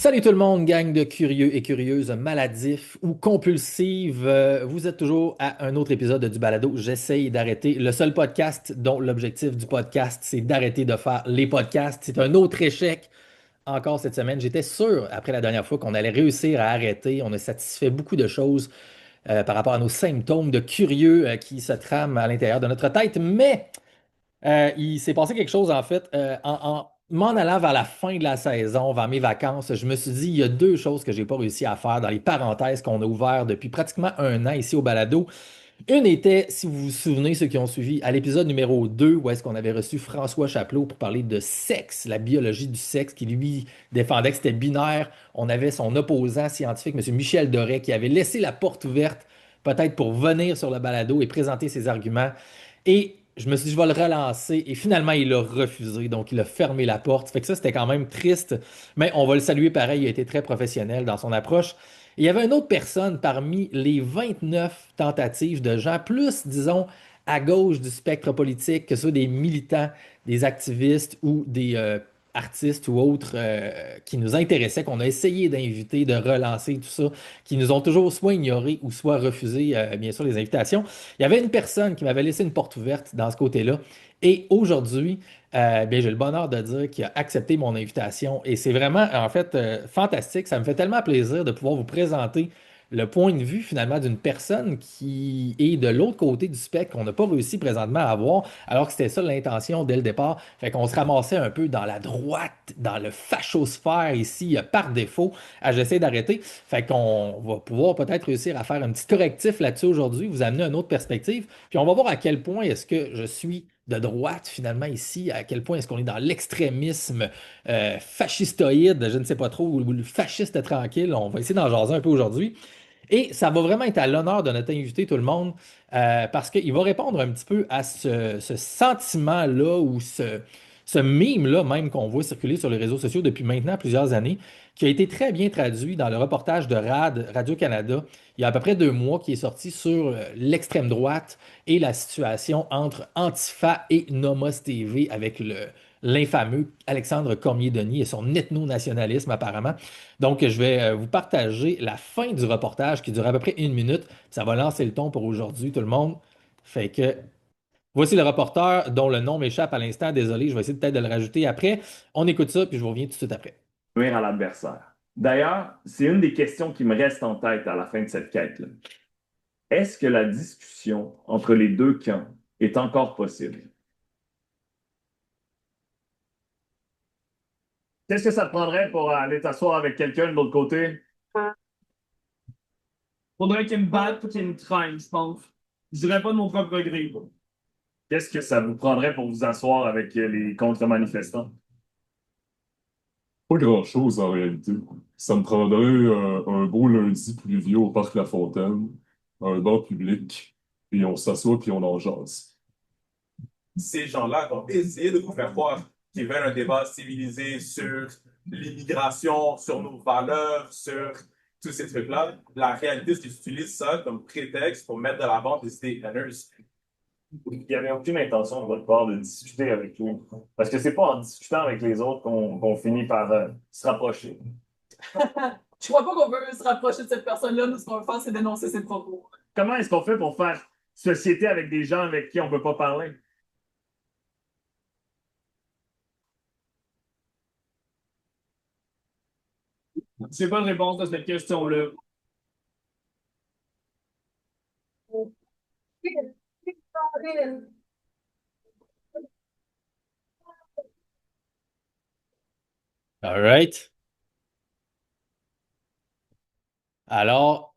Salut tout le monde, gang de curieux et curieuses, maladifs ou compulsives. Vous êtes toujours à un autre épisode du Balado. J'essaye d'arrêter le seul podcast dont l'objectif du podcast, c'est d'arrêter de faire les podcasts. C'est un autre échec encore cette semaine. J'étais sûr, après la dernière fois, qu'on allait réussir à arrêter. On a satisfait beaucoup de choses par rapport à nos symptômes de curieux qui se trament à l'intérieur de notre tête. Mais il s'est passé quelque chose en fait en m'en allant vers la fin de la saison, vers mes vacances. Je me suis dit, il y a deux choses que j'ai pas réussi à faire dans les parenthèses qu'on a ouvertes depuis pratiquement un an ici au Balado. Une était, si vous vous souvenez, ceux qui ont suivi, à l'épisode numéro 2, où est-ce qu'on avait reçu François Chapelot pour parler de sexe, la biologie du sexe, qui lui défendait que c'était binaire. On avait son opposant scientifique, M. Michel Doré, qui avait laissé la porte ouverte, peut-être pour venir sur le balado et présenter ses arguments. Et je me suis dit, je vais le relancer. Et finalement, il a refusé. Donc, il a fermé la porte. Fait que ça, c'était quand même triste. Mais on va le saluer pareil. Il a été très professionnel dans son approche. Et il y avait une autre personne parmi les 29 tentatives de gens, plus, disons, à gauche du spectre politique, que ce soit des militants, des activistes ou des artistes ou autres qui nous intéressaient, qu'on a essayé d'inviter, de relancer, tout ça, qui nous ont toujours soit ignorés ou soit refusé, bien sûr, les invitations. Il y avait une personne qui m'avait laissé une porte ouverte dans ce côté-là. Et aujourd'hui, bien, j'ai le bonheur de dire qu'il a accepté mon invitation. Et c'est vraiment, en fait, fantastique. Ça me fait tellement plaisir de pouvoir vous présenter le point de vue finalement d'une personne qui est de l'autre côté du spectre qu'on n'a pas réussi présentement à avoir, alors que c'était ça l'intention dès le départ. Fait qu'on se ramassait un peu dans la droite, dans le fachosphère ici, par défaut, à j'essaie d'arrêter. Fait qu'on va pouvoir peut-être réussir à faire un petit correctif là-dessus aujourd'hui, vous amener une autre perspective. Puis on va voir à quel point est-ce que je suis de droite finalement ici, à quel point est-ce qu'on est dans l'extrémisme fascistoïde, je ne sais pas trop, ou le fasciste tranquille. On va essayer d'en jaser un peu aujourd'hui. Et ça va vraiment être à l'honneur de notre invité, tout le monde, parce qu'il va répondre un petit peu à ce sentiment-là ou ce meme-là même qu'on voit circuler sur les réseaux sociaux depuis maintenant plusieurs années, qui a été très bien traduit dans le reportage de Radio-Canada, il y a à peu près 2 mois, qui est sorti sur l'extrême droite et la situation entre Antifa et Nomos TV avec l'infameux Alexandre Cormier-Denis et son ethno-nationalisme apparemment. Donc, je vais vous partager la fin du reportage qui dure à peu près 1 minute. Ça va lancer le ton pour aujourd'hui, tout le monde. Fait que voici le reporter dont le nom m'échappe à l'instant. Désolé, je vais essayer peut-être de le rajouter après. On écoute ça, puis je vous reviens tout de suite après. Nuire à l'adversaire. D'ailleurs, c'est une des questions qui me reste en tête à la fin de cette quête-là. Est-ce que la discussion entre les deux camps est encore possible? Qu'est-ce que ça te prendrait pour aller t'asseoir avec quelqu'un de l'autre côté? Faudrait qu'il me batte pour qu'il me traîne, je pense. Je dirais pas de mon propre gré. Qu'est-ce que ça vous prendrait pour vous asseoir avec les contre-manifestants? Pas grand-chose en réalité. Ça me prendrait un beau lundi pluvieux au parc La Fontaine, un banc public, puis on s'assoit puis on en jase. Ces gens-là vont essayer de vous faire croire qu'ils veulent un débat civilisé sur l'immigration, sur nos valeurs, sur tous ces trucs-là. La réalité, c'est qu'ils utilisent ça comme prétexte pour mettre de l'avant des idées haineuses. Il n'y avait aucune intention de votre part de discuter avec lui. Parce que c'est pas en discutant avec les autres qu'on finit par se rapprocher. Je crois pas qu'on veut se rapprocher de cette personne-là. Nous, ce qu'on veut faire, c'est dénoncer ses propos. Comment est-ce qu'on fait pour faire société avec des gens avec qui on ne peut pas parler? J'ai pas de réponse à cette question-là. All right. Alors,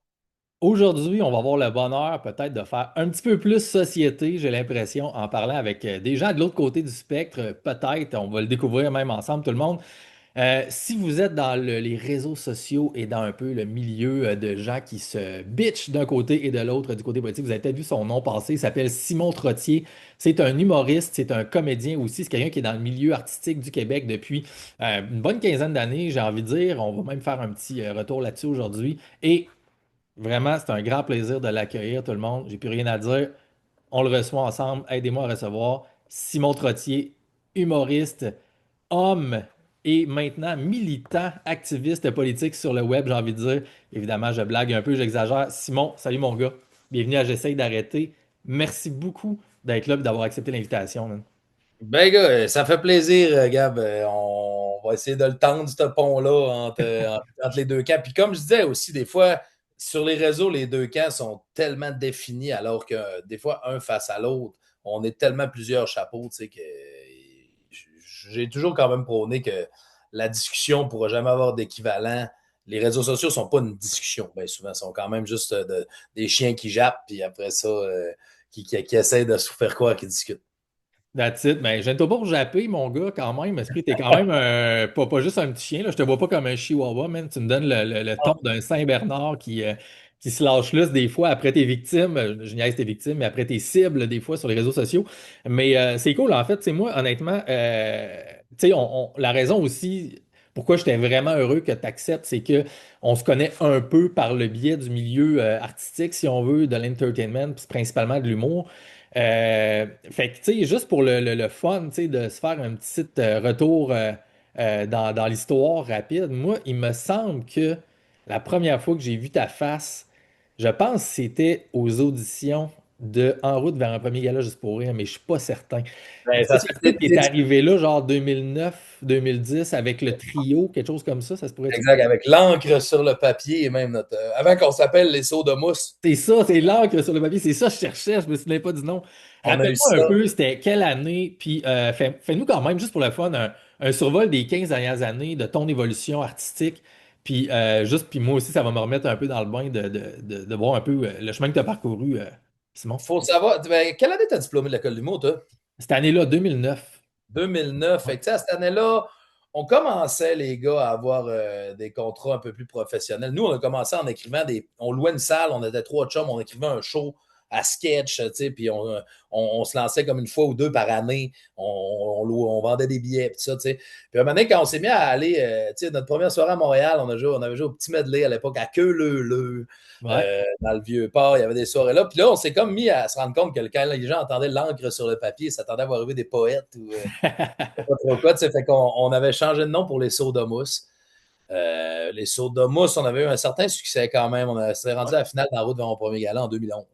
aujourd'hui, on va avoir le bonheur peut-être de faire un petit peu plus société, j'ai l'impression, en parlant avec des gens de l'autre côté du spectre. Peut-être, on va le découvrir même ensemble, tout le monde. Si vous êtes dans les réseaux sociaux et dans un peu le milieu de gens qui se bitchent d'un côté et de l'autre du côté politique, vous avez peut-être vu son nom passer, il s'appelle Simon Trottier. C'est un humoriste, c'est un comédien aussi, c'est quelqu'un qui est dans le milieu artistique du Québec depuis une bonne quinzaine d'années, j'ai envie de dire. On va même faire un petit retour là-dessus aujourd'hui. Et vraiment, c'est un grand plaisir de l'accueillir, tout le monde. J'ai plus rien à dire. On le reçoit ensemble. Aidez-moi à recevoir Simon Trottier, humoriste, homme et maintenant militant, activiste politique sur le web, j'ai envie de dire. Évidemment, je blague un peu, j'exagère. Simon, salut mon gars. Bienvenue à J'essaye d'arrêter. Merci beaucoup d'être là et d'avoir accepté l'invitation, man. Ben, gars, ça fait plaisir, Gab. On va essayer de le tendre, ce pont-là, entre les deux camps. Puis, comme je disais aussi, des fois, sur les réseaux, les deux camps sont tellement définis, alors que des fois, un face à l'autre, on est tellement plusieurs chapeaux, tu sais, que j'ai toujours quand même prôné que la discussion ne pourra jamais avoir d'équivalent. Les réseaux sociaux ne sont pas une discussion, bien souvent. Ils sont quand même juste des chiens qui jappent, puis après ça, qui essaient de se faire croire qu'ils discutent. That's it. Ben, je viens de te pas pour japper, mon gars, quand même. Est-ce que t'es quand même pas juste un petit chien, là. Je te vois pas comme un chihuahua, man. Tu me donnes le ton d'un Saint-Bernard qui se lâche lousse des fois après tes victimes. Je niaise tes victimes, mais après tes cibles, des fois, sur les réseaux sociaux. Mais c'est cool, en fait. C'est moi, honnêtement, tu sais, la raison aussi pourquoi j'étais vraiment heureux que tu acceptes, c'est que on se connaît un peu par le biais du milieu artistique, si on veut, de l'entertainment, puis principalement de l'humour. Fait que, tu sais, juste pour le fun, tu sais, de se faire un petit retour dans l'histoire rapide, moi, il me semble que la première fois que j'ai vu ta face, je pense que c'était aux auditions de En route vers un premier gala juste pour rire, mais je suis pas certain. Ben, Ça ça se se peut fait. que tu es arrivé là, genre 2009, 2010, avec le trio, quelque chose comme ça se pourrait. Exact, avec l'encre sur le papier et même notre. Avant qu'on s'appelle les seaux de mousse, C'est ça, c'est l'encre sur le papier, c'est ça que je cherchais, je me souviens pas du nom. on a eu Rappelle-moi un ça. peu, c'était quelle année, puis fais-nous quand même, juste pour le fun, un survol des 15 dernières années de ton évolution artistique, puis puis moi aussi, ça va me remettre un peu dans le bain de voir un peu le chemin que tu as parcouru, Simon. Faut savoir. Ben, quelle année t'as diplômé de l'école d'humour, toi? Cette année-là, 2009. 2009. Ouais. Fait que, tu sais, à cette année-là, on commençait, les gars, à avoir des contrats un peu plus professionnels. Nous, on a commencé en écrivant des. On louait une salle, on était trois chums, on écrivait un show à sketch, tu sais, puis on se lançait comme une fois ou deux par année. On vendait des billets, puis ça, tu sais. Puis à un moment donné, quand on s'est mis à aller, tu sais, notre première soirée à Montréal, on avait joué au Petit Medley à l'époque, à Queue-Leu-Leu. Ouais. Dans le vieux port, il y avait des soirées là. Puis là, on s'est comme mis à se rendre compte que quand les gens entendaient l'encre sur le papier, ils s'attendaient à voir arriver des poètes ou pas trop quoi. Fait qu'on avait changé de nom pour les Sourds de Mousse. Les Sourds de Mousse, on avait eu un certain succès quand même. On s'est rendu à la finale dans la route vers mon premier gala en 2011.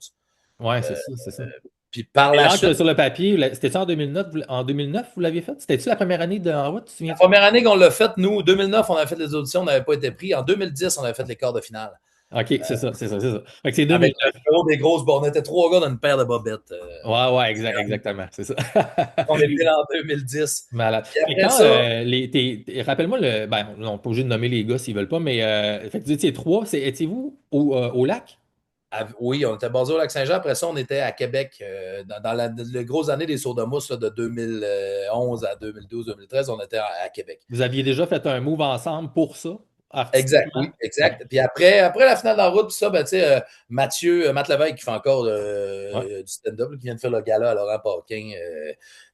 Ouais, c'est Euh, ça, c'est ça. Puis par Et la l'encre suite, sur le papier, c'était ça en 2009, en 2009, vous l'aviez fait? C'était-tu la première année de En route, tu te la souviens-tu? première année qu'on l'a fait, nous, 2009, on avait fait les auditions, on n'avait pas été pris. En 2010, on avait fait les quarts de finale. OK, c'est ça, c'est ça, c'est ça. Fait que c'est Avec 2009. le numéro des grosses bornes. On était trois gars dans une paire de bobettes. Ouais, ouais, exactement, c'est ça. On est pris en 2010. Malade. Puis Et après quand, ça, rappelle-moi ben, non, pas obligé de nommer les gars s'ils veulent pas, mais, fait que vous étiez trois, étiez-vous au lac? oui, on était basé au Lac-Saint-Jean. Après ça, on était à Québec dans les grosses années des Sauts de Mousse là, de 2011 à 2012-2013. On était à Québec. Vous aviez déjà fait un move ensemble pour ça, Exact, artistiquement? oui, exact. Puis après la finale d'en route, puis ça, ben, tu sais, Matt Lévesque qui fait encore Ouais. du stand-up, qui vient de faire le gala à Laurent Paquin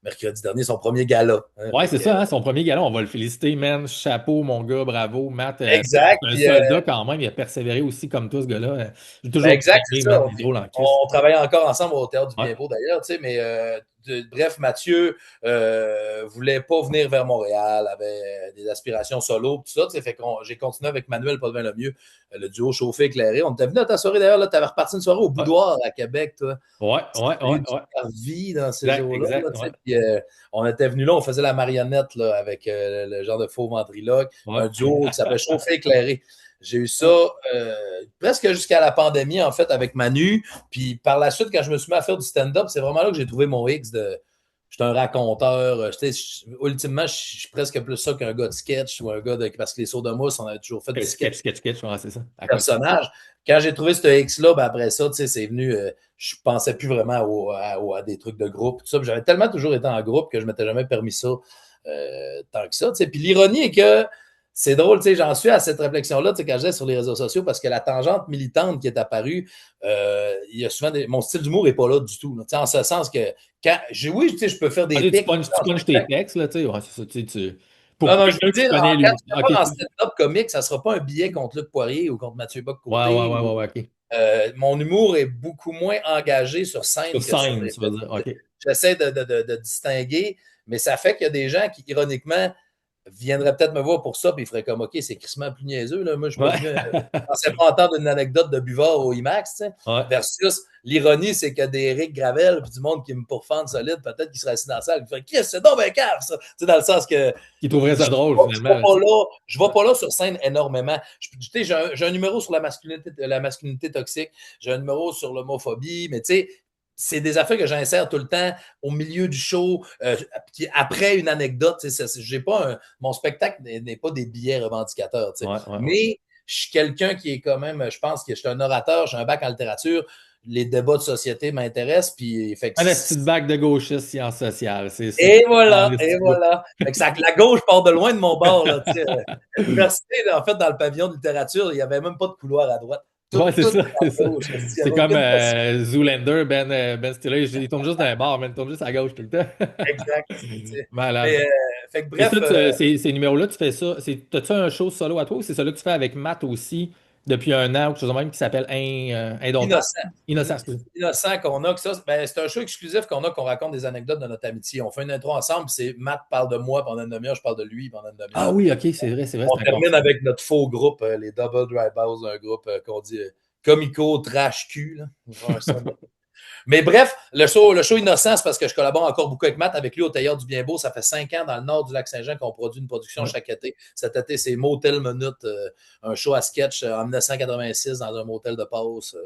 mercredi dernier, son premier gala. Hein, Ouais, c'est ça, hein, son premier gala, on va le féliciter, man. Chapeau, mon gars, bravo. Matt, exact. c'est un Puis, soldat quand même, il a persévéré aussi comme toi, ce gars-là. J'ai ben, toujours exact, aimé, c'est man, ça. il est drôle en Christ. On travaillait encore ensemble au Théâtre du Ouais. Bien-Beau d'ailleurs, tu sais, mais bref, Mathieu voulait pas venir vers Montréal, avait des aspirations solo, tout ça, tu sais, fait que j'ai continué avec Manuel Potvin Lemieux, le duo chauffé éclairé. On était venu à ta soirée d'ailleurs, tu avais reparti une soirée au Ouais, Boudoir à Québec, toi. ouais, ouais, Il y a eu ouais, une ouais. super vie dans ces Exact, jours-là. exact, Là, tu ouais. sais. Puis, on était venu là, on faisait la marionnette là, avec le genre de faux ventriloque, Ouais. un duo qui s'appelait Chauffé éclairé. J'ai eu ça presque jusqu'à la pandémie, en fait, avec Manu. Puis par la suite, quand je me suis mis à faire du stand-up, c'est vraiment là que j'ai trouvé mon X de. J'étais un raconteur. Ultimement, je suis presque plus ça qu'un gars de sketch ou un gars de. Parce que les Sourds de Mousse, on avait toujours fait des sketchs Sketch, ouais, c'est ça. personnage. Quand j'ai trouvé ce X-là, ben après ça, c'est venu, je pensais plus vraiment à des trucs de groupe. Tout ça. J'avais tellement toujours été en groupe que je ne m'étais jamais permis ça tant que ça. Puis l'ironie est que c'est drôle, j'en suis à cette réflexion-là quand je disais sur les réseaux sociaux parce que la tangente militante qui est apparue, il y a souvent mon style d'humour n'est pas là du tout. Là, en ce sens que oui, je peux faire des Allez, pics. tu punches tes textes, là, tu sais, ouais, c'est ça, pour Non, non, je quelqu'un veux qui dire, connaît quand lui. tu Ok, vas en stand-up comique, ça ne sera pas un billet contre Luc Poirier ou contre Mathieu ouais, ouais, Bock-Côté. ouais, ouais, ouais, ok. Mon humour est beaucoup moins engagé sur scène Sur que sur scène, les tu veux dire, ok. J'essaie de distinguer, mais ça fait qu'il y a des gens qui, ironiquement, viendrait peut-être me voir pour ça, puis il ferait comme, OK, c'est crissement plus niaiseux, là. Moi, je suis pas Ouais. venu... Je pensais pas entendre une anecdote de buvard au IMAX, tu sais. Ouais. Versus, l'ironie, c'est que des Eric Gravel, puis du monde qui me pourfende solide, peut-être qu'ils seraient assis dans la salle, qui ferait, Chris, c'est donc bien cave, ça. Tu sais, dans le sens que... Qui trouverait ça drôle, finalement. Je ne vais pas là sur scène énormément. J'ai un numéro sur la masculinité toxique, j'ai un numéro sur l'homophobie, mais tu sais, c'est des affaires que j'insère tout le temps au milieu du show, après une anecdote. Mon spectacle n'est pas des billets revendicateurs. Mais je suis quelqu'un qui est quand même, je pense que je suis un orateur, j'ai un bac en littérature. Les débats de société m'intéressent. Puis, un petit bac de gauchiste sciences sociales, c'est ça. Et voilà. Fait que la gauche part de loin de mon bord. Là, l'université, en fait, dans le pavillon de littérature, il n'y avait même pas de couloir à droite. C'est ça. C'est comme Zoolander, Ben Stiller, il tourne juste dans les bars, mais il tourne juste à gauche tout le temps. Exact. Malade. Fait que bref. Ces numéros-là, tu fais ça. T'as-tu un show solo à toi ou c'est celui que tu fais avec Matt aussi depuis un an ou quelque chose de même qui s'appelle Innocent qu'on a. C'est un show exclusif qu'on a, qu'on raconte des anecdotes de notre amitié. On fait une intro ensemble, c'est Matt parle de moi pendant une demi-heure, je parle de lui pendant une demi-heure. Ah oui, ok, c'est vrai. On termine avec notre faux groupe, les Double Dry Balls, un groupe qu'on dit comico trash cul. Mais bref, le show Innocent, c'est parce que je collabore encore beaucoup avec Matt, avec lui au Tailleur du Bien-Beau. Ça fait 5 ans dans le nord du Lac-Saint-Jean qu'on produit une production chaque été. Cet été, c'est Motel Minute, un show à sketch en 1986 dans un motel de passe.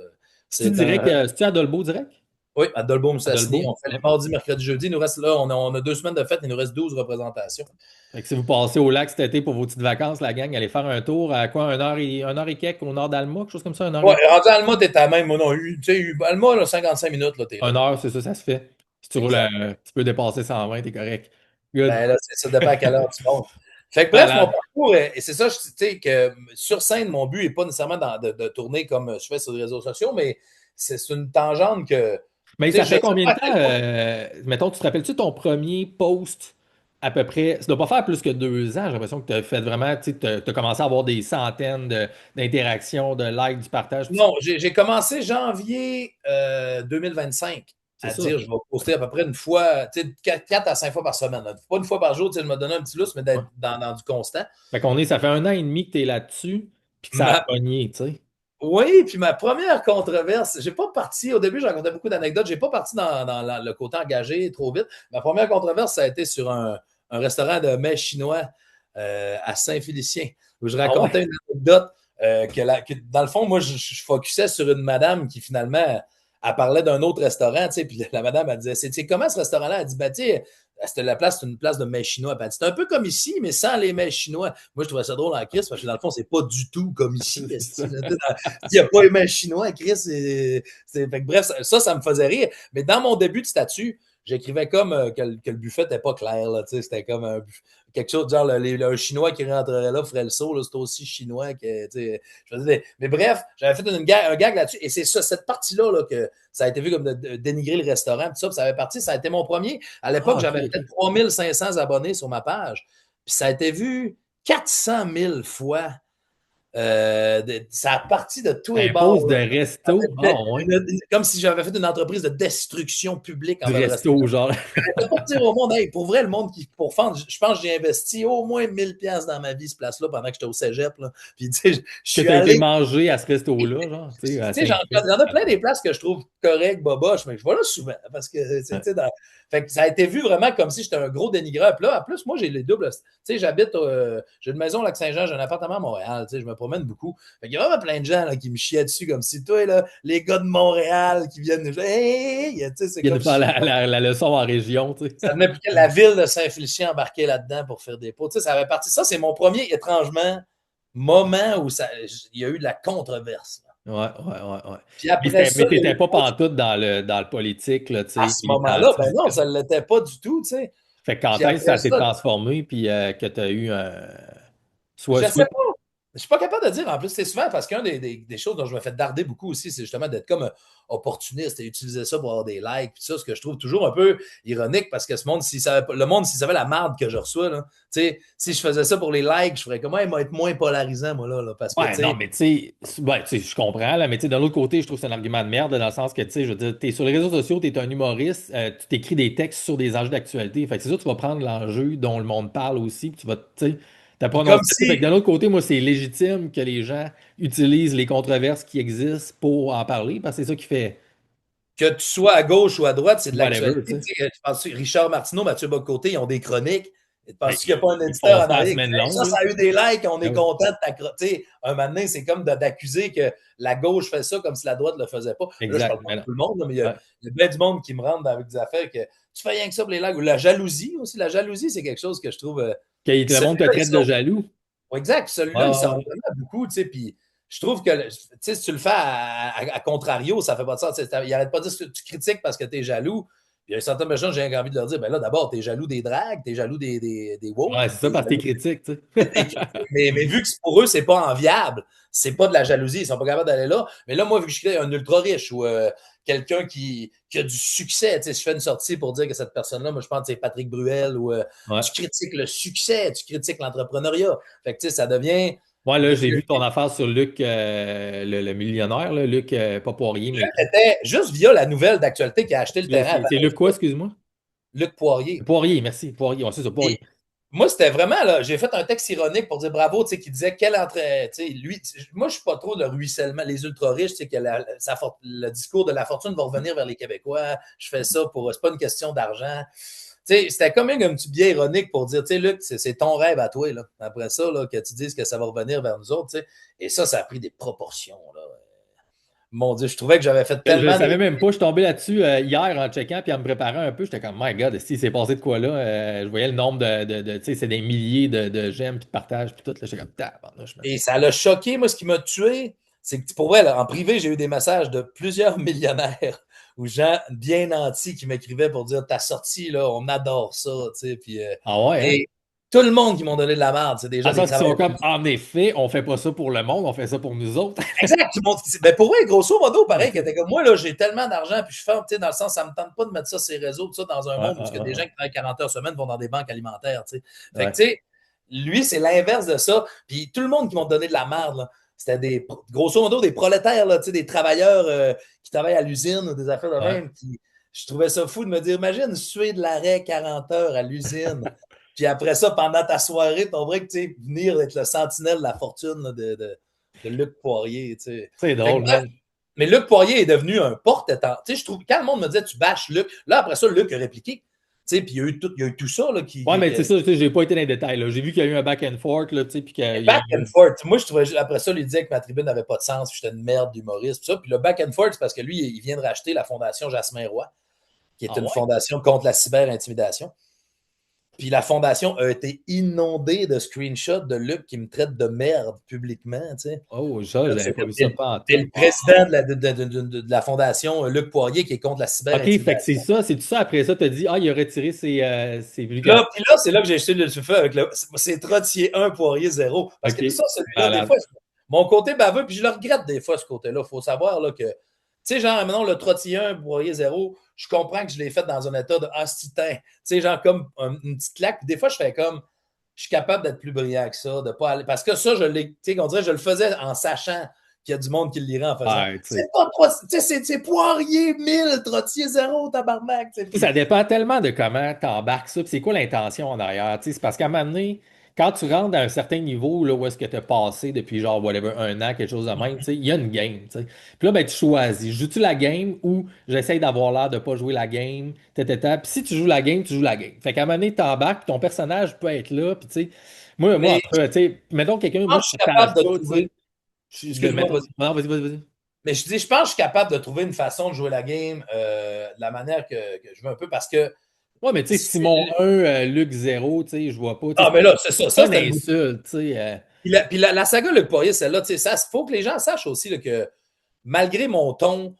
C'est-tu à Dolbeau direct? Oui, à Dolbeau-Moussassini. On fait les mardis, mercredis, jeudi. Il nous reste là, on a 2 semaines de fête, il nous reste 12 représentations. Fait que si vous passez au lac cet été pour vos petites vacances, la gang, allez faire un tour à quoi, 1 heure et quelques au nord d'Alma, quelque chose comme ça, 1 heure. Ouais, rendu à Alma, t'es à même. Alma, là, 55 minutes, là, t'es là. 1 heure, c'est ça se fait. Si tu roules tu peux dépasser 120, t'es correct. Good. Ben là, ça dépend à quelle heure tu montes. Fait que bref, mon parcours, et c'est ça, tu sais, que sur scène, mon but n'est pas nécessairement de tourner comme je fais sur les réseaux sociaux, mais c'est une tangente que. Mais ça fait combien de temps, mettons, tu te rappelles-tu ton premier post à peu près, ça doit pas faire plus que 2 ans, j'ai l'impression que tu as fait vraiment, tu as commencé à avoir des centaines d'interactions, de likes, du partage. Non, j'ai commencé janvier 2025 à dire je vais poster à peu près une fois, 4 à 5 fois par semaine. Là. Pas une fois par jour, je me donnais un petit lousse, mais d'être dans du constant. Fait ça fait 1 an et demi que tu es là-dessus, puis que ça a pogné, tu sais. Oui, puis ma première controverse, j'ai pas parti, au début, j'ai raconté beaucoup d'anecdotes, j'ai pas parti dans le côté engagé trop vite. Ma première controverse, ça a été sur un restaurant de mets chinois à Saint-Félicien, où je racontais une anecdote que, dans le fond, moi, je focusais sur une madame qui, finalement, elle parlait d'un autre restaurant, tu sais, puis la madame, elle disait, c'est comment ce restaurant-là? Elle dit, ben, tu sais, c'est une place de mets chinois. C'est un peu comme ici, mais sans les mets chinois. Moi, je trouvais ça drôle en Chris, parce que dans le fond, c'est pas du tout comme ici. Il n'y a pas les mets chinois, Chris. Fait que, bref, ça me faisait rire. Mais dans mon début de statut, j'écrivais comme que le buffet n'était pas clair. C'était comme quelque chose, genre un Chinois qui rentrerait là ferait le saut. C'était aussi chinois que. Mais bref, j'avais fait un gag là-dessus. Et c'est ça, cette partie-là là, que ça a été vu comme de dénigrer le restaurant. Tout ça, ça avait parti. Ça a été mon premier. À l'époque, j'avais peut-être 3500 abonnés sur ma page. Puis ça a été vu 400 000 fois. Ça a parti de tous les bords. De resto. Comme si j'avais fait une entreprise de destruction publique en resto, genre. Je ne pas dire au monde, hey, pour vrai, le monde qui pour fendre, je pense que j'ai investi au moins 1000$ dans ma vie, ce place-là, pendant que j'étais au cégep. Là. Puis, tu sais, je suis allé manger à ce resto-là, genre. Tu sais, j'en ai plein des places que je trouve correctes, boboches, mais je vais là souvent. Parce que, fait que ça a été vu vraiment comme si j'étais un gros dénigreur. Puis là, en plus, moi, j'ai les doubles. Tu sais, j'ai une maison au Lac-Saint-Jean, j'ai un appartement à Montréal. Tu sais, je me promène beaucoup. Fait qu'il y a vraiment plein de gens là, qui me chiaient dessus, comme si toi, là, les gars de Montréal qui viennent nous dire hey, c'est comme faire la leçon en région. Tu sais. Ça venait plus que la ville de Saint-Félicien embarquée là-dedans pour faire des pots. Tu sais, ça avait parti. Ça, c'est mon premier, étrangement, moment où il y a eu de la controverse. Ouais. Puis après mais t'étais pas pantoute dans le politique, là, tu sais. À ce moment-là, ben non, ça ne l'était pas du tout, tu sais. Fait que quand est-ce que ça s'est transformé, puis que tu as eu un... Je sais pas. Je suis pas capable de dire, en plus, c'est souvent parce qu'une des choses dont je me fais darder beaucoup aussi, c'est justement d'être comme opportuniste et utiliser ça pour avoir des likes. Puis ça, ce que je trouve toujours un peu ironique parce que le monde, s'il savait la merde que je reçois, là, si je faisais ça pour les likes, je ferais comment il va être moins polarisant, moi, là parce que, Ouais, non, mais tu sais, je comprends, là, mais tu sais, d'un autre côté, je trouve que c'est un argument de merde, dans le sens que, tu sais, je veux dire, t'es sur les réseaux sociaux, t'es un humoriste, tu t'écris des textes sur des enjeux d'actualité. Fait que c'est sûr, tu vas prendre l'enjeu dont le monde parle aussi, puis tu vas, tu sais, t'as pas comme Fait que si d'un autre côté, moi, c'est légitime que les gens utilisent les controverses qui existent pour en parler, parce que c'est ça qui fait que tu sois à gauche ou à droite, c'est de whatever, l'actualité. tu sais. Tu penses Richard Martineau, Mathieu Bocoté, ils ont des chroniques. Ben, Penses-tu qu'il n'y a pas un ils font éditeur en ça la arrière qui semaine dit hey, longue, ça là. a eu des likes, on Ah est oui. content de ta chronique. Un moment donné, c'est comme d'accuser que la gauche fait ça comme si la droite ne le faisait pas. Là, je Exact. parle pas Mais de non. tout le monde, mais Ouais. il y a bien du monde qui me rentre avec des affaires que tu fais rien que ça pour les likes. Ou la jalousie aussi. La jalousie, c'est quelque chose que je trouve. Que le monde te traite de jaloux. Exact, celui-là, Ouais, il s'en ouais. vraiment beaucoup, tu sais, puis je trouve que, tu sais, si tu le fais à contrario, ça fait pas de sens. Il arrête pas de dire que tu critiques parce que tu es jaloux. Puis il y a certaines personnes, j'ai envie de leur dire, ben là, d'abord, tu es jaloux des drags, tu es jaloux des woke, Ouais, c'est ça, parce que t'es critique, tu sais. mais vu que pour eux, c'est pas enviable, c'est pas de la jalousie, ils sont pas capables d'aller là. Mais là, moi, vu que je suis un ultra riche ou quelqu'un qui a du succès, tu sais, si je fais une sortie pour dire que cette personne-là, moi, je pense que c'est Patrick Bruel ou Ouais. tu critiques le succès, tu critiques l'entrepreneuriat. Fait que, tu sais, ça devient. Moi, là, j'ai vu ton affaire sur Luc, le millionnaire, là, Luc, pas Poirier, mais C'était juste via la nouvelle d'actualité qui a acheté le terrain à c'est Luc quoi, excuse-moi? Luc Poirier. Poirier, merci. Poirier, ouais, c'est ça, Poirier. Et moi, c'était vraiment, là, j'ai fait un texte ironique pour dire bravo, tu sais, qui disait quelle entrée, tu sais, lui, moi, je suis pas trop le ruissellement, les ultra-riches, tu sais, que le discours de la fortune va revenir vers les Québécois, je fais ça pour, c'est pas une question d'argent. Tu sais, c'était comme un petit biais ironique pour dire, tu sais, Luc, c'est ton rêve à toi, là. Après ça, là, que tu dises que ça va revenir vers nous autres, tu sais. Et ça a pris des proportions, là. Mon Dieu, je trouvais que j'avais fait Je ne tellement savais même pas, je suis tombé là-dessus hier en checkant puis en me préparant un peu. J'étais comme, my God, si c'est passé de quoi là? Je voyais le nombre tu sais, c'est des milliers de j'aime puis de partages puis tout. Là, j'étais comme, tabarnouche, man. Et ça l'a choqué. Moi, ce qui m'a tué, c'est que pour vrai, là, en privé, j'ai eu des messages de plusieurs millionnaires ou gens bien nantis qui m'écrivaient pour dire ta sortie, là, on adore ça. Tu sais, puis, Ah ouais, hein? et tout le monde qui m'ont donné de la merde, c'est des gens À ça, des qu'ils sont travailleurs. comme, en effet, on fait pas ça pour le monde, on fait ça pour nous autres. Exact. Ben pour vrai, grosso modo, pareil, que comme moi, là, j'ai tellement d'argent, puis je ferme, tu sais, dans le sens, ça me tente pas de mettre ça sur les réseaux, tout ça, dans un monde où des gens qui travaillent 40 heures semaine vont dans des banques alimentaires, tu sais. Fait que, tu sais, lui, c'est l'inverse de ça. Puis tout le monde qui m'ont donné de la merde, là, c'était grosso modo, des prolétaires, là, tu sais, des travailleurs qui travaillent à l'usine ou des affaires de même. Qui, je trouvais ça fou de me dire, imagine, suer de l'arrêt 40 heures à l'usine. Puis après ça, pendant ta soirée, t'as vrai que, tu sais, venir être le sentinelle de la fortune là, de Luc Poirier, tu sais. C'est drôle, man. Mais Luc Poirier est devenu un porte-étendard. Tu sais, je trouve, quand le monde me disait, tu bâches Luc, là, après ça, Luc a répliqué. Tu sais, puis il y a eu tout ça, là, qui. Ouais, mais c'est ça, tu sais, j'ai pas été dans les détails, là. J'ai vu qu'il y a eu un back and forth, là, tu sais, puis qu'il Back and forth. Moi, je trouvais, après ça, lui disait que ma tribune n'avait pas de sens, puis j'étais une merde d'humoriste, tout ça. Puis le back and forth, c'est parce que lui, il vient de racheter la fondation Jasmin Roy, qui est une fondation contre la cyber-intimidation. Puis la fondation a été inondée de screenshots de Luc qui me traite de merde publiquement, tu sais. Oh, ça, j'avais pas vu ça pas en C'est le président de la fondation, Luc Poirier, qui est contre la cyber-intimidation. OK, fait que c'est ça, c'est tout ça. Après ça, t'as dit, il a retiré ses publications. Puis là, c'est là que j'ai jeté le feu avec c'est Trottier 1, Poirier 0. Parce que ça, celui-là, des fois, mon côté baveux, puis je le regrette des fois, ce côté-là. Il faut savoir là, que, tu sais, genre, maintenant, le Trottier 1, Poirier 0, je comprends que je l'ai fait dans un état de hostitin. Tu sais, genre, comme une petite claque. Puis des fois, je fais comme, je suis capable d'être plus brillant que ça, de pas aller. Parce que ça, je l'ai, tu sais, on dirait, je le faisais en sachant qu'il y a du monde qui le lirait en faisant. Ouais, c'est pas c'est Poirier 1000, Trottier 0, tabarnak. Ça dépend tellement de comment t'embarques ça, puis c'est quoi l'intention en arrière. C'est parce qu'à un moment donné, quand tu rentres à un certain niveau, là, où est-ce que tu as passé depuis genre, whatever, un an, quelque chose de même, il y a une game. T'sais. Puis là, ben, tu choisis. Joue-tu la game ou j'essaye d'avoir l'air de pas jouer la game, Puis si tu joues la game, tu joues la game. Fait qu'à un moment donné, t'embarques, ton personnage peut être là, puis tu sais, moi, tu sais, mettons quelqu'un, moi, je suis capable de trouver. Non, vas-y. Mais je dis, je pense que je suis capable de trouver une façon de jouer la game de la manière que je veux un peu parce que. Ouais, mais tu sais, Simon 1, Luc 0, tu sais, je vois pas. Ah, mais là, c'est ça. C'est une insulte, tu sais. Puis la saga Luc Poirier, celle-là, tu sais, il faut que les gens sachent aussi là, que malgré mon ton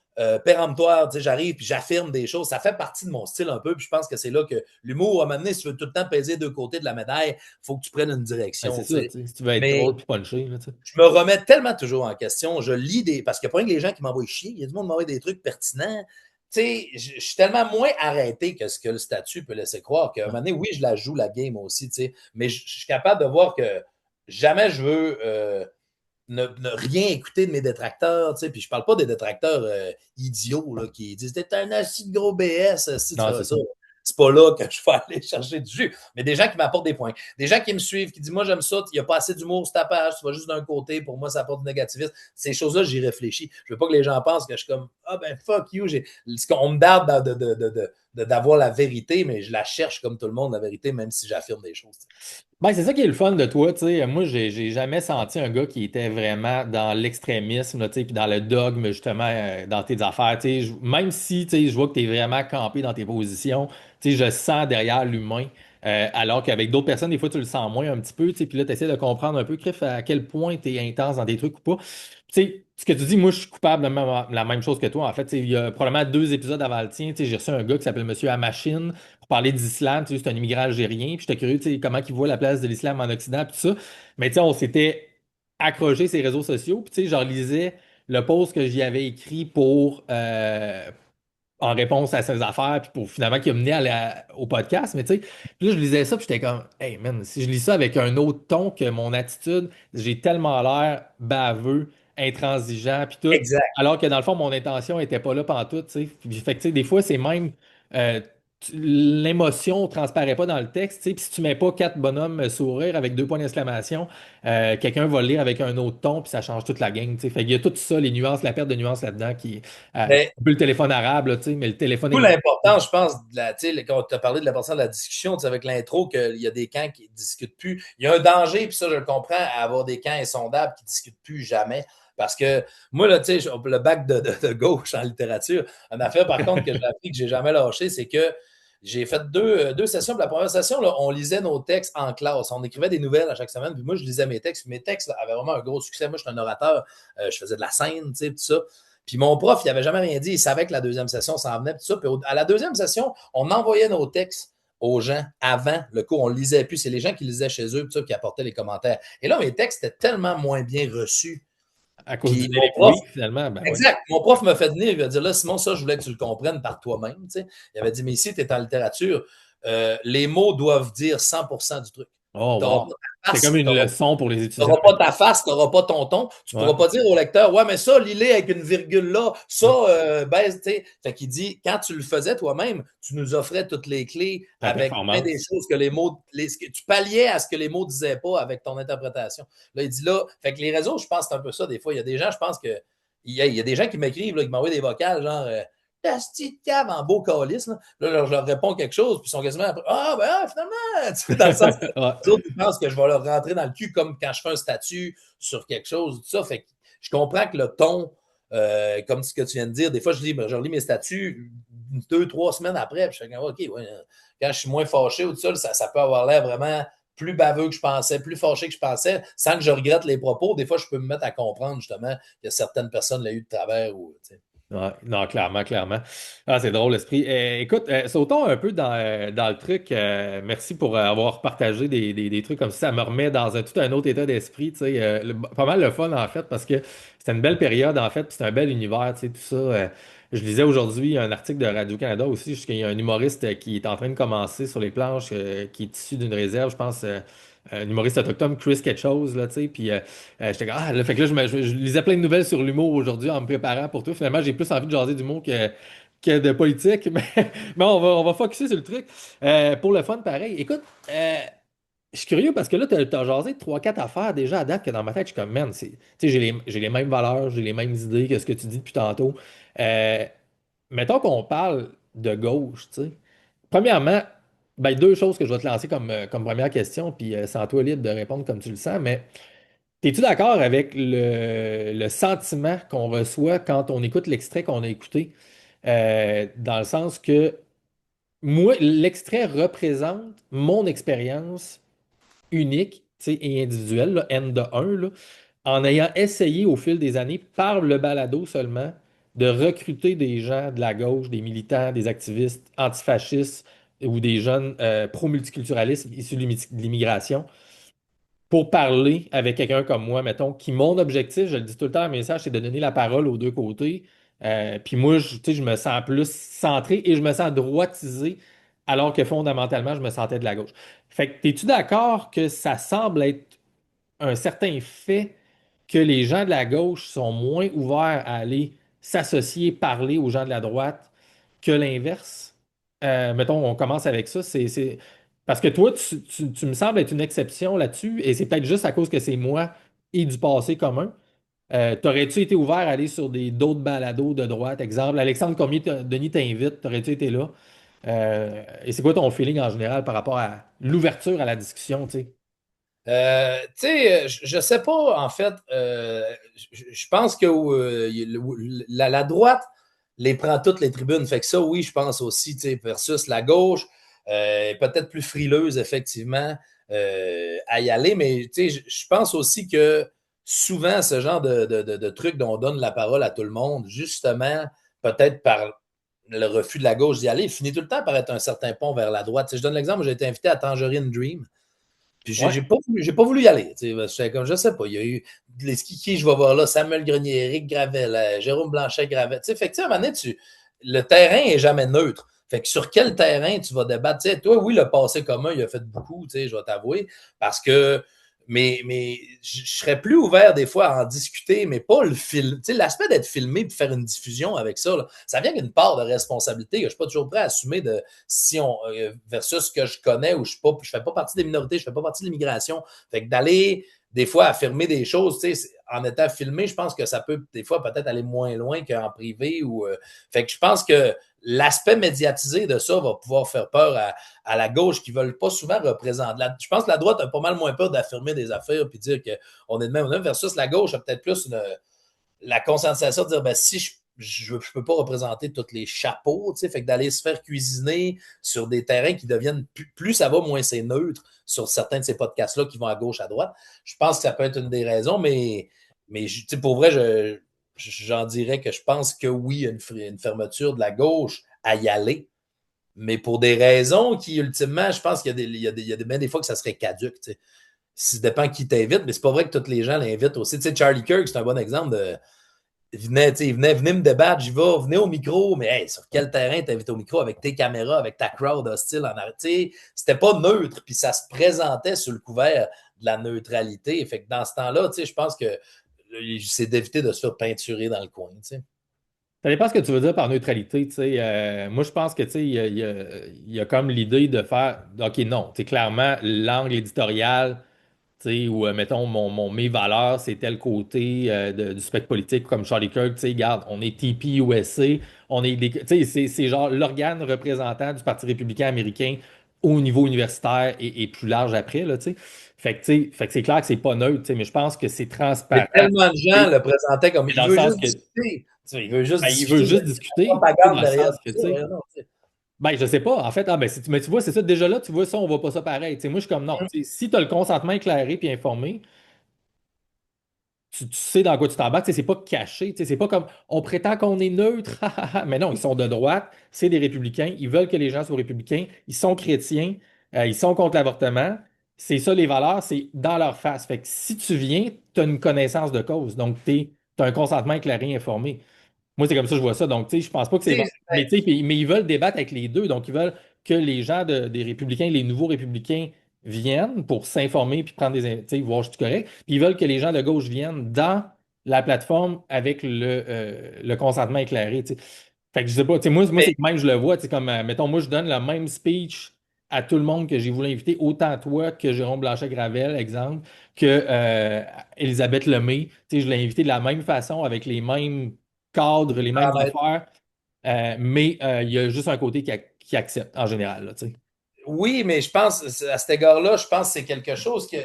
péremptoire, tu sais, j'arrive puis j'affirme des choses. Ça fait partie de mon style un peu, puis je pense que c'est là que l'humour, à un moment donné, si tu veux tout le temps peser deux côtés de la médaille, il faut que tu prennes une Ben, direction, c'est tu ça, sais. tu sais, si tu veux être Mais drôle puis punché, là, tu sais. je me remets tellement toujours en question. Je lis des. Parce qu'il n'y a pas rien que les gens qui m'envoient chier. Il y a du monde qui m'envoie des trucs pertinents. Tu sais, je suis tellement moins arrêté que ce que le statut peut laisser croire qu'à un moment donné, oui, je la joue la game aussi, tu sais. Mais je suis capable de voir que jamais je veux ne rien écouter de mes détracteurs, tu sais. Puis je parle pas des détracteurs idiots là, qui disent t'es un assis de gros BS, si tu Non, fais c'est ça. ça. C'est pas là que je vais aller chercher du jus. Mais des gens qui m'apportent des points. Des gens qui me suivent, qui disent moi j'aime ça, il n'y a pas assez d'humour sur ta page, tu vas juste d'un côté, pour moi ça apporte du négativisme. Ces choses-là, j'y réfléchis. Je veux pas que les gens pensent que je suis comme ah ben fuck you. On me darde d'avoir la vérité, mais je la cherche comme tout le monde, la vérité, même si j'affirme des choses. Ben, c'est ça qui est le fun de toi, tu sais. Moi, j'ai jamais senti un gars qui était vraiment dans l'extrémisme, là, tu sais, puis dans le dogme, justement, dans tes affaires, tu sais. Même si, tu sais, je vois que tu es vraiment campé dans tes positions, tu sais, je sens derrière l'humain, alors qu'avec d'autres personnes, des fois, tu le sens moins un petit peu, tu sais, puis là, tu essaies de comprendre un peu, Criff, à quel point tu es intense dans tes trucs ou pas. Tu sais, ce que tu dis, moi, je suis coupable de la même chose que toi. En fait, tu sais, il y a probablement 2 épisodes avant le tien, tu sais, j'ai reçu un gars qui s'appelle Monsieur Amachine pour parler d'islam. Tu sais, c'est un immigrant algérien. Puis j'étais curieux, tu sais, comment il voit la place de l'islam en Occident, puis tout ça. Mais tu sais, on s'était accroché ces réseaux sociaux. Puis tu sais, je lisais le post que j'y avais écrit en réponse à ses affaires, puis pour finalement qui a mené au podcast. Mais tu sais, puis là, je lisais ça, puis j'étais comme, hey man, si je lis ça avec un autre ton que mon attitude, j'ai tellement l'air baveux, intransigeant, puis tout, Exact. alors que dans le fond, mon intention était pas là pantoute, tu sais. Puis fait que, tu sais, des fois, c'est même. euh, L'émotion transparaît pas dans le texte, tu sais, puis si tu mets pas 4 bonhommes sourire avec 2 points d'exclamation, quelqu'un va le lire avec un autre ton, puis ça change toute la game, tu sais. Fait qu'il y a tout ça, les nuances, la perte de nuances là-dedans qui, Mais un peu le téléphone arabe, là, tu sais, mais le téléphone tout est... l'important, je pense, quand tu as parlé de l'importance de la discussion, avec l'intro, qu'il y a des camps qui ne discutent plus. Il y a un danger, puis ça, je le comprends, à avoir des camps insondables qui ne discutent plus jamais. Parce que moi, là, le bac de gauche en littérature, une affaire, par contre, que j'ai appris que je n'ai jamais lâché, c'est que j'ai fait deux sessions. Puis la première session, là, on lisait nos textes en classe. On écrivait des nouvelles à chaque semaine. Puis moi, je lisais mes textes. Mes textes avaient vraiment un gros succès. Moi, je suis un orateur. Je faisais de la scène, tout ça. Puis mon prof, il n'avait jamais rien dit. Il savait que la deuxième session s'en venait. Tout ça. Puis à la deuxième session, on envoyait nos textes aux gens avant le cours. On ne lisait plus. C'est les gens qui lisaient chez eux, tout ça, qui apportaient les commentaires. Et là, mes textes étaient tellement moins bien reçus. À cause du Puis délai mon prof, public, finalement, ben oui. exact. Mon prof m'a fait venir, il m'a dit là, Simon, ça, je voulais que tu le comprennes par toi-même. Tu sais. Il avait dit, mais ici, tu es en littérature, les mots doivent dire 100% du truc. Oh, Tu n'auras wow. pas ta C'est face, comme une tu leçon pour les étudiants. n'auras pas ta face, tu n'auras pas ton ton. Tu ne Ouais. pourras pas dire au lecteur, ouais, mais ça, lis-le avec une virgule là, ça, baisse, tu sais. Fait qu'il dit, quand tu le faisais toi-même, tu nous offrais toutes les clés Ta avec plein des performance. choses que les mots, tu palliais à ce que les mots disaient pas avec ton interprétation. Là, il dit là, fait que les réseaux, je pense que c'est un peu ça des fois. Il y a des gens, je pense que, il y a des gens qui m'écrivent, là, qui m'envoient des vocales, genre, Tasti cave en beau calice. Là, je leur réponds quelque chose, puis ils sont quasiment après, ah, ben, finalement, tu sais, dans le sens que Ouais. les autres, ils pensent que je vais leur rentrer dans le cul comme quand je fais un statut sur quelque chose, tout ça. Fait que je comprends que le ton, comme ce que tu viens de dire, des fois, je relis mes statuts 2, 3 semaines après, puis je fais, OK, ouais, quand je suis moins fâché ou tout ça, ça peut avoir l'air vraiment plus baveux que je pensais, plus fâché que je pensais, sans que je regrette les propos. Des fois, je peux me mettre à comprendre justement que certaines personnes l'ont eu de travers. Ou, Ouais, non, clairement, clairement. Ah, c'est drôle, l'esprit. Écoute, sautons un peu dans le truc. Merci pour avoir partagé des trucs comme ça. Ça me remet dans tout un autre état d'esprit. Tu sais, pas mal le fun, en fait, parce que c'était une belle période, en fait, puis c'était un bel univers, tu sais, tout ça. Je lisais aujourd'hui un article de Radio-Canada aussi, jusqu'il y a un humoriste qui est en train de commencer sur les planches, qui est issu d'une réserve, je pense. Un humoriste autochtone, Chris quelque chose, là, tu sais, puis j'étais comme, ah, là, fait que là, je lisais plein de nouvelles sur l'humour aujourd'hui en me préparant pour tout. Finalement, j'ai plus envie de jaser d'humour que de politique, mais on va focusser sur le truc. Pour le fun, pareil. Écoute, je suis curieux parce que là, t'as jasé 3, 4 affaires déjà à date que dans ma tête, je suis comme, man, tu sais, j'ai les mêmes valeurs, j'ai les mêmes idées que ce que tu dis depuis tantôt. Euh, Mettons qu'on parle de gauche, tu sais. Premièrement, ben, 2 choses que je vais te lancer comme première question, puis c'est à toi libre de répondre comme tu le sens, mais es-tu d'accord avec le sentiment qu'on reçoit quand on écoute l'extrait qu'on a écouté? Dans le sens que moi, l'extrait représente mon expérience unique, tu sais, et individuelle, là, N de 1, là, en ayant essayé au fil des années, par le balado seulement, de recruter des gens de la gauche, des militants, des activistes antifascistes ou des jeunes pro-multiculturalistes issus de l'immigration pour parler avec quelqu'un comme moi, mettons, qui mon objectif, je le dis tout le temps dans mes messages, c'est de donner la parole aux deux côtés. Puis moi, tu sais, je me sens plus centré et je me sens droitisé, alors que fondamentalement, je me sentais de la gauche. Fait que, es-tu d'accord que ça semble être un certain fait que les gens de la gauche sont moins ouverts à aller s'associer, parler aux gens de la droite que l'inverse? Mettons, on commence avec ça. Parce que toi, tu me sembles être une exception là-dessus, et c'est peut-être juste à cause que c'est moi et du passé commun. T'aurais-tu été ouvert à aller sur d'autres balados de droite? Exemple, Alexandre Cormier, Denis t'invite, t'aurais-tu été là? Et c'est quoi ton feeling en général par rapport à l'ouverture à la discussion, tu sais? Tu sais, je sais pas, en fait, je pense que la droite les prend toutes les tribunes. Fait que ça, oui, je pense aussi, tu sais, versus la gauche, peut-être plus frileuse, effectivement, à y aller. Mais tu sais, je pense aussi que souvent, ce genre de truc dont on donne la parole à tout le monde, justement, peut-être par le refus de la gauche d'y aller, finit tout le temps par être un certain pont vers la droite. Tu sais, je donne l'exemple, j'ai été invité à Tangerine Dream. Puis Ouais. j'ai pas voulu y aller. J'étais comme, je sais pas, il y a eu qui je vais voir là, Samuel Grenier, Éric Gravel, Jérôme Blanchet-Gravel. Fait que, à un moment donné, le terrain est jamais neutre. Fait que sur quel terrain tu vas débattre? T'sais, toi, oui, le passé commun, il a fait beaucoup, je vais t'avouer, parce que mais je serais plus ouvert des fois à en discuter, mais pas le film. Tu sais, l'aspect d'être filmé et faire une diffusion avec ça, là, ça vient d'une part de responsabilité que je suis pas toujours prêt à assumer de si on versus ce que je connais ou je fais pas partie des minorités, je fais pas partie de l'immigration. Fait que d'aller des fois affirmer des choses, tu sais, en étant filmé, je pense que ça peut des fois peut-être aller moins loin qu'en privé ou fait que je pense que l'aspect médiatisé de ça va pouvoir faire peur à la gauche qui ne veulent pas souvent représenter. Je pense que la droite a pas mal moins peur d'affirmer des affaires puis dire qu'on est de même versus la gauche a peut-être plus la conscientisation de dire ben, si je ne peux pas représenter tous les chapeaux, fait que d'aller se faire cuisiner sur des terrains qui deviennent plus ça va, moins c'est neutre sur certains de ces podcasts-là qui vont à gauche, à droite. Je pense que ça peut être une des raisons, mais pour vrai, j'en dirais que je pense que oui, il y a une fermeture de la gauche à y aller, mais pour des raisons qui, ultimement, je pense qu'il y a bien des fois que ça serait caduque. T'sais. Ça dépend qui t'invite, mais c'est pas vrai que tous les gens l'invitent aussi. T'sais, Charlie Kirk, c'est un bon exemple de. Venez me débattre, j'y vais, venez au micro, mais hey, sur quel terrain t'invites au micro avec tes caméras, avec ta crowd hostile en arrière? C'était pas neutre, puis ça se présentait sous le couvert de la neutralité. Fait que dans ce temps-là, je pense que c'est d'éviter de se faire peinturer dans le coin. T'sais. Ça dépend ce que tu veux dire par neutralité. Tu sais. Moi, je pense que tu sais, il y a comme l'idée de faire OK, non, tu sais, clairement, l'angle éditorial, tu sais, ou mettons, mes valeurs, c'est tel côté du spectre politique, comme Charlie Kirk, tu sais, regarde, on est TP USA, on est tu sais, c'est genre l'organe représentant du Parti républicain américain au niveau universitaire et plus large après, là, tu sais. Fait que c'est clair que c'est pas neutre, tu sais, mais je pense que c'est Mais transparent. tellement de gens le présentaient comme Dans il le veut sens juste que discuter. Il veut juste il veut discuter. juste Il y discuter, a tu sais, propagande dans le derrière sens que, tu ça. sais, ben, je sais pas. En fait, mais tu vois, c'est ça. Déjà là, tu vois ça, on voit pas ça pareil. Tu sais, moi, je suis comme non. Tu sais, si tu as le consentement éclairé puis informé, tu sais dans quoi tu t'embarques. Tu sais, c'est pas caché. Tu sais, c'est pas comme on prétend qu'on est neutre. Mais non, ils sont de droite, c'est des républicains. Ils veulent que les gens soient républicains. Ils sont chrétiens. Ils sont contre l'avortement. C'est ça les valeurs, c'est dans leur face. Fait que si tu viens, tu as une connaissance de cause. Donc, tu as un consentement éclairé, informé. Moi, c'est comme ça que je vois ça. Donc, tu sais, je pense pas que c'est bon. Mais, tu sais, mais ils veulent débattre avec les deux. Donc, ils veulent que les gens des républicains, les nouveaux républicains viennent pour s'informer puis prendre tu sais, voir si je suis correct. Puis ils veulent que les gens de gauche viennent dans la plateforme avec le consentement éclairé. Tu sais. Fait que je sais pas, tu sais, moi c'est même je le vois, tu sais, comme, mettons, moi, je donne le même speech à tout le monde que j'ai voulu inviter, autant toi que Jérôme Blanchet-Gravel, exemple, que Elisabeth Lemay. Tu sais, je l'ai invité de la même façon, avec les mêmes cadres, les mêmes affaires, mais il y a juste un côté qui accepte en général, là, tu sais. Oui, mais je pense, à cet égard-là, je pense que c'est quelque chose que.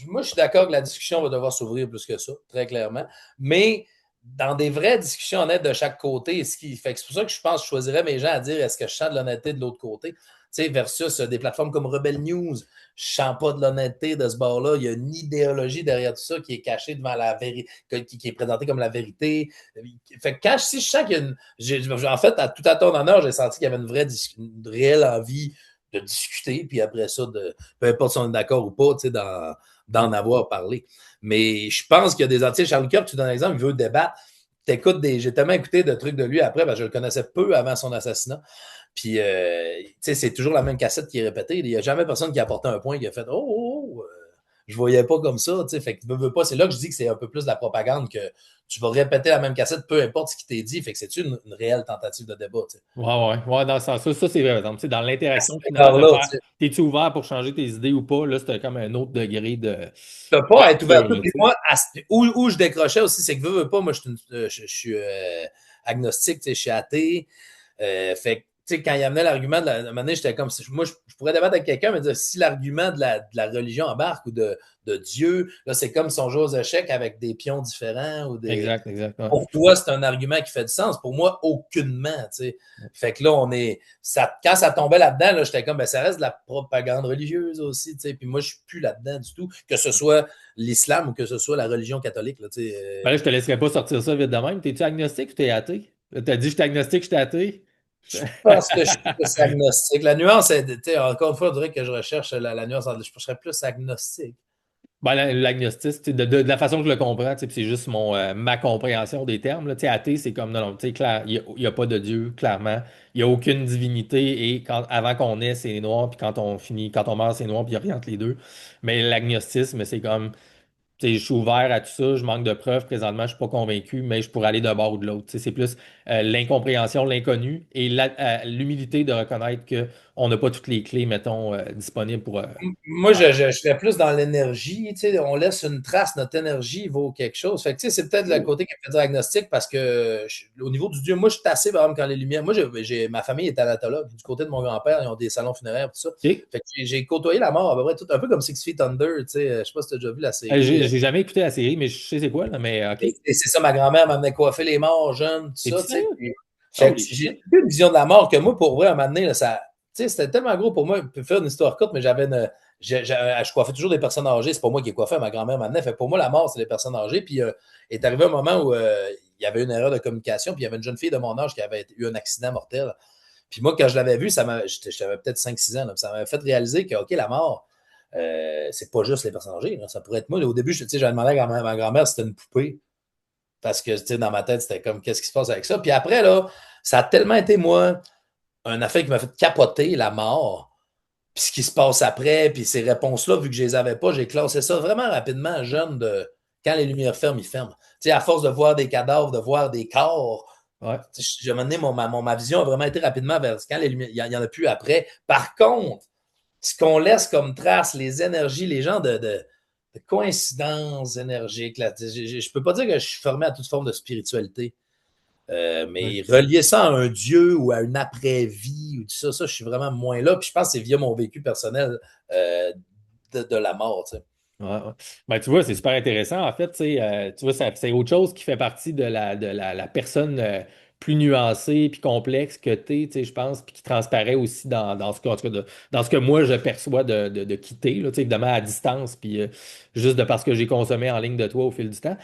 Moi, je suis d'accord que la discussion va devoir s'ouvrir plus que ça, très clairement. Mais dans des vraies discussions honnêtes de chaque côté, ce qui fait que c'est pour ça que je pense que je choisirais mes gens à dire est-ce que je sens de l'honnêteté de l'autre côté. Tu sais, versus des plateformes comme Rebel News. Je sens pas de l'honnêteté de ce bord-là. Il y a une idéologie derrière tout ça qui est cachée devant la vérité, qui est présentée comme la vérité. Fait que quand si je sens qu'il y a en fait, à tout à ton honneur, j'ai senti qu'il y avait une réelle envie de discuter, puis après ça, peu importe si on est d'accord ou pas, tu sais, d'en avoir parlé. Mais je pense qu'il y a des artistes. Charlie Kirk, tu donnes un exemple, il veut débattre. J'ai tellement écouté de trucs de lui après, parce que je le connaissais peu avant son assassinat. Puis, tu sais, c'est toujours la même cassette qui est répétée. Il n'y a jamais personne qui a apporté un point qui a fait je voyais pas comme ça. Tu sais, fait que veux pas. C'est là que je dis que c'est un peu plus de la propagande que tu vas répéter la même cassette, peu importe ce qui t'est dit. Fait que c'est une réelle tentative de débat. Tu sais. Ouais, dans ce sens-là, ça c'est vrai. Par exemple, tu sais, dans l'interaction finale, de Là, faire t'es-tu ouvert pour changer tes idées ou pas, là, c'était comme un autre degré de. Tu peux pas être ouvert à tout. là, Puis moi, où je décrochais aussi, c'est que veux pas, moi, je suis agnostique, tu sais, je suis athée. Fait que, tu sais, quand il amenait l'argument de la manière, j'étais comme, moi, je pourrais débattre avec quelqu'un, mais dire, si l'argument de la religion embarque ou de Dieu, là, c'est comme si on joue aux échecs avec des pions différents ou des. Exact. Ouais. Pour toi, c'est un argument qui fait du sens. Pour moi, aucunement, tu sais. Fait que là, quand ça tombait là-dedans, là, j'étais comme, ben, ça reste de la propagande religieuse aussi, tu sais. Puis moi, je suis plus là-dedans du tout, que ce soit l'islam ou que ce soit la religion catholique, là, tu sais. Ben là, je te laisserai pas sortir ça vite de même. T'es-tu agnostique ou t'es athée? T'as dit, je suis agnostique, je suis athée? Je pense que je suis plus agnostique. La nuance, encore une fois, je dirais que je recherche la nuance. Je serais plus agnostique. Ben, l'agnostisme, de la façon que je le comprends, c'est juste ma compréhension des termes. Là, athée, c'est comme, non, il n'y a pas de Dieu, clairement. Il n'y a aucune divinité et avant qu'on naisse, c'est noir, puis quand on meurt, c'est noir, puis il n'y a rien entre les deux. Mais l'agnostisme, c'est comme, je suis ouvert à tout ça, je manque de preuves. Présentement, je ne suis pas convaincu, mais je pourrais aller d'un bord ou de l'autre. C'est plus l'incompréhension, l'inconnu et l'humilité de reconnaître qu'on n'a pas toutes les clés, mettons, disponibles pour. Moi, je serais plus dans l'énergie. Tu sais, on laisse une trace, notre énergie vaut quelque chose. Fait que, tu sais, c'est peut-être le côté qui fait dire agnostique parce que au niveau du Dieu, moi, je suis assez par exemple quand les lumières. Moi, ma famille est thanatologue. Du côté de mon grand-père, ils ont des salons funéraires, tout ça. OK. Fait que j'ai côtoyé la mort à peu près tout, un peu comme Six Feet Under. Tu sais, je sais pas si tu as déjà vu la série. J'ai jamais écouté la série, mais je sais c'est quoi, là, mais OK. Et c'est ça, ma grand-mère m'amenait coiffer les morts jeunes, tout ça. Sérieux? J'ai une vision de la mort que moi, pour vrai, à un moment donné, là, c'était tellement gros pour moi. Je peux faire une histoire courte, mais je coiffais toujours des personnes âgées. C'est pas moi qui ai coiffé, ma grand-mère m'amenait. Fait pour moi, la mort, c'est les personnes âgées. Puis est arrivé un moment où il y avait une erreur de communication. Puis il y avait une jeune fille de mon âge qui avait eu un accident mortel. Puis moi, quand je l'avais vue, j'avais peut-être 5-6 ans. Là, ça m'avait fait réaliser que, OK, la mort, c'est pas juste les personnes âgées. Là, ça pourrait être moi. Au début, j'avais demandé à ma grand-mère si c'était une poupée. Parce que, dans ma tête, c'était comme, qu'est-ce qui se passe avec ça? Puis après, là, ça a tellement été, moi, un affaire qui m'a fait capoter la mort, puis ce qui se passe après, puis ces réponses-là, vu que je les avais pas, j'ai classé ça vraiment rapidement, jeune, de quand les lumières ferment, ils ferment. Tu sais, à force de voir des cadavres, de voir des corps, Ouais. je me donné, ma vision a vraiment été rapidement vers quand les lumières, il y en a plus après. Par contre, ce qu'on laisse comme trace, les énergies, les gens de coïncidences énergiques, là, je peux pas dire que je suis formé à toute forme de spiritualité. Mais relier ça à un dieu ou à une après-vie ou tout ça, je suis vraiment moins là. Puis je pense que c'est via mon vécu personnel de la mort. Tu sais. Ouais. Ben, tu vois, c'est super intéressant. En fait, tu vois, c'est autre chose qui fait partie de la personne plus nuancée puis complexe que tu es, je pense, puis qui transparaît aussi dans ce que, en tout cas, dans ce que moi je perçois de quitter, là, évidemment à distance, puis juste de parce que j'ai consommé en ligne de toi au fil du temps.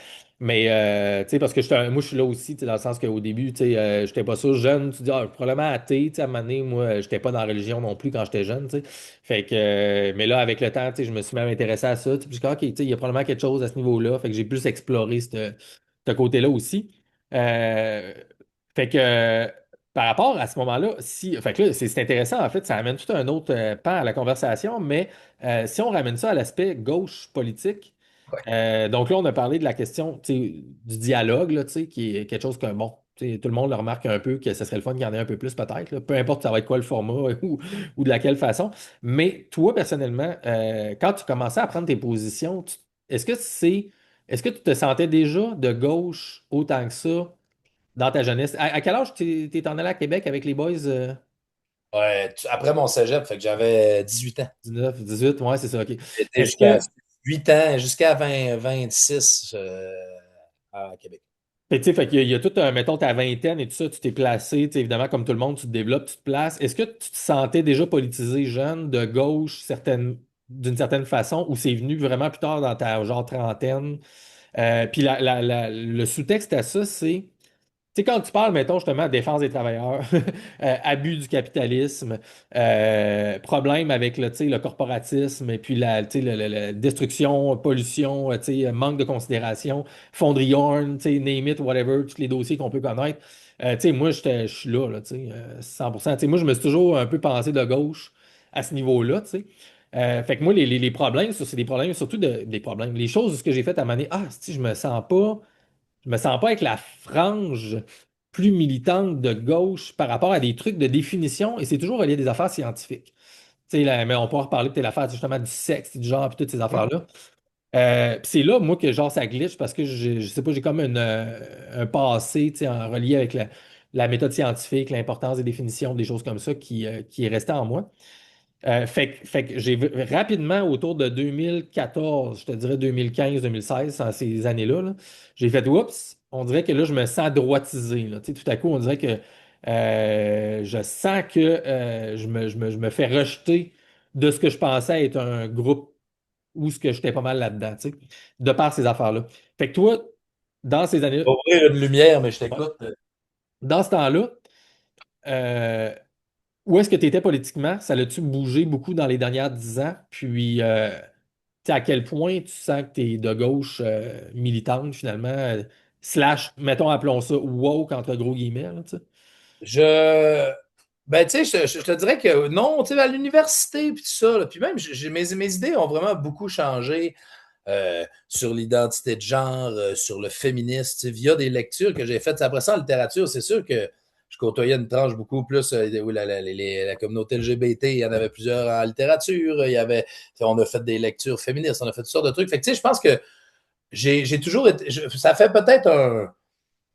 Mais parce que moi, je suis là aussi, dans le sens qu'au début, j'étais pas sûr jeune, tu dis, probablement athée, à un moment donné, moi, j'étais pas dans la religion non plus quand j'étais jeune, tu sais. Fait que, mais là, avec le temps, je me suis même intéressé à ça. Puis je suis comme, OK, il y a probablement quelque chose à ce niveau-là. Fait que j'ai plus exploré ce côté-là aussi. Euh, fait que, par rapport à ce moment-là, fait que là, c'est intéressant, en fait, ça amène tout un autre pan à la conversation, mais si on ramène ça à l'aspect gauche politique, donc là, on a parlé de la question, du dialogue, là, qui est quelque chose que, bon, tout le monde le remarque un peu que ce serait le fun qu'il y en ait un peu plus peut-être, là. Peu importe ça va être quoi le format ou de laquelle façon. Mais toi, personnellement, quand tu commençais à prendre tes positions, est-ce que est-ce que tu te sentais déjà de gauche autant que ça dans ta jeunesse? À quel âge t'es en allé à Québec avec les boys? Ouais, après mon cégep, fait que j'avais 18 ans. 19, 18, ouais, c'est ça, OK. J'étais Est-ce jusqu'à que 8 ans, jusqu'à 26 à Québec. Fait, tu sais, fait qu'il y a tout un, mettons, ta vingtaine et tout ça, tu t'es placé, tu sais, évidemment, comme tout le monde, tu te développes, tu te places. Est-ce que tu te sentais déjà politisé jeune, de gauche, d'une certaine façon, ou c'est venu vraiment plus tard dans ta genre trentaine? Puis le sous-texte à ça, c'est. Tu sais, quand tu parles, mettons, justement, défense des travailleurs, abus du capitalisme, problème avec tu sais, le corporatisme, et puis tu sais, la destruction, pollution, tu sais, manque de considération, Fonderie Horn, tu sais, name it, whatever, tous les dossiers qu'on peut connaître. Tu sais, moi, je suis là, tu sais, 100%. Tu sais, moi, je me suis toujours un peu pensé de gauche à ce niveau-là, tu sais. Fait que moi, les problèmes, ça, c'est des problèmes, surtout des problèmes. Les choses que j'ai faites à un moment donné, si je me sens pas avec la frange plus militante de gauche par rapport à des trucs de définition, et c'est toujours relié à des affaires scientifiques. Tu sais, mais on pourra reparler peut-être l'affaire justement du sexe, du genre, puis toutes ces affaires-là. Puis c'est là, moi, que genre ça glitch parce que je sais pas, j'ai comme un passé, tu sais, en relié avec la méthode scientifique, l'importance des définitions, des choses comme ça qui est resté en moi. Fait que j'ai rapidement, autour de 2014, je te dirais 2015-2016, dans ces années-là, j'ai fait oups, on dirait que là, je me sens droitisé. Là. Tu sais, tout à coup, on dirait que je sens que je me fais rejeter de ce que je pensais être un groupe où ce que j'étais pas mal là-dedans, tu sais, de par ces affaires-là. Fait que toi, dans ces années-là, Pour ouvrir une lumière, mais je t'écoute. dans ce temps-là, euh, où est-ce que tu étais politiquement? Ça l'a-tu bougé beaucoup dans les dernières 10 ans? Puis, tu sais, à quel point tu sens que tu es de gauche militante, finalement, slash, mettons, appelons ça woke, entre gros guillemets, là, tu sais? Je. Ben, tu sais, je te dirais que non, tu sais, à l'université, puis tout ça, là, puis même, mes idées ont vraiment beaucoup changé sur l'identité de genre, sur le féminisme, tu sais, via des lectures que j'ai faites. Après ça, en littérature, c'est sûr que je côtoyais une tranche beaucoup plus où la communauté LGBT, il y en avait plusieurs en littérature, on a fait des lectures féministes, on a fait toutes sortes de trucs. Fait que, tu sais, je pense que j'ai toujours été, ça fait peut-être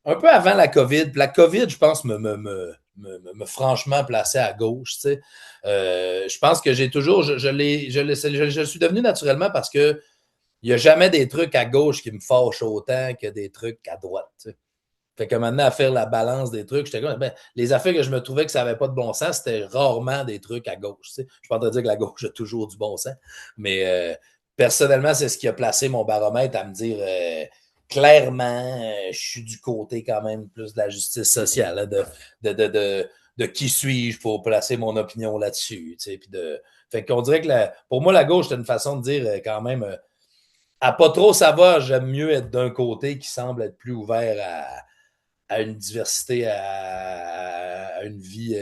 un peu avant la COVID. Puis la COVID, je pense, me franchement placé à gauche. Tu sais. Je pense que j'ai toujours, je suis devenu naturellement parce que il n'y a jamais des trucs à gauche qui me fâchent autant que des trucs à droite. Tu sais. Fait que maintenant, à faire la balance des trucs, j'étais comme, les affaires que je me trouvais que ça n'avait pas de bon sens, c'était rarement des trucs à gauche. Tu sais. Je ne suis pas en train de dire que la gauche a toujours du bon sens, mais personnellement, c'est ce qui a placé mon baromètre à me dire clairement, je suis du côté quand même plus de la justice sociale, hein, de qui suis-je pour placer mon opinion là-dessus. Tu sais, fait qu'on dirait que pour moi, la gauche, c'est une façon de dire quand même à pas trop savoir, j'aime mieux être d'un côté qui semble être plus ouvert à une diversité, à une vie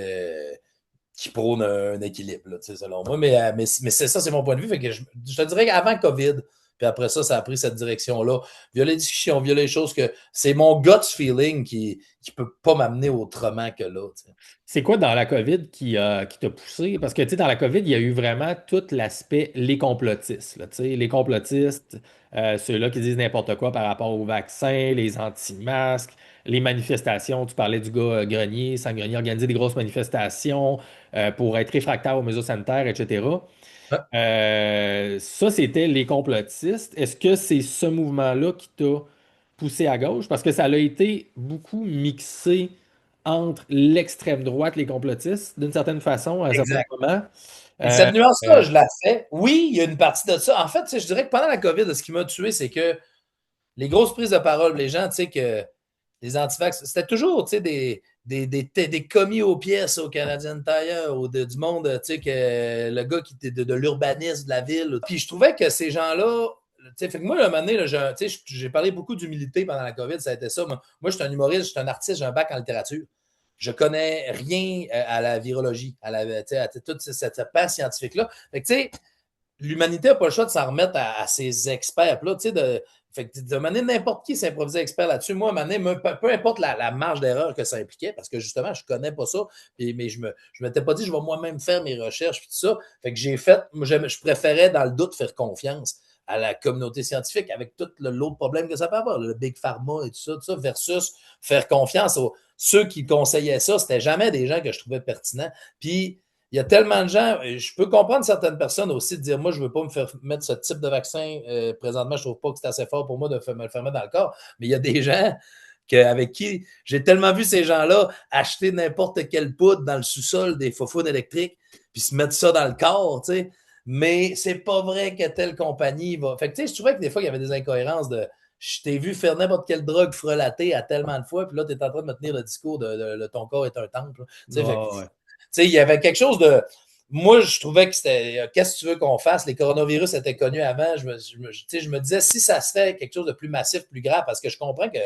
qui prône un équilibre, là, selon moi. Mais c'est ça, c'est mon point de vue. Fait que je te dirais qu'avant COVID, puis après ça, ça a pris cette direction-là. Via les discussions, via les choses que c'est mon gut feeling qui peut pas m'amener autrement que là. T'sais. C'est quoi dans la COVID qui t'a poussé? Parce que, tu sais, dans la COVID, il y a eu vraiment tout l'aspect les complotistes, là, tu sais, les complotistes, ceux-là qui disent n'importe quoi par rapport au vaccin, les anti-masques, les manifestations. Tu parlais du gars Grenier, sans Grenier, organiser des grosses manifestations pour être réfractaire aux mesures sanitaires, etc. Ouais. Ça, c'était les complotistes. Est-ce que c'est ce mouvement-là qui t'a poussé à gauche? Parce que ça a été beaucoup mixé entre l'extrême droite, les complotistes, d'une certaine façon, à un certain Exact. moment. Et cette Euh, nuance-là, je la fais. Oui, il y a une partie de ça. En fait, je dirais que pendant la COVID, ce qui m'a tué, c'est que les grosses prises de parole, les gens, tu sais, que les antivax, c'était toujours, tu sais, des commis aux pièces au Canadian Tire ou du monde, tu sais, que le gars qui était de l'urbanisme de la ville. Puis je trouvais que ces gens-là, tu sais, fait que moi, un moment donné, là, tu sais, j'ai parlé beaucoup d'humilité pendant la COVID, ça a été ça. Moi, je suis un humoriste, je suis un artiste, j'ai un bac en littérature. Je connais rien à la virologie, tu sais, à toute cette passe scientifique-là. Fait que, tu sais, l'humanité n'a pas le choix de s'en remettre à ses experts. Là, tu sais, fait que de manière n'importe qui s'improvisait expert là-dessus. Moi, à un moment donné, peu importe la marge d'erreur que ça impliquait, parce que justement, je ne connais pas ça, mais je ne m'étais pas dit, je vais moi-même faire mes recherches, puis tout ça. Fait que j'ai fait, je préférais, dans le doute, faire confiance à la communauté scientifique avec tout l'autre problème que ça peut avoir, le Big Pharma et tout ça, versus faire confiance aux ceux qui conseillaient ça. C'était jamais des gens que je trouvais pertinents. Puis, il y a tellement de gens, je peux comprendre certaines personnes aussi de dire, moi, je ne veux pas me faire mettre ce type de vaccin. Présentement, je ne trouve pas que c'est assez fort pour moi de me le faire mettre dans le corps. Mais il y a des gens avec qui j'ai tellement vu ces gens-là acheter n'importe quelle poudre dans le sous-sol des faufounes électriques puis se mettre ça dans le corps, tu sais. Mais c'est pas vrai que telle compagnie va. Fait que, tu sais, je trouvais que des fois, il y avait des incohérences de. Je t'ai vu faire n'importe quelle drogue frelatée à tellement de fois, puis là, tu es en train de me tenir le discours de ton corps est un temple. Tu sais, il y avait quelque chose de. Moi, je trouvais que c'était. Qu'est-ce que tu veux qu'on fasse? Les coronavirus étaient connus avant. Je me disais, si ça serait quelque chose de plus massif, plus grave, parce que je comprends que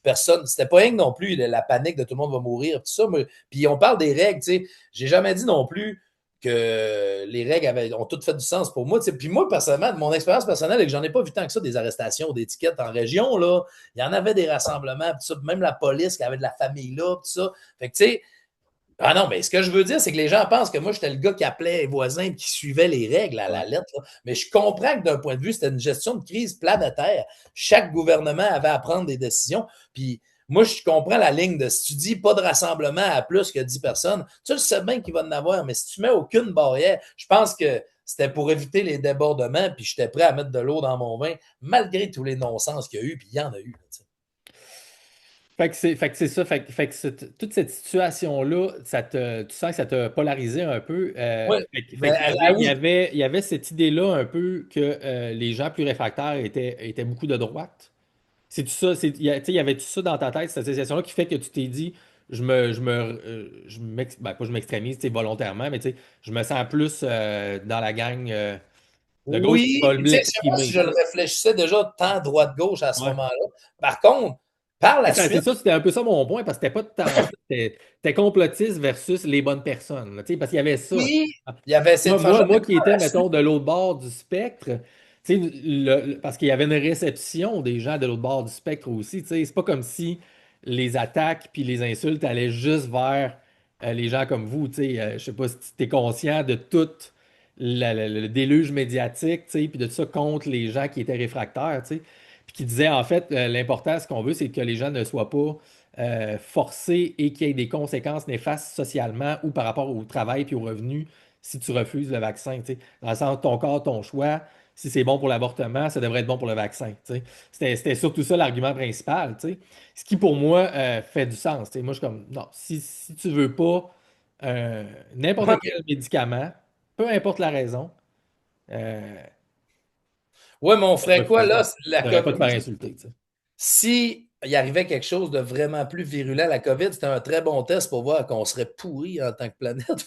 personne. C'était pas rien que non plus la panique de tout le monde va mourir, tout ça. Puis on parle des règles, tu sais. J'ai jamais dit non plus que les règles ont toutes fait du sens pour moi. T'sais. Puis moi, personnellement, mon expérience personnelle, et que j'en ai pas vu tant que ça, des arrestations, des tickets en région, là, il y en avait des rassemblements, tout ça, même la police qui avait de la famille là, tout ça. Fait que, tu sais, ah non, mais ce que je veux dire, c'est que les gens pensent que moi, j'étais le gars qui appelait les voisins et qui suivait les règles à la lettre. Là. Mais je comprends que d'un point de vue, c'était une gestion de crise planétaire. Chaque gouvernement avait à prendre des décisions. Puis moi, je comprends la ligne de si tu dis pas de rassemblement à plus que 10 personnes, tu le sais bien qu'il va en avoir, mais si tu mets aucune barrière, je pense que c'était pour éviter les débordements, puis j'étais prêt à mettre de l'eau dans mon vin, malgré tous les non-sens qu'il y a eu, puis il y en a eu. Fait que c'est ça. Toute cette situation-là, tu sens que ça t'a polarisé un peu. Oui, Il y avait cette idée-là un peu que les gens plus réfractaires étaient beaucoup de droite. C'est tout ça. Il y avait tout ça dans ta tête, cette association-là, qui fait que tu t'es dit, pas je m'extrémise volontairement, mais je me sens plus dans la gang de gauche qui va je sais pas si je le réfléchissais déjà tant droite-gauche à ce moment-là. Par contre, par la suite. C'est ça, c'était un peu ça mon point, parce que c'était pas tant ça. C'était complotiste versus les bonnes personnes. Parce qu'il y avait ça. Oui, il y avait cette moi qui étais, mettons, de l'autre bord du spectre, parce qu'il y avait une réception des gens de l'autre bord du spectre aussi. C'est pas comme si les attaques puis les insultes allaient juste vers les gens comme vous. Je sais pas si tu es conscient de tout le déluge médiatique, puis de tout ça contre les gens qui étaient réfractaires. Puis qui disait en fait, l'important, ce qu'on veut, c'est que les gens ne soient pas forcés et qu'il y ait des conséquences néfastes socialement ou par rapport au travail puis aux revenus si tu refuses le vaccin. Dans le sens, ton corps, ton choix, si c'est bon pour l'avortement, ça devrait être bon pour le vaccin. C'était surtout ça l'argument principal. Ce qui, pour moi, fait du sens. Moi, je suis comme, non, si tu veux pas n'importe quel médicament, peu importe la raison, ouais, mais on ferait quoi là? Ça devrait pas te faire insulter. Si il arrivait quelque chose de vraiment plus virulent, la COVID, c'était un très bon test pour voir qu'on serait pourri en tant que planète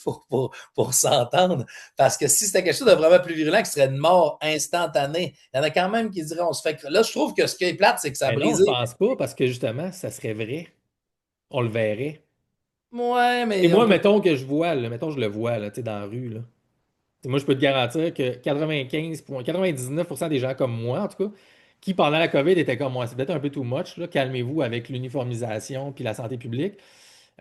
pour s'entendre. Parce que si c'était quelque chose de vraiment plus virulent, qui serait une mort instantanée, il y en a quand même qui diraient on se fait. Là, je trouve que ce qui est plate, c'est que ça brise. Non, je pense pas, parce que justement, ça serait vrai. On le verrait. Ouais, mais. Et moi, mettons que je vois, là, mettons que je le vois là, dans la rue. Là. Moi, je peux te garantir que 99% des gens comme moi, en tout cas, qui pendant la COVID étaient comme moi, c'est peut-être un peu too much, là, calmez-vous avec l'uniformisation puis la santé publique.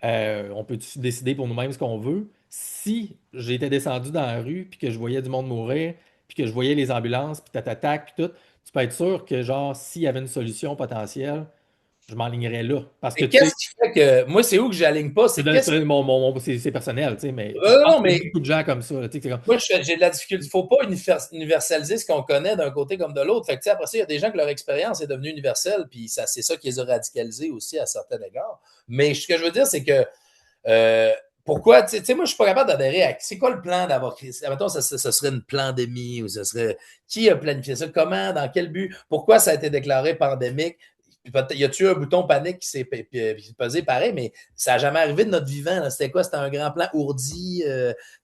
On peut décider pour nous-mêmes ce qu'on veut. Si j'étais descendu dans la rue puis que je voyais du monde mourir, puis que je voyais les ambulances, puis t'attaques, puis tout, tu peux être sûr que, genre, s'il y avait une solution potentielle, je m'enlignerais là. Parce que, qu'est-ce qui fait que. Moi, c'est où que j'aligne pas? C'est personnel, mais non, il y a beaucoup de gens comme ça. Comme... Moi, j'ai de la difficulté. Il ne faut pas universaliser ce qu'on connaît d'un côté comme de l'autre. Fait que, après ça, il y a des gens que leur expérience est devenue universelle, puis c'est ça qui les a radicalisés aussi à certains égards. Mais ce que je veux dire, c'est que pourquoi, tu sais, moi, je ne suis pas capable d'adhérer à. C'est quoi le plan d'avoir. Mettons, ça serait une pandémie ou ce serait. Qui a planifié ça? Comment? Dans quel but? Pourquoi ça a été déclaré pandémique? Y a-tu un bouton panique qui s'est pesé pareil, mais ça n'a jamais arrivé de notre vivant. C'était quoi? C'était un grand plan ourdi.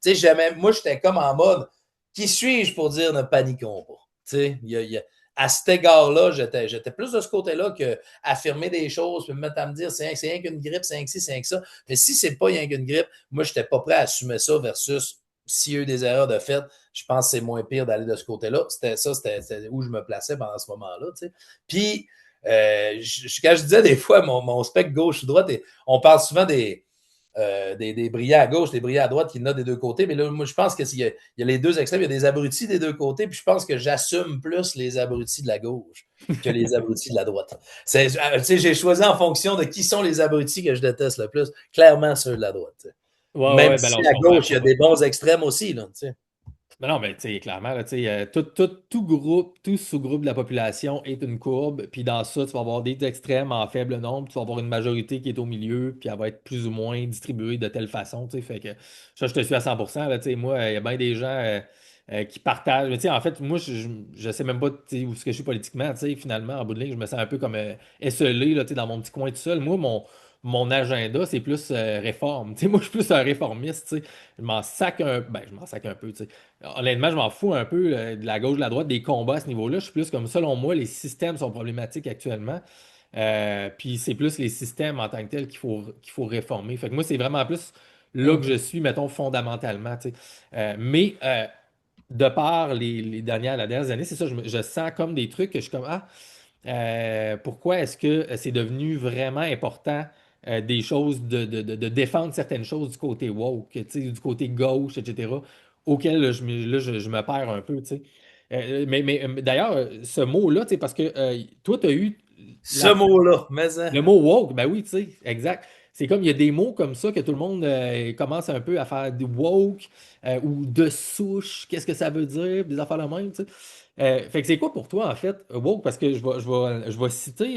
Tu sais, moi, j'étais comme en mode qui suis-je pour dire ne paniquons pas? Tu sais, à cet égard-là, j'étais plus de ce côté-là qu'affirmer des choses, puis me mettre à me dire c'est rien qu'une grippe, c'est rien que ci, c'est rien que ça. Mais si c'est pas rien qu'une grippe, moi, je n'étais pas prêt à assumer ça versus s'il y a eu des erreurs de fait, je pense que c'est moins pire d'aller de ce côté-là. C'était où je me plaçais pendant ce moment-là. Tu sais. Puis, quand je disais des fois mon spectre gauche-droite, on parle souvent des brillants à gauche, des brillants à droite qui notent des deux côtés, mais là, moi, je pense qu'il y a les deux extrêmes, il y a des abrutis des deux côtés, puis je pense que j'assume plus les abrutis de la gauche que les abrutis de la droite. J'ai choisi en fonction de qui sont les abrutis que je déteste le plus, clairement ceux de la droite. Même si à gauche, il y a des bons extrêmes aussi. Là, Ben non, mais tu sais, clairement, là, tu sais, tout groupe, tout sous-groupe de la population est une courbe, puis dans ça, tu vas avoir des extrêmes en faible nombre, tu vas avoir une majorité qui est au milieu, puis elle va être plus ou moins distribuée de telle façon, tu sais, fait que ça, je te suis à 100%, là, tu sais, moi, il y a bien des gens qui partagent, mais tu sais, en fait, moi, je sais même pas, tu sais, où est-ce que je suis politiquement, tu sais, finalement, en bout de ligne, je me sens un peu comme esselé, là, tu sais, dans mon petit coin tout seul. Moi, mon agenda, c'est plus réforme. Tu sais, moi, je suis plus un réformiste, tu sais. Je m'en sac un peu, tu sais. Honnêtement, je m'en fous un peu de la gauche, de la droite, des combats à ce niveau-là. Je suis plus comme, selon moi, les systèmes sont problématiques actuellement. Puis c'est plus les systèmes en tant que tels qu'il faut réformer. Fait que moi, c'est vraiment plus là que je suis, mettons, fondamentalement, tu sais. Mais de par les dernières années, c'est ça, je sens comme des trucs que je suis comme, pourquoi est-ce que c'est devenu vraiment important des choses, de défendre certaines choses du côté woke, tu sais, du côté gauche, etc., auquel je me perds un peu, tu sais. Mais d'ailleurs, ce mot-là, tu sais, parce que toi, tu as eu Ce la mot-là, mais hein. le mot woke, ben oui, tu sais, exact. C'est comme il y a des mots comme ça que tout le monde commence un peu à faire du woke ou de souche, qu'est-ce que ça veut dire, des affaires la même, tu sais. Fait que c'est quoi pour toi, en fait, woke? Parce que je vais citer,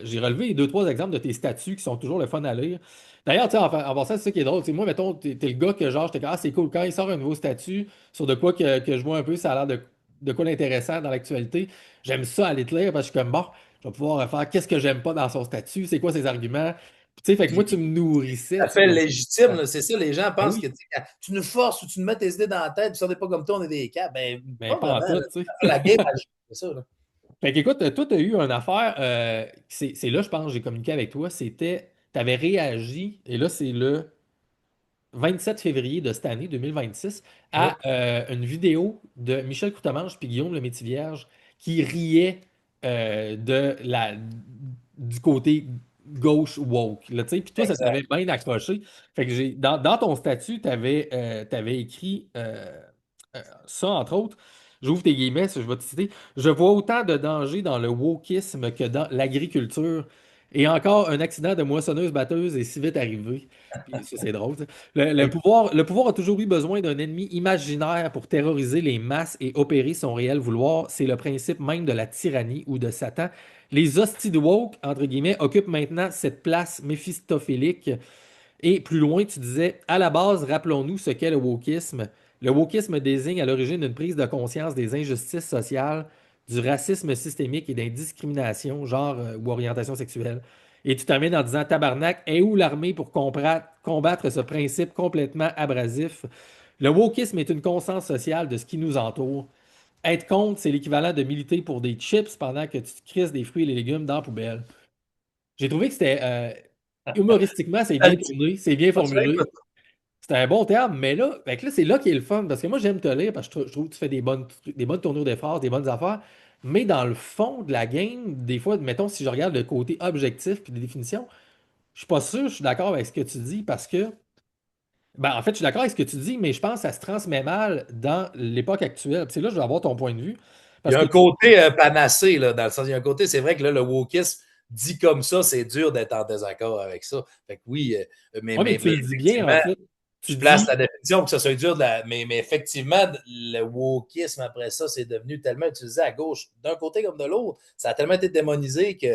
j'ai relevé deux, trois exemples de tes statuts qui sont toujours le fun à lire. D'ailleurs, tu sais, en passant, c'est ça qui est drôle. Tu sais, moi, mettons, t'es le gars que genre, j'étais comme, c'est cool, quand il sort un nouveau statut sur de quoi que je vois un peu, ça a l'air de quoi d'intéressant dans l'actualité, j'aime ça aller te lire parce que je suis comme, bon. Je vais pouvoir faire qu'est-ce que j'aime pas dans son statut, c'est quoi ses arguments. Tu sais, fait que moi, tu me nourrissais, Ça tu sais, fait de ça. légitime, là, c'est ça, les gens Ben pensent que oui, tu sais, quand tu nous forces ou tu nous mets tes idées dans la tête, puis ça n'est pas comme toi, on est des cas. Ben, mais pas pas en vraiment. tout, Là. tu sais. La game, elle joue, c'est ça. Là. Fait qu'écoute, toi, tu as eu une affaire, c'est là, je pense, j'ai communiqué avec toi, c'était, tu avais réagi, et là, c'est le 27 février de cette année, 2026, Oui, à une vidéo de Michel Courtemanche puis Guillaume le Métis-Vierge qui riait du côté gauche woke. Là, tu sais. Puis toi, ça exact. t'avait bien accroché. Fait que dans ton statut, tu avais écrit ça, entre autres. J'ouvre tes guillemets, je vais te citer. Je vois autant de dangers dans le wokisme que dans l'agriculture. Et encore un accident de moissonneuse-batteuse est si vite arrivé. Puis ça, c'est drôle, ça. Le pouvoir a toujours eu besoin d'un ennemi imaginaire pour terroriser les masses et opérer son réel vouloir. C'est le principe même de la tyrannie ou de Satan. Les hosties de woke, entre guillemets, occupent maintenant cette place méphistophélique. Et plus loin, tu disais, à la base, rappelons-nous ce qu'est le wokisme. Le wokisme désigne à l'origine une prise de conscience des injustices sociales, du racisme systémique et des discriminations, genre ou orientation sexuelle. Et tu termines en disant, tabarnak, est où l'armée pour combattre ce principe complètement abrasif? Le wokisme est une conscience sociale de ce qui nous entoure. Être contre, c'est l'équivalent de militer pour des chips pendant que tu crisses des fruits et des légumes dans la poubelle. J'ai trouvé que c'était humoristiquement, c'est bien tourné, c'est bien formulé. C'était un bon terme, mais là, fait que là c'est là qui est le fun. Parce que moi, j'aime te lire parce que je trouve que tu fais des bonnes tournures de phrases, des bonnes affaires. Mais dans le fond de la game, des fois, mettons, si je regarde le côté objectif puis des définitions, je suis pas sûr, je suis d'accord avec ce que tu dis parce que, ben, en fait, je suis d'accord avec ce que tu dis, mais je pense que ça se transmet mal dans l'époque actuelle. Puis c'est là que je vais avoir ton point de vue. Il y Parce a que un côté panacé, là, dans le sens, il y a un côté, c'est vrai que là, le wokisme dit comme ça, c'est dur d'être en désaccord avec ça. Fait que oui, mais, ouais, mais mais, tu mais le dis bien, en effectivement, fait. Tu je place dis, la définition pour que ça soit dur, mais effectivement, le wokisme, après ça, c'est devenu tellement utilisé à gauche, d'un côté comme de l'autre. Ça a tellement été démonisé que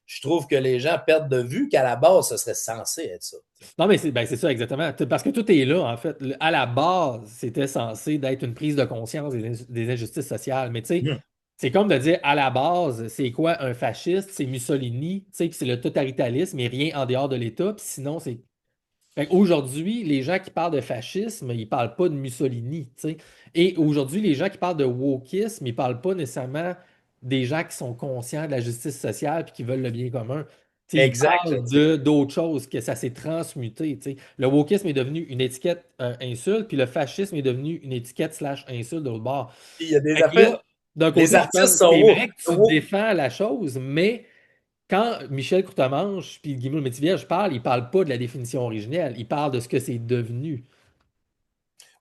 je trouve que les gens perdent de vue qu'à la base, ce serait censé être ça. non, mais c'est ça, exactement. Parce que tout est là, en fait. À la base, c'était censé d'être une prise de conscience des injustices sociales. Mais tu sais, Mhm. c'est comme de dire à la base, c'est quoi un fasciste? C'est Mussolini, tu sais, puis c'est le totalitarisme et rien en dehors de l'État. Puis sinon, c'est. Fait aujourd'hui, les gens qui parlent de fascisme, ils parlent pas de Mussolini, tu sais. Et aujourd'hui, les gens qui parlent de wokisme, ils parlent pas nécessairement des gens qui sont conscients de la justice sociale puis qui veulent le bien commun. Tu sais, ils Exact. Là, parlent d'autres choses, que ça s'est transmuté, tu sais. Le wokisme est devenu une étiquette insulte, puis le fascisme est devenu une étiquette slash insulte de l'autre bord. il y a des Fait que là, affaires, d'un les côté, je suis artistes comme, sont c'est woke. vrai que tu défends la chose, mais quand Michel Courtemanche puis Guillaume Métivierge parlent, ils parlent pas de la définition originelle, ils parlent de ce que c'est devenu.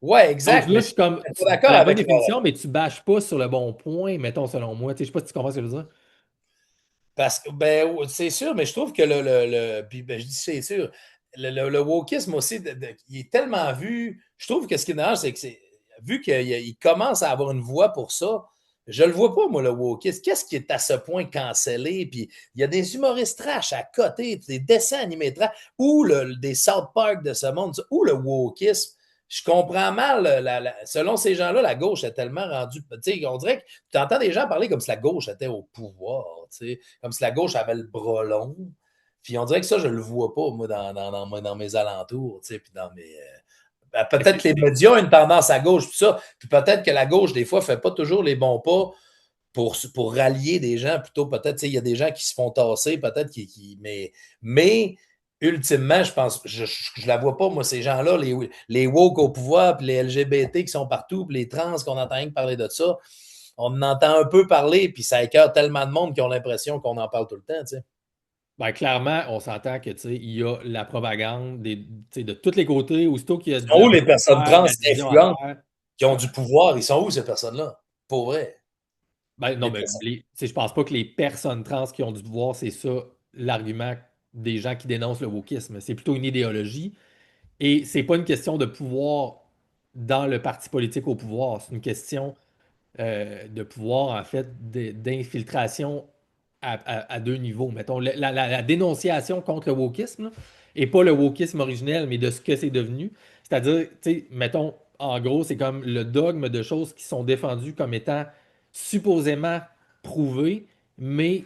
Ouais, Donc exact, là, mais je suis comme, je suis tu pas as d'accord la bonne avec définition, mais tu bâches pas sur le bon point, mettons, selon moi. Tu sais, je sais pas si tu comprends ce que je veux dire. parce que, ben, c'est sûr, mais je trouve que puis ben, je dis c'est sûr, le wokisme aussi, il est tellement vu. Je trouve que ce qui est dommage, c'est que vu qu'il commence à avoir une voix pour ça, je le vois pas, moi, le wokisme. Qu'est-ce qui est à ce point cancellé? Puis il y a des humoristes trash à côté, des dessins animés trash, ou des South Park de ce monde, ou le wokisme. Je comprends mal, selon ces gens-là, la gauche est tellement rendue. On dirait que tu entends des gens parler comme si la gauche était au pouvoir, comme si la gauche avait le bras long. Puis on dirait que ça, je le vois pas, moi, dans mes alentours, puis dans mes. Peut-être que les médias ont une tendance à gauche, puis ça. Puis peut-être que la gauche, des fois, ne fait pas toujours les bons pas pour rallier des gens. Plutôt, peut-être, il y a des gens qui se font tasser, peut-être mais ultimement, je pense, je la vois pas, moi, ces gens-là, les woke au pouvoir, puis les LGBT qui sont partout, puis les trans qu'on entend rien que parler de ça. On en entend un peu parler, puis ça écœure tellement de monde qui ont l'impression qu'on en parle tout le temps, tu sais. Ben, clairement, on s'entend que il y a la propagande de tous les côtés, aussitôt qu'il y a Ils sont où les personnes trans influentes faire. qui ont du pouvoir? Ils sont où ces personnes-là? Pour vrai. Ben, non, mais je pense pas que les personnes trans qui ont du pouvoir, c'est ça l'argument des gens qui dénoncent le wokisme. C'est plutôt une idéologie. Et c'est pas une question de pouvoir dans le parti politique au pouvoir. C'est une question de pouvoir, en fait, d'infiltration à deux niveaux. Mettons, la dénonciation contre le wokisme, là, et pas le wokisme originel, mais de ce que c'est devenu. C'est-à-dire, tu sais, mettons, en gros, c'est comme le dogme de choses qui sont défendues comme étant supposément prouvées, mais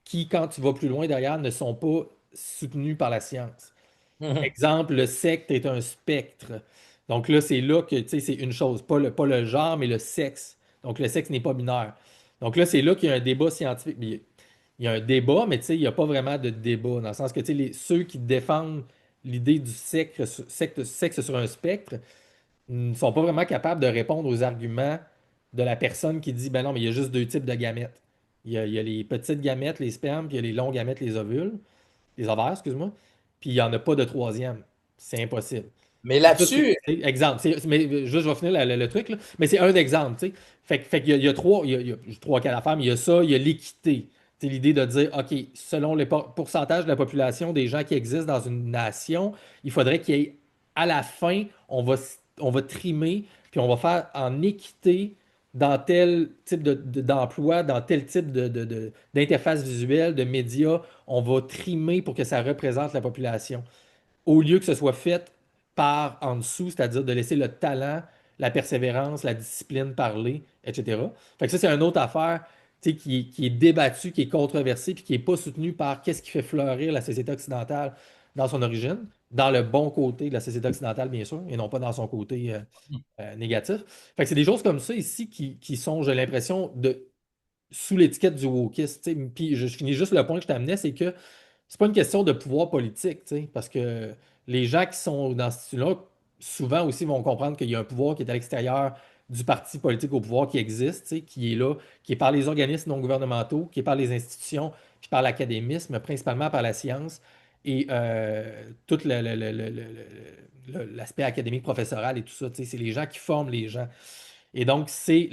qui, quand tu vas plus loin derrière, ne sont pas soutenues par la science. Exemple, le secte est un spectre. Donc là, c'est là que, tu sais, c'est une chose, pas le genre, mais le sexe. Donc le sexe n'est pas binaire. Donc là, c'est là qu'il y a un débat scientifique. Il y a un débat, mais tu sais, il n'y a pas vraiment de débat, dans le sens que, tu sais, ceux qui défendent l'idée du sexe sur un spectre ne sont pas vraiment capables de répondre aux arguments de la personne qui dit, ben non, mais il y a juste deux types de gamètes. Il y a les petites gamètes, les spermes, puis il y a les longues gamètes, les ovules, les ovaires, excuse-moi. Puis il n'y en a pas de troisième. C'est impossible. Mais Ça, là-dessus, exemple. Mais juste, je vais finir le truc, là. Mais c'est un exemple, tu sais. Fait qu'il y a trois, il y a trois cas d'affaires, mais il y a ça, il y a l'équité. C'est l'idée de dire, OK, selon le pourcentage de la population des gens qui existent dans une nation, il faudrait qu'il y ait, à la fin, on va trimer, puis on va faire en équité dans tel type d'emploi, dans tel type d'interface visuelle, de médias, on va trimer pour que ça représente la population au lieu que ce soit fait par en dessous, c'est-à-dire de laisser le talent, la persévérance, la discipline parler, etc. Fait que ça, c'est une autre affaire qui est débattue, qui est controversée, puis qui n'est pas soutenue par qu'est-ce qui fait fleurir la société occidentale dans son origine, dans le bon côté de la société occidentale, bien sûr, et non pas dans son côté négatif. Fait que c'est des choses comme ça ici qui sont, j'ai l'impression, sous l'étiquette du wokisme. Puis je finis juste le point que je t'amenais, c'est que c'est pas une question de pouvoir politique, tu sais, parce que les gens qui sont dans ce style-là, souvent aussi vont comprendre qu'il y a un pouvoir qui est à l'extérieur du parti politique au pouvoir qui existe, tu sais, qui est là, qui est par les organismes non gouvernementaux, qui est par les institutions, puis par l'académisme, principalement par la science, et tout l'aspect académique professoral et tout ça, tu sais, c'est les gens qui forment les gens. Et donc, il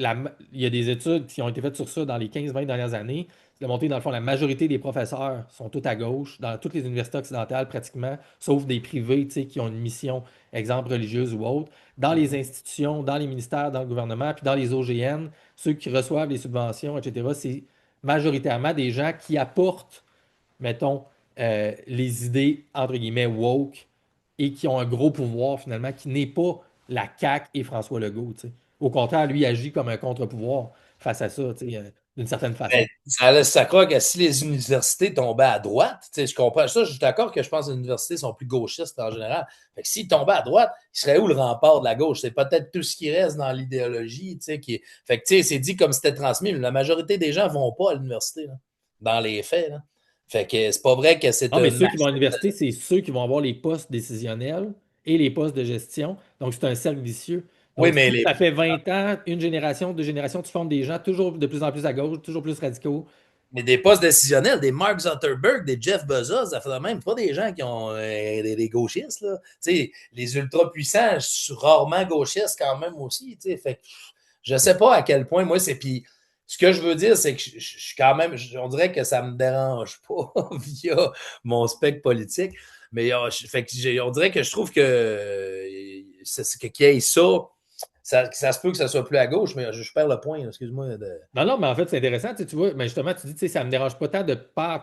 y a des études qui ont été faites sur ça dans les 15-20 dernières années. C'est de montrer, dans le fond, la majorité des professeurs sont tous à gauche, dans toutes les universités occidentales pratiquement, sauf des privés, tu sais, qui ont une mission, exemple religieuse ou autre. Dans les institutions, dans les ministères, dans le gouvernement, puis dans les OGN, ceux qui reçoivent les subventions, etc., c'est majoritairement des gens qui apportent, mettons, les idées, entre guillemets, woke, et qui ont un gros pouvoir, finalement, qui n'est pas la CAQ et François Legault, tu sais. Au contraire, lui agit comme un contre-pouvoir face à ça, tu sais, d'une certaine façon. ben, ça laisse à croire que si les universités tombaient à droite, tu sais, je comprends ça, je suis d'accord que je pense que les universités sont plus gauchistes en général. Fait que s'ils tombaient à droite, il serait où le rempart de la gauche? C'est peut-être tout ce qui reste dans l'idéologie, tu sais, Fait que, tu sais, c'est dit comme c'était transmis, mais la majorité des gens ne vont pas à l'université, là, dans les faits, là. Fait que c'est pas vrai que c'est Non, mais ceux qui vont à l'université, c'est ceux qui vont avoir les postes décisionnels et les postes de gestion. Donc, c'est un cercle vicieux. Oui, Donc, mais si ça fait 20 ans, une génération, deux générations, tu formes des gens toujours de plus en plus à gauche, toujours plus radicaux. Mais des postes décisionnels, des Mark Zuckerberg, des Jeff Bezos, ça fait même pas des gens qui ont des gauchistes. Là. Les ultra-puissants, je suis rarement gauchiste quand même aussi. Fait que je sais pas à quel point, moi, c'est. Puis ce que je veux dire, c'est que je suis quand même. On dirait que ça me dérange pas via mon spectre politique. Mais fait que on dirait que je trouve que qu'il y ait ça. ça se peut que ça soit plus à gauche, mais je perds le point, excuse-moi. Non, mais en fait, c'est intéressant. Tu vois, mais justement, tu dis, ça ne me dérange pas tant de par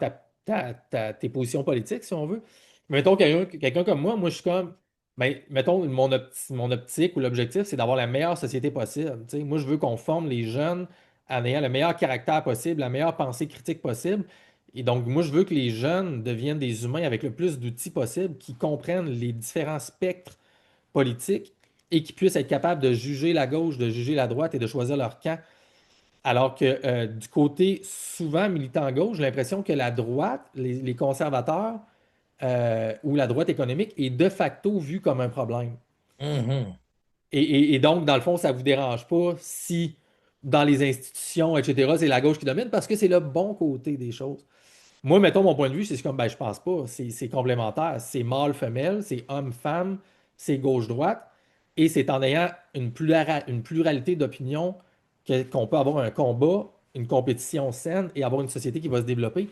tes positions politiques, si on veut. Mais mettons, quelqu'un comme moi, je suis comme, ben, mettons, mon optique ou l'objectif, c'est d'avoir la meilleure société possible. Tu sais, moi, je veux qu'on forme les jeunes en ayant le meilleur caractère possible, la meilleure pensée critique possible. Et donc, moi, je veux que les jeunes deviennent des humains avec le plus d'outils possible, qui comprennent les différents spectres politiques et qui puissent être capables de juger la gauche, de juger la droite et de choisir leur camp. Alors que du côté souvent militant à gauche, j'ai l'impression que la droite, les conservateurs ou la droite économique est de facto vue comme un problème. Mhm. Et donc, dans le fond, ça ne vous dérange pas si dans les institutions, etc., c'est la gauche qui domine parce que c'est le bon côté des choses. Moi, mettons, mon point de vue, c'est comme, ben, je pense pas. C'est complémentaire. C'est mâle-femelle, c'est homme-femme, c'est gauche-droite. Et c'est en ayant une pluralité d'opinions qu'on peut avoir un combat, une compétition saine et avoir une société qui va se développer.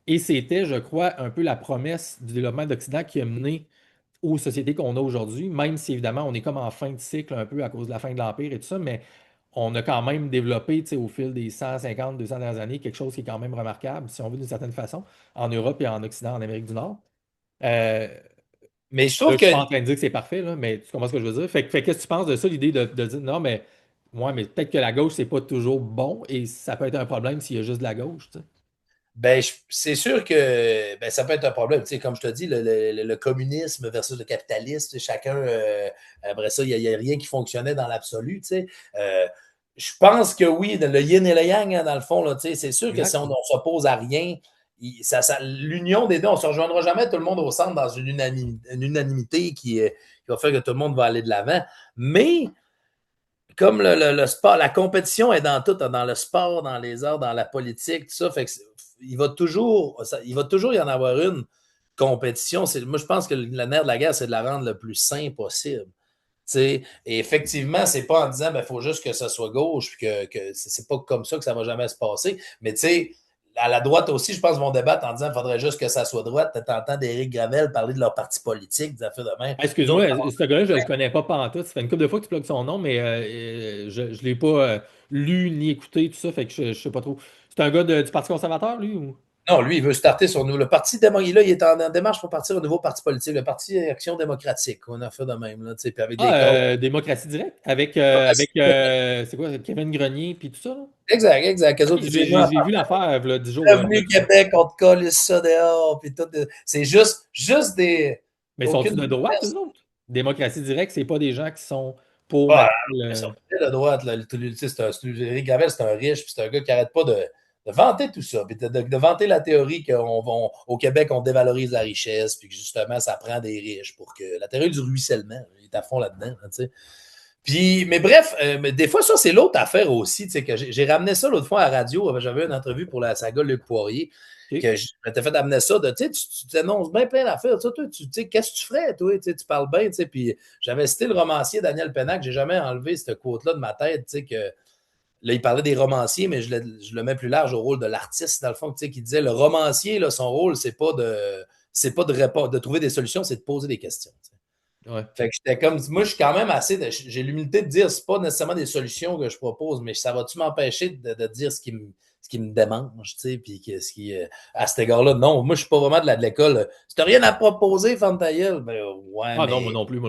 Et c'était, je crois, un peu la promesse du développement d'Occident qui a mené aux sociétés qu'on a aujourd'hui, même si évidemment on est comme en fin de cycle un peu à cause de la fin de l'Empire et tout ça, mais on a quand même développé au fil des 150, 200 dernières années quelque chose qui est quand même remarquable, si on veut d'une certaine façon, en Europe et en Occident, en Amérique du Nord. Euh, Mais je là, je trouve ne suis que pas en train de dire que c'est parfait, là, mais tu comprends ce que je veux dire? Qu'est-ce que tu penses de ça, l'idée de dire non, mais ouais, mais peut-être que la gauche, c'est pas toujours bon et ça peut être un problème s'il y a juste de la gauche, tu sais. ben, c'est sûr que ben, ça peut être un problème. Tu sais, comme je te dis, le communisme versus le capitalisme, tu sais, chacun, après ça, il n'y a rien qui fonctionnait dans l'absolu. Tu sais. Je pense que oui, le yin et le yang, hein, dans le fond, là, tu sais, c'est sûr que si Exact. on ne s'oppose à rien, l'union des deux, on ne se rejoindra jamais tout le monde au centre dans une unanimité qui va faire que tout le monde va aller de l'avant. Mais comme le sport, la compétition est dans tout, dans le sport, dans les arts, dans la politique, tout ça, fait que il va toujours y en avoir une compétition. Moi, je pense que le nerf de la guerre, c'est de la rendre le plus sain possible. T'sais, et effectivement, c'est pas en disant il faut juste que ça soit gauche, puis que c'est pas comme ça que ça va jamais se passer. Mais tu sais, à la droite aussi, je pense, vont débattre en disant qu'il faudrait juste que ça soit droite. Tu entends d'Éric Gravel parler de leur parti politique, des affaires de même. Ah, excuse-moi, ce gars-là, je ne le connais pas pantoute. Ça fait une couple de fois que tu plugues son nom, mais je ne l'ai pas lu ni écouté, tout ça, fait que je ne sais pas trop. C'est un gars du Parti conservateur, lui, ou? Non, lui, il veut starter sur nous. Le parti démocratique, là, il est en démarche pour partir au nouveau parti politique, le parti Action démocratique. On a fait de même, là, puis avec des cadres. Démocratie directe, c'est quoi, Kevin Grenier, puis tout ça, là? Exact, exact. Eux autres, J'ai vu l'affaire, là, 10 jours. Revenu Québec, on te colle ça dehors, puis tout. C'est juste des. Mais sont-ils de droite, eux autres? Démocratie directe, c'est pas des gens qui sont pour, Ah, mettons, ils sont très de droite. Là. Éric Gravel, c'est un riche, puis c'est un gars qui n'arrête pas de vanter tout ça, puis de vanter la théorie qu'au Québec, on dévalorise la richesse, puis que justement, ça prend des riches pour que. La théorie du ruissellement, il est à fond là-dedans. Là, puis, mais bref, mais des fois, ça, c'est l'autre affaire aussi, que j'ai ramené ça l'autre fois à la radio. J'avais une entrevue pour la saga Luc Poirier. Ok. Que je m'étais fait amener ça de, tu t'annonces bien plein d'affaires. Toi, qu'est-ce que tu ferais, toi? Tu parles bien, puis j'avais cité le romancier Daniel Pennac. J'ai jamais enlevé cette quote-là de ma tête, que là, il parlait des romanciers, mais je le mets plus large au rôle de l'artiste, dans le fond, qui disait le romancier, là, son rôle, c'est pas de répondre, de trouver des solutions, c'est de poser des questions. Ouais. Fait que j'étais comme, moi, je suis quand même j'ai l'humilité de dire, c'est pas nécessairement des solutions que je propose, mais ça va-tu m'empêcher de dire ce qui me démange, tu sais, puis à cet égard-là, non, moi, je suis pas vraiment de l'école. Si t'as rien à proposer, ferme ta gueule. Ben, ouais, Ah mais non, moi non plus.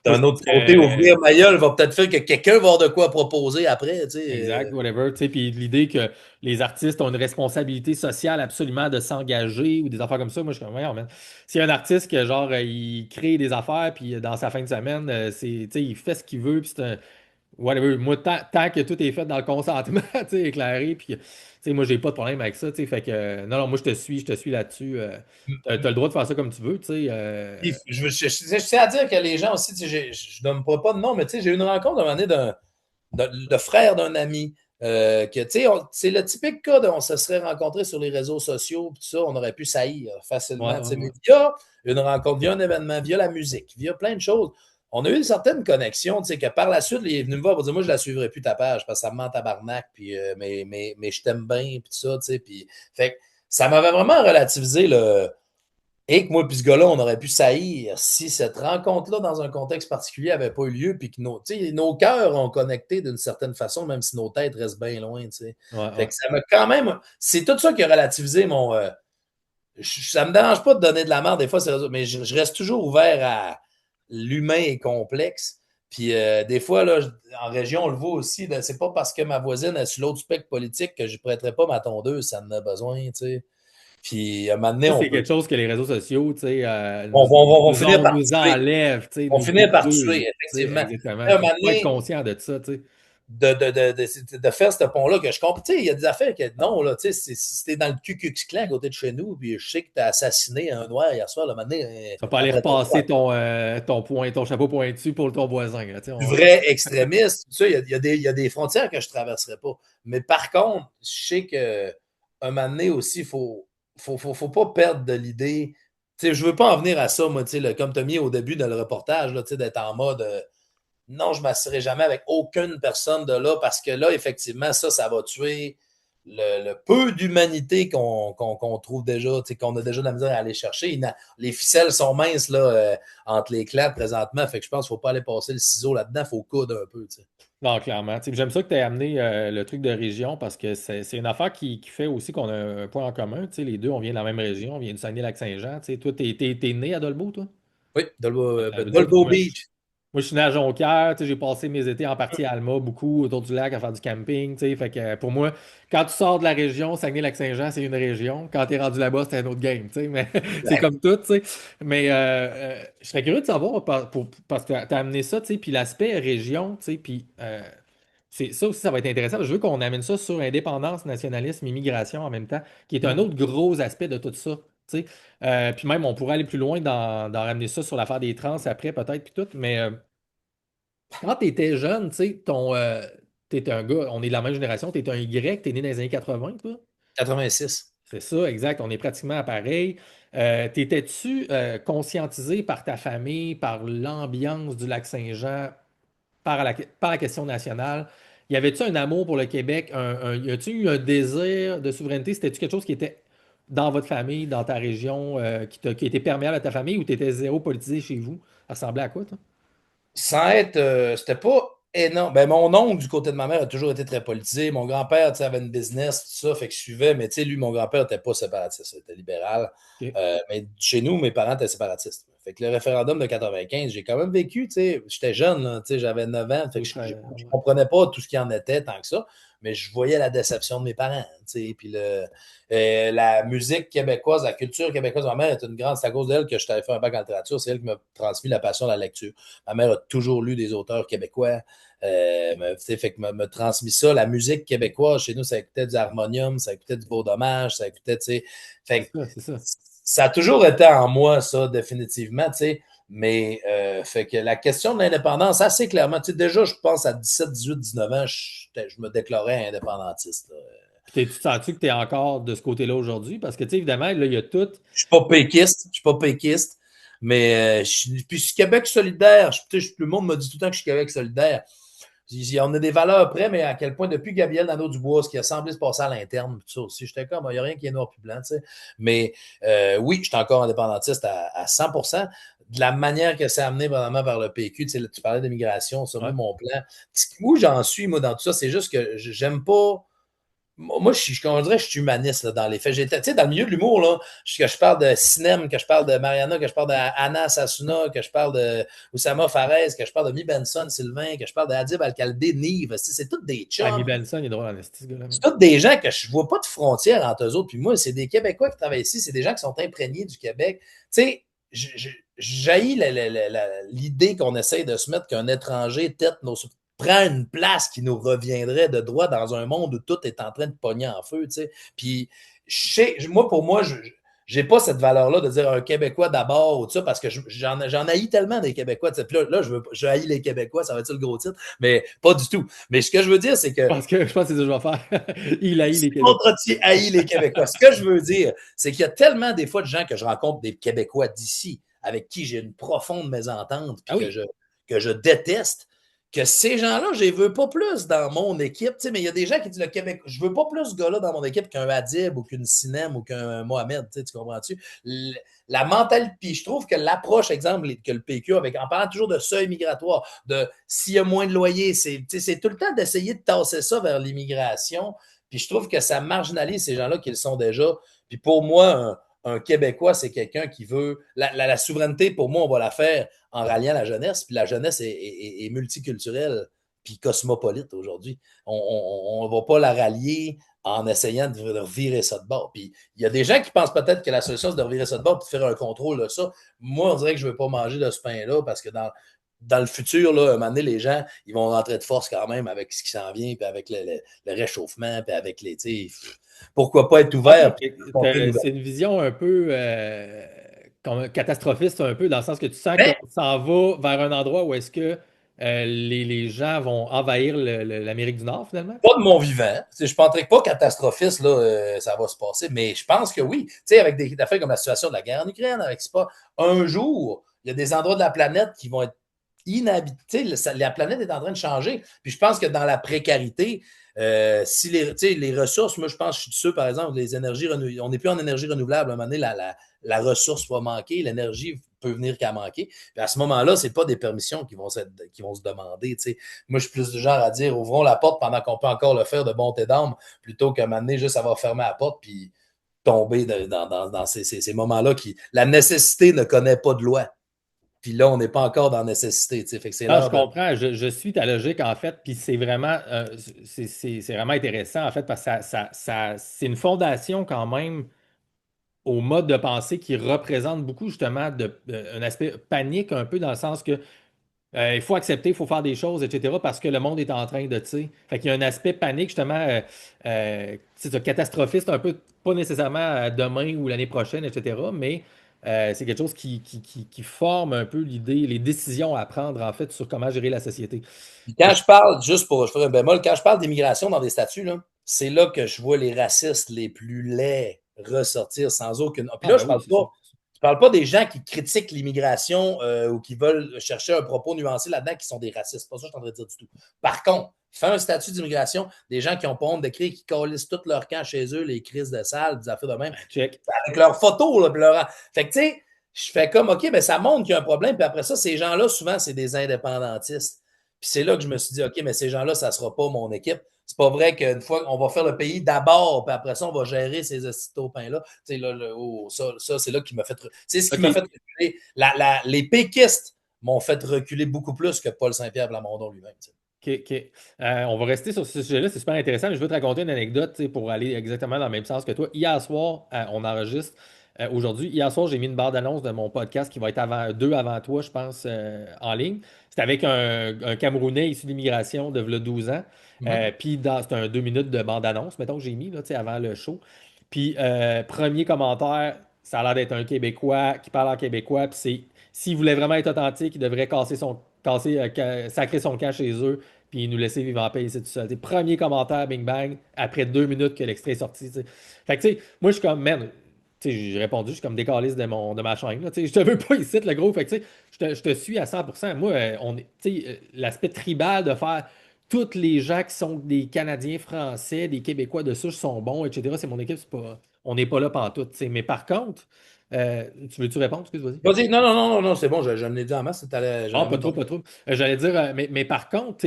d'un autre côté, ouvrir ma gueule va peut-être faire que quelqu'un va avoir de quoi proposer après, tu sais. Exact, whatever. Tu sais, puis l'idée que les artistes ont une responsabilité sociale absolument de s'engager ou des affaires comme ça, moi, je suis comme, voyons, man. S'il y a un artiste que, genre, il crée des affaires, puis dans sa fin de semaine, tu sais, il fait ce qu'il veut, puis c'est un. Whatever. Moi, tant que tout est fait dans le consentement, tu sais, éclairé, puis, tu sais, moi, j'ai pas de problème avec ça, tu sais, fait que, non, moi, je te suis là-dessus. T'as le droit de faire ça comme tu veux, tu sais. Puis, je tiens à dire que les gens aussi, tu sais, je ne donne pas de nom, mais tu sais, j'ai eu une rencontre un moment donné de frère d'un ami. Que, tu sais, c'est le typique cas on se serait rencontré sur les réseaux sociaux, tout ça, on aurait pu saillir facilement. Ouais. Mais via une rencontre, via un événement, via la musique, via plein de choses, on a eu une certaine connexion, tu sais, que par la suite, il est venu me voir pour dire, moi, je la suivrai plus ta page parce que ça me ment en tabarnak, puis, mais je t'aime bien, puis tout ça, tu sais, puis, fait que ça m'avait vraiment relativisé Et que moi puis ce gars-là, on aurait pu saillir si cette rencontre-là, dans un contexte particulier, n'avait pas eu lieu, puis que nos cœurs ont connecté d'une certaine façon, même si nos têtes restent bien loin. Fait que ça m'a quand même. C'est tout ça qui a relativisé mon. Ça me dérange pas de donner de la merde des fois, mais je reste toujours ouvert à l'humain est complexe. Puis des fois, là, en région, on le voit aussi, c'est pas parce que ma voisine est sur l'autre spectre politique que je ne prêterai pas ma tondeuse, ça en a besoin, tu sais. Puis à un moment donné, Ça, on c'est peut. quelque chose que les réseaux sociaux, tu sais, On finir par nous tuer. enlèvent, tu sais, On nous finit par brûlent, tuer, tu sais, effectivement. exactement. À un Il moment faut être donné, conscient de ça, tu sais. de faire ce pont-là que je comprends. Tu sais, il y a des affaires que non, là, tu sais, si t'es dans le Ku Klux Klan à côté de chez nous, puis je sais que t'as assassiné un noir hier soir, là, maintenant, Tu vas pas aller repasser ton chapeau pointu pour ton voisin, là, tu sais, du vrai extrémiste, tout ça, il y a des frontières que je ne traverserai pas. Mais par contre, je sais qu'un moment donné aussi, il faut pas perdre de l'idée. Tu sais, je ne veux pas en venir à ça, moi, tu sais, comme tu as mis au début dans le reportage, là, tu sais, d'être en mode non, je ne m'assierai jamais avec aucune personne de là parce que là, effectivement, ça va tuer le peu d'humanité qu'on trouve déjà, qu'on a déjà de la misère à aller chercher. Les ficelles sont minces là, entre les clats présentement, fait que je pense qu'il ne faut pas aller passer le ciseau là-dedans, il faut coudre un peu. T'sais. Non, clairement. J'aime ça que tu aies amené le truc de région parce que c'est une affaire qui fait aussi qu'on a un point en commun. Les deux, on vient de la même région, on vient du Saguenay-Lac-Saint-Jean. Toi, t'es né à Dolbeau, toi? Oui, Nous autres, Dolbeau Beach. Moi, je suis né à Jonquière, j'ai passé mes étés en partie à Alma, beaucoup autour du lac à faire du camping, fait que pour moi, quand tu sors de la région, Saguenay-Lac-Saint-Jean, c'est une région. Quand tu es rendu là-bas, c'est un autre game, mais c'est comme tout, Mais je serais curieux de savoir, parce que tu as amené ça, puis l'aspect région, puis ça aussi, ça va être intéressant. Je veux qu'on amène ça sur indépendance, nationalisme, immigration en même temps, qui est un autre gros aspect de tout ça. Puis même, on pourrait aller plus loin dans ramener ça sur l'affaire des trans après, peut-être, puis tout. Mais quand tu étais jeune, t'étais un gars, on est de la même génération, t'es un Y, t'es né dans les années 80, toi? 86. C'est ça, exact. On est pratiquement pareil. T'étais-tu conscientisé par ta famille, par l'ambiance du lac Saint-Jean, par la question nationale? Y avait-tu un amour pour le Québec? Y a-tu eu un désir de souveraineté? C'était-tu quelque chose qui était dans votre famille, dans ta région, qui était perméable à ta famille ou t'étais zéro politisé chez vous? Ça ressemblait à quoi, toi? Sans être, c'était pas énorme. Ben, mon oncle, du côté de ma mère, a toujours été très politisé. Mon grand-père, avait une business, tout ça, fait que je suivais. Mais, lui, mon grand-père n'était pas séparatiste, il était libéral. Ok. Mais chez nous, mes parents étaient séparatistes. Fait que le référendum de 95, j'ai quand même vécu, j'étais jeune, là, j'avais 9 ans. Fait que je ne comprenais pas tout ce qui en était tant que ça. Mais je voyais la déception de mes parents, puis la musique québécoise, la culture québécoise, ma mère est une grande, c'est à cause d'elle que je t'avais fait un bac en littérature, c'est elle qui m'a transmis la passion de la lecture. Ma mère a toujours lu des auteurs québécois, fait que m'a transmis ça. La musique québécoise, chez nous, ça écoutait du harmonium, ça écoutait du beau dommage, ça écoutait, fait que ça a toujours été en moi, ça, définitivement, mais fait que la question de l'indépendance, assez clairement, déjà, je pense à 17, 18, 19 ans, je me déclarais indépendantiste. Puis tu sens-tu que tu es encore de ce côté-là aujourd'hui? Parce que, évidemment, là, il y a tout. Je suis pas péquiste, mais puis je suis Québec solidaire. Tout le monde me dit tout le temps que je suis Québec solidaire. On a des valeurs près, mais à quel point, depuis Gabriel Nadeau-Dubois, ce qui a semblé se passer à l'interne, tout ça aussi, j'étais comme, il n'y a rien qui est noir plus blanc, Mais oui, je suis encore indépendantiste à 100%. De la manière que c'est amené vraiment par le PQ, tu parlais d'immigration, ça, moi, mon plan. Où j'en suis, moi, dans tout ça, c'est juste que j'aime pas. Moi, on dirait que je suis humaniste là, dans les faits. J'étais, dans le milieu de l'humour, là, que je parle de Sinem, que je parle de Mariana, que je parle d'Anna Sassouna, que je parle de Oussama Fares, que je parle de Mi Benson, Sylvain, que je parle d'Adib Al-Khalidé, Nive. C'est tous des chums. Mi Benson, il est drôle en esti, ce gars-là. C'est tous des gens que je vois pas de frontières entre eux autres. Puis moi, c'est des Québécois qui travaillent ici. C'est des gens qui sont imprégnés du Québec. Tu sais, j'haïs l'idée qu'on essaye de se mettre qu'un étranger prend une place qui nous reviendrait de droit dans un monde où tout est en train de pogner en feu, Puis, pour moi, j'ai pas cette valeur-là de dire un Québécois d'abord ou ça, parce que j'en haïs tellement des Québécois. Puis là, je haïs les Québécois, ça va être ça le gros titre, mais pas du tout. Mais ce que je veux dire, c'est que... je pense que c'est ça que je vais faire. Il haït les Québécois. Contre-tier haït les Québécois. Ce que je veux dire, c'est qu'il y a tellement des fois de gens que je rencontre, des Québécois d'ici, avec qui j'ai une profonde mésentente, puis que je déteste, que ces gens-là, je les veux pas plus dans mon équipe. Tu sais, mais il y a des gens qui disent le Québec, je veux pas plus ce gars-là dans mon équipe qu'un Adib ou qu'une Sinem ou qu'un Mohamed. Tu sais, tu comprends-tu? La mentalité, puis je trouve que l'approche, exemple, que le PQ, avec, en parlant toujours de seuil migratoire, de s'il y a moins de loyers, c'est tout le temps d'essayer de tasser ça vers l'immigration. Puis je trouve que ça marginalise ces gens-là qui le sont déjà. Puis pour moi, un Québécois, c'est quelqu'un qui veut. La souveraineté, pour moi, on va la faire en ralliant la jeunesse. Puis la jeunesse est multiculturelle puis cosmopolite aujourd'hui. On ne va pas la rallier en essayant de revirer ça de bord. Puis il y a des gens qui pensent peut-être que la solution, c'est de revirer ça de bord et de faire un contrôle de ça. Moi, on dirait que je ne veux pas manger de ce pain-là parce que dans le futur, là, à un moment donné, les gens, ils vont rentrer de force quand même avec ce qui s'en vient, puis avec le réchauffement, puis avec les. Pourquoi pas être ouvert? C'est une vision un peu catastrophiste, un peu, dans le sens que tu sens qu'on s'en va vers un endroit où est-ce que les gens vont envahir l'Amérique du Nord, finalement? Pas de mon vivant. Je ne penserais pas catastrophiste, là, ça va se passer, mais je pense que oui. Avec des affaires comme la situation de la guerre en Ukraine, avec c'est pas un jour, il y a des endroits de la planète qui vont être inhabités. La planète est en train de changer. Puis je pense que dans la précarité, si les ressources, moi je pense, je suis sûr, par exemple, les énergies renouvelables, on n'est plus en énergie renouvelable. À un moment donné, la ressource va manquer, l'énergie peut venir qu'à manquer. Puis à ce moment-là, ce n'est pas des permissions qui vont se demander. T'sais. Moi, je suis plus du genre à dire ouvrons la porte pendant qu'on peut encore le faire de bonté d'âme, plutôt qu'à un moment donné, juste avoir fermé la porte puis tomber dans ces moments-là qui. La nécessité ne connaît pas de loi. Puis là, on n'est pas encore dans la nécessité. Fait que c'est je comprends. Je suis ta logique, en fait, puis c'est vraiment, c'est vraiment intéressant, en fait, parce que c'est une fondation quand même au mode de pensée qui représente beaucoup, justement, un aspect panique, un peu, dans le sens que il faut accepter, il faut faire des choses, etc., parce que le monde est en train de, tu sais. Fait qu'il y a un aspect panique, justement, catastrophiste, un peu, pas nécessairement demain ou l'année prochaine, etc., mais c'est quelque chose qui forme un peu l'idée, les décisions à prendre, en fait, sur comment gérer la société. Quand je parle, juste pour je ferai un bémol, quand je parle d'immigration dans des statuts, là, c'est là que je vois les racistes les plus laids ressortir sans aucune. Puis là, je parle pas des gens qui critiquent l'immigration ou qui veulent chercher un propos nuancé là-dedans qui sont des racistes. C'est pas ça que je suis en train de dire du tout. Par contre, fais un statut d'immigration, des gens qui ont pas honte d'écrire, qui calissent tout leur camp chez eux, les crises de salle, des affaires de même. Check. Avec leurs photos, là, Fait que, tu sais, je fais comme, OK, ben ça montre qu'il y a un problème. Puis après ça, ces gens-là, souvent, c'est des indépendantistes. Puis c'est là que je me suis dit, OK, mais ces gens-là, ça ne sera pas mon équipe. C'est pas vrai qu'une fois qu'on va faire le pays d'abord, puis après ça, on va gérer ces pains-là. Tu sais, là, ça c'est là qui m'a fait. C'est ce qui m'a fait reculer. Les péquistes m'ont fait reculer beaucoup plus que Paul Saint-Pierre Plamondon lui-même. OK. On va rester sur ce sujet-là, c'est super intéressant. Mais je veux te raconter une anecdote pour aller exactement dans le même sens que toi. Hier soir, on enregistre aujourd'hui. Hier soir, j'ai mis une barre d'annonce de mon podcast qui va être avant toi, je pense, en ligne. C'était avec un Camerounais issu de l'immigration de 12 ans. Puis c'est un 2 minutes de bande-annonce, mettons, que j'ai mis là, avant le show. Puis premier commentaire, ça a l'air d'être un Québécois qui parle en québécois. Puis s'il voulait vraiment être authentique, il devrait sacrer son camp chez eux puis nous laisser vivre en paix ici tout seul. Premier commentaire, bing bang, après 2 minutes que l'extrait est sorti. T'sais. Fait que, tu sais, moi, je suis comme, man, j'ai répondu, je suis comme décaliste de ma chaîne. Là, je te veux pas ici, le gros. Fait que, je te suis à 100%. Moi, l'aspect tribal de faire tous les gens qui sont des Canadiens français, des Québécois de souche sont bons, etc. C'est mon équipe, on n'est pas là pantoute. Mais par contre, tu veux-tu répondre? Excuse, vas-y. Vas-y, non, c'est bon, je l'ai dit en masse. Pas trop. J'allais dire, mais par contre,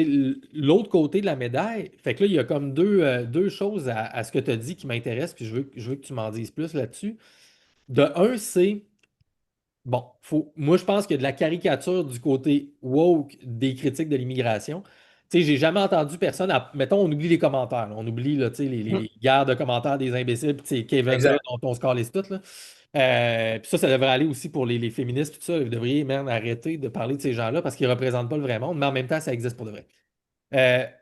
l'autre côté de la médaille, fait que là, il y a comme deux choses à ce que tu as dit qui m'intéressent, puis je veux que tu m'en dises plus là-dessus. De un, c'est, bon, moi, je pense qu'il y a de la caricature du côté woke des critiques de l'immigration. Tu sais, j'ai jamais entendu personne, mettons, on oublie les commentaires, là. On oublie là, les guerres de commentaires des imbéciles, puis Kevin, là, dont on se calisse tout, là. Puis ça devrait aller aussi pour les féministes, tout ça. Vous devriez même arrêter de parler de ces gens-là parce qu'ils ne représentent pas le vrai monde, mais en même temps, ça existe pour de vrai.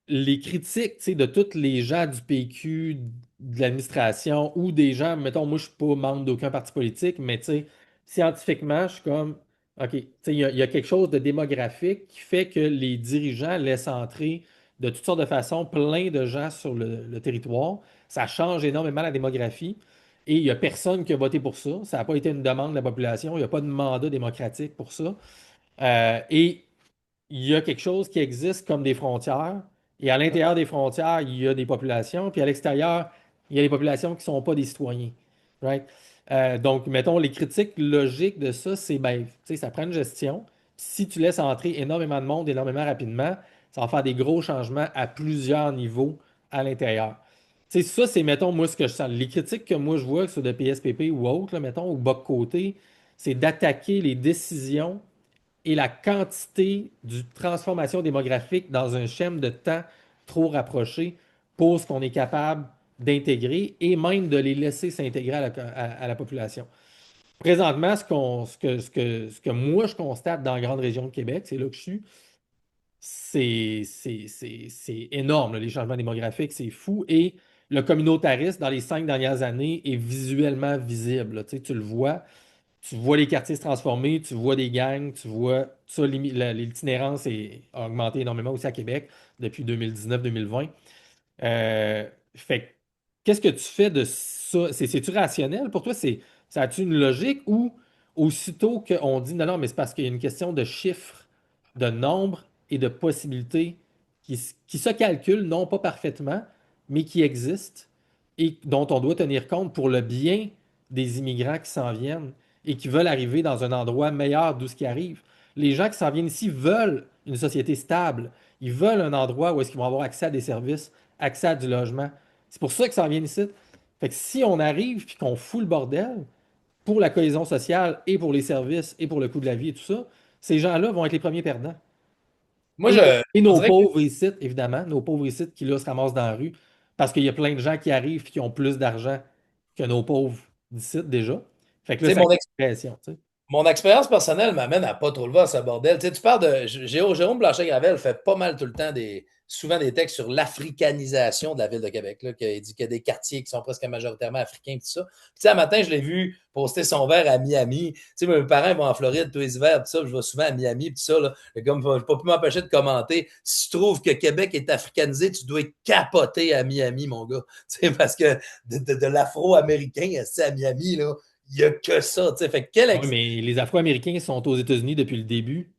Les critiques, tu sais, de tous les gens du PQ, de l'administration ou des gens, mettons, moi, je ne suis pas membre d'aucun parti politique, mais tu sais, scientifiquement, je suis comme, OK, tu sais, il y a quelque chose de démographique qui fait que les dirigeants laissent entrer de toutes sortes de façons plein de gens sur le territoire. Ça change énormément la démographie. Et il n'y a personne qui a voté pour ça. Ça n'a pas été une demande de la population. Il n'y a pas de mandat démocratique pour ça. Et il y a quelque chose qui existe comme des frontières, et à l'intérieur des frontières, il y a des populations, puis à l'extérieur, il y a des populations qui ne sont pas des citoyens. Right? Donc, mettons, les critiques logiques de ça, c'est, ben, tu sais, ça prend une gestion. Si tu laisses entrer énormément de monde énormément rapidement, ça va faire des gros changements à plusieurs niveaux à l'intérieur. Tu sais, ça, c'est, mettons, moi, ce que je sens. Les critiques que moi, je vois, que ce soit de PSPP ou autre, là, mettons, ou bas de côté, c'est d'attaquer les décisions et la quantité de transformation démographique dans un schème de temps trop rapproché pour ce qu'on est capable d'intégrer et même de les laisser s'intégrer à la population. Présentement, ce que moi je constate dans la grande région de Québec, c'est là que je suis, c'est énorme, là, les changements démographiques, c'est fou. Et le communautarisme, dans les 5 dernières années, est visuellement visible. Là. Tu le vois. Tu vois les quartiers se transformer, tu vois des gangs, tu vois ça, l'itinérance a augmenté énormément aussi à Québec depuis 2019-2020. Fait que, qu'est-ce que tu fais de ça? C'est-tu rationnel pour toi? Ça a-tu une logique ou aussitôt qu'on dit non, non, mais c'est parce qu'il y a une question de chiffres, de nombre et de possibilités qui se calculent, non pas parfaitement, mais qui existent et dont on doit tenir compte pour le bien des immigrants qui s'en viennent et qui veulent arriver dans un endroit meilleur d'où ce qui arrive. Les gens qui s'en viennent ici veulent une société stable. Ils veulent un endroit où est-ce qu'ils vont avoir accès à des services, accès à du logement. C'est pour ça qu'ils s'en viennent ici. Fait que si on arrive et qu'on fout le bordel pour la cohésion sociale et pour les services et pour le coût de la vie et tout ça, ces gens-là vont être les premiers perdants. Moi, Et on nos dirait que pauvres ici, évidemment, nos pauvres ici qui là se ramassent dans la rue parce qu'il y a plein de gens qui arrivent et qui ont plus d'argent que nos pauvres d'ici déjà. Fait que tu là, sais, ça crée une pression. Tu sais. mon expérience personnelle m'amène à pas trop le voir ce bordel. Tu sais, tu parles de Jérôme Blanchet-Gravel fait pas mal tout le temps souvent des textes sur l'africanisation de la ville de Québec. Là, il dit qu'il y a des quartiers qui sont presque majoritairement africains et tout ça. Puis, tu sais, un matin, je l'ai vu poster son verre à Miami. Tu sais, mes parents vont en Floride tous les hivers, tout ça. Je vais souvent à Miami, puis ça, là, comme je ne peux pas m'empêcher de commenter. Si tu trouves que Québec est africanisé, tu dois être capoté à Miami, mon gars. Tu sais, parce que de l'afro-américain à Miami, là, il n'y a que ça. Tu sais, fait quel Oui, mais les Afro-Américains sont aux États-Unis depuis le début.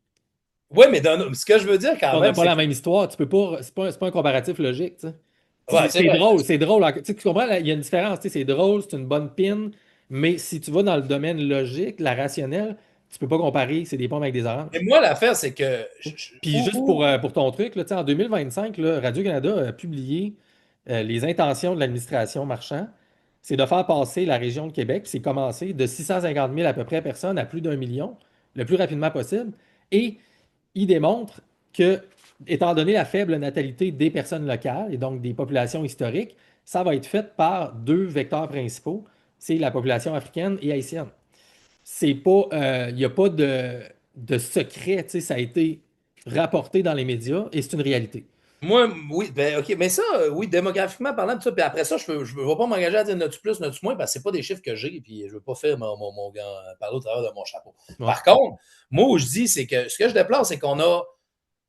Oui, mais ce que je veux dire quand On n'a même, pas c'est la que. même histoire. Tu peux pas. C'est pas un comparatif logique. Tu sais. Ouais, c'est C'est vrai. drôle, c'est drôle. Tu sais, tu comprends, là, il y a une différence. Tu sais, c'est drôle, c'est une bonne pin, mais si tu vas dans le domaine logique, la rationnelle, tu peux pas comparer, c'est des pommes avec des oranges. Mais moi, l'affaire, c'est que. Puis juste pour ton truc, là, tu sais, en 2025, là, Radio-Canada a publié les intentions de l'administration Marchand, c'est de faire passer la région de Québec, puis c'est commencé de 650 000 à peu près personnes à plus d'1 million, le plus rapidement possible. Et il démontre que, étant donné la faible natalité des personnes locales et donc des populations historiques, ça va être fait par deux vecteurs principaux, c'est la population africaine et haïtienne. C'est pas, il n'y a pas de secret, tu sais, ça a été rapporté dans les médias et c'est une réalité. Moi, oui, ben, OK, mais ça, oui, démographiquement parlant, tout ça, puis après ça, je ne vais pas m'engager à dire notre plus, notre moins, parce que ce pas des chiffres que j'ai, puis je ne veux pas faire parler au travers de mon chapeau. Ouais. Par contre, moi, où je dis, c'est que ce que je déplore, c'est qu'on a.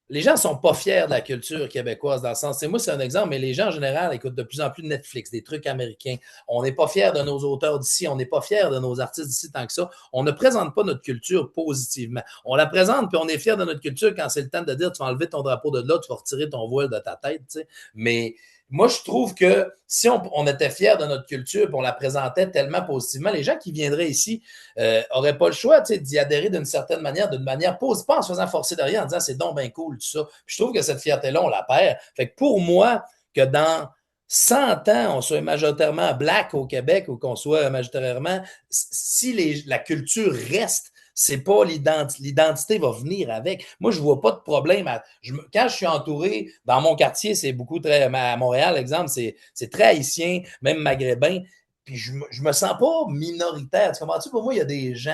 Les gens ne sont pas fiers de la culture québécoise dans le sens. Moi, c'est un exemple, mais les gens en général écoutent de plus en plus de Netflix, des trucs américains. On n'est pas fiers de nos auteurs d'ici, on n'est pas fiers de nos artistes d'ici tant que ça. On ne présente pas notre culture positivement. On la présente, puis on est fiers de notre culture quand c'est le temps de dire tu vas enlever ton drapeau de là, tu vas retirer ton voile de ta tête. Tu sais. Mais moi, je trouve que si on était fiers de notre culture et on la présentait tellement positivement, les gens qui viendraient ici n'auraient pas le choix d'y adhérer d'une certaine manière, positive, pas en se faisant forcer derrière, en disant c'est donc bien cool, tout ça. Puis je trouve que cette fierté-là, on la perd. Fait que pour moi, que dans 100 ans, on soit majoritairement black au Québec ou qu'on soit majoritairement, si la culture reste, c'est pas l'identité va venir avec. Moi, je vois pas de problème. Quand je suis entouré, dans mon quartier, c'est beaucoup très. À Montréal, exemple, c'est très haïtien, même maghrébin. Puis je me sens pas minoritaire. Tu comprends-tu? Pour moi, il y a des gens.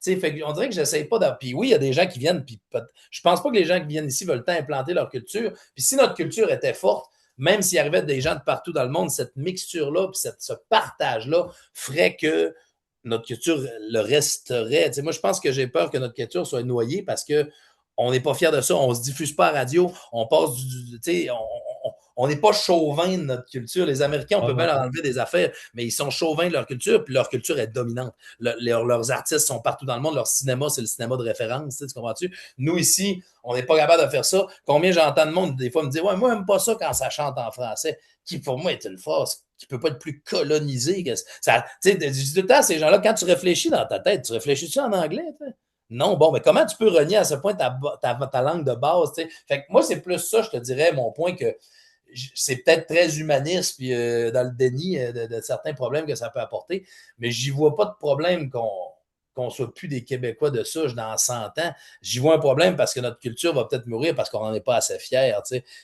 Fait on dirait que j'essaie pas de. Puis oui, il y a des gens qui viennent. Puis je pense pas que les gens qui viennent ici veulent tant implanter leur culture. Puis si notre culture était forte, même s'il arrivait des gens de partout dans le monde, cette mixture-là, puis ce partage-là ferait que notre culture le resterait. Moi, je pense que j'ai peur que notre culture soit noyée parce qu'on n'est pas fiers de ça. On ne se diffuse pas à radio. On passe on n'est pas chauvin de notre culture. Les Américains, on peut bien leur enlever des affaires, mais ils sont chauvins de leur culture, puis leur culture est dominante. Leurs artistes sont partout dans le monde. Leur cinéma, c'est le cinéma de référence. Tu comprends-tu? Nous, ici, on n'est pas capable de faire ça. Combien j'entends de monde, des fois, me dire ouais, moi, j'aime pas ça quand ça chante en français, qui pour moi est une force qui peut pas être plus colonisé que ça. Tu sais, je dis tout le temps, ces gens-là, quand tu réfléchis dans ta tête, tu réfléchis-tu en anglais? T'sais? Non, bon, mais comment tu peux renier à ce point ta langue de base? T'sais? Fait que moi, c'est plus ça, je te dirais, mon point, que c'est peut-être très humaniste puis dans le déni de certains problèmes que ça peut apporter, mais j'y vois pas de problème qu'on soit plus des Québécois de souche dans 100 ans. J'y vois un problème parce que notre culture va peut-être mourir parce qu'on n'en est pas assez fiers.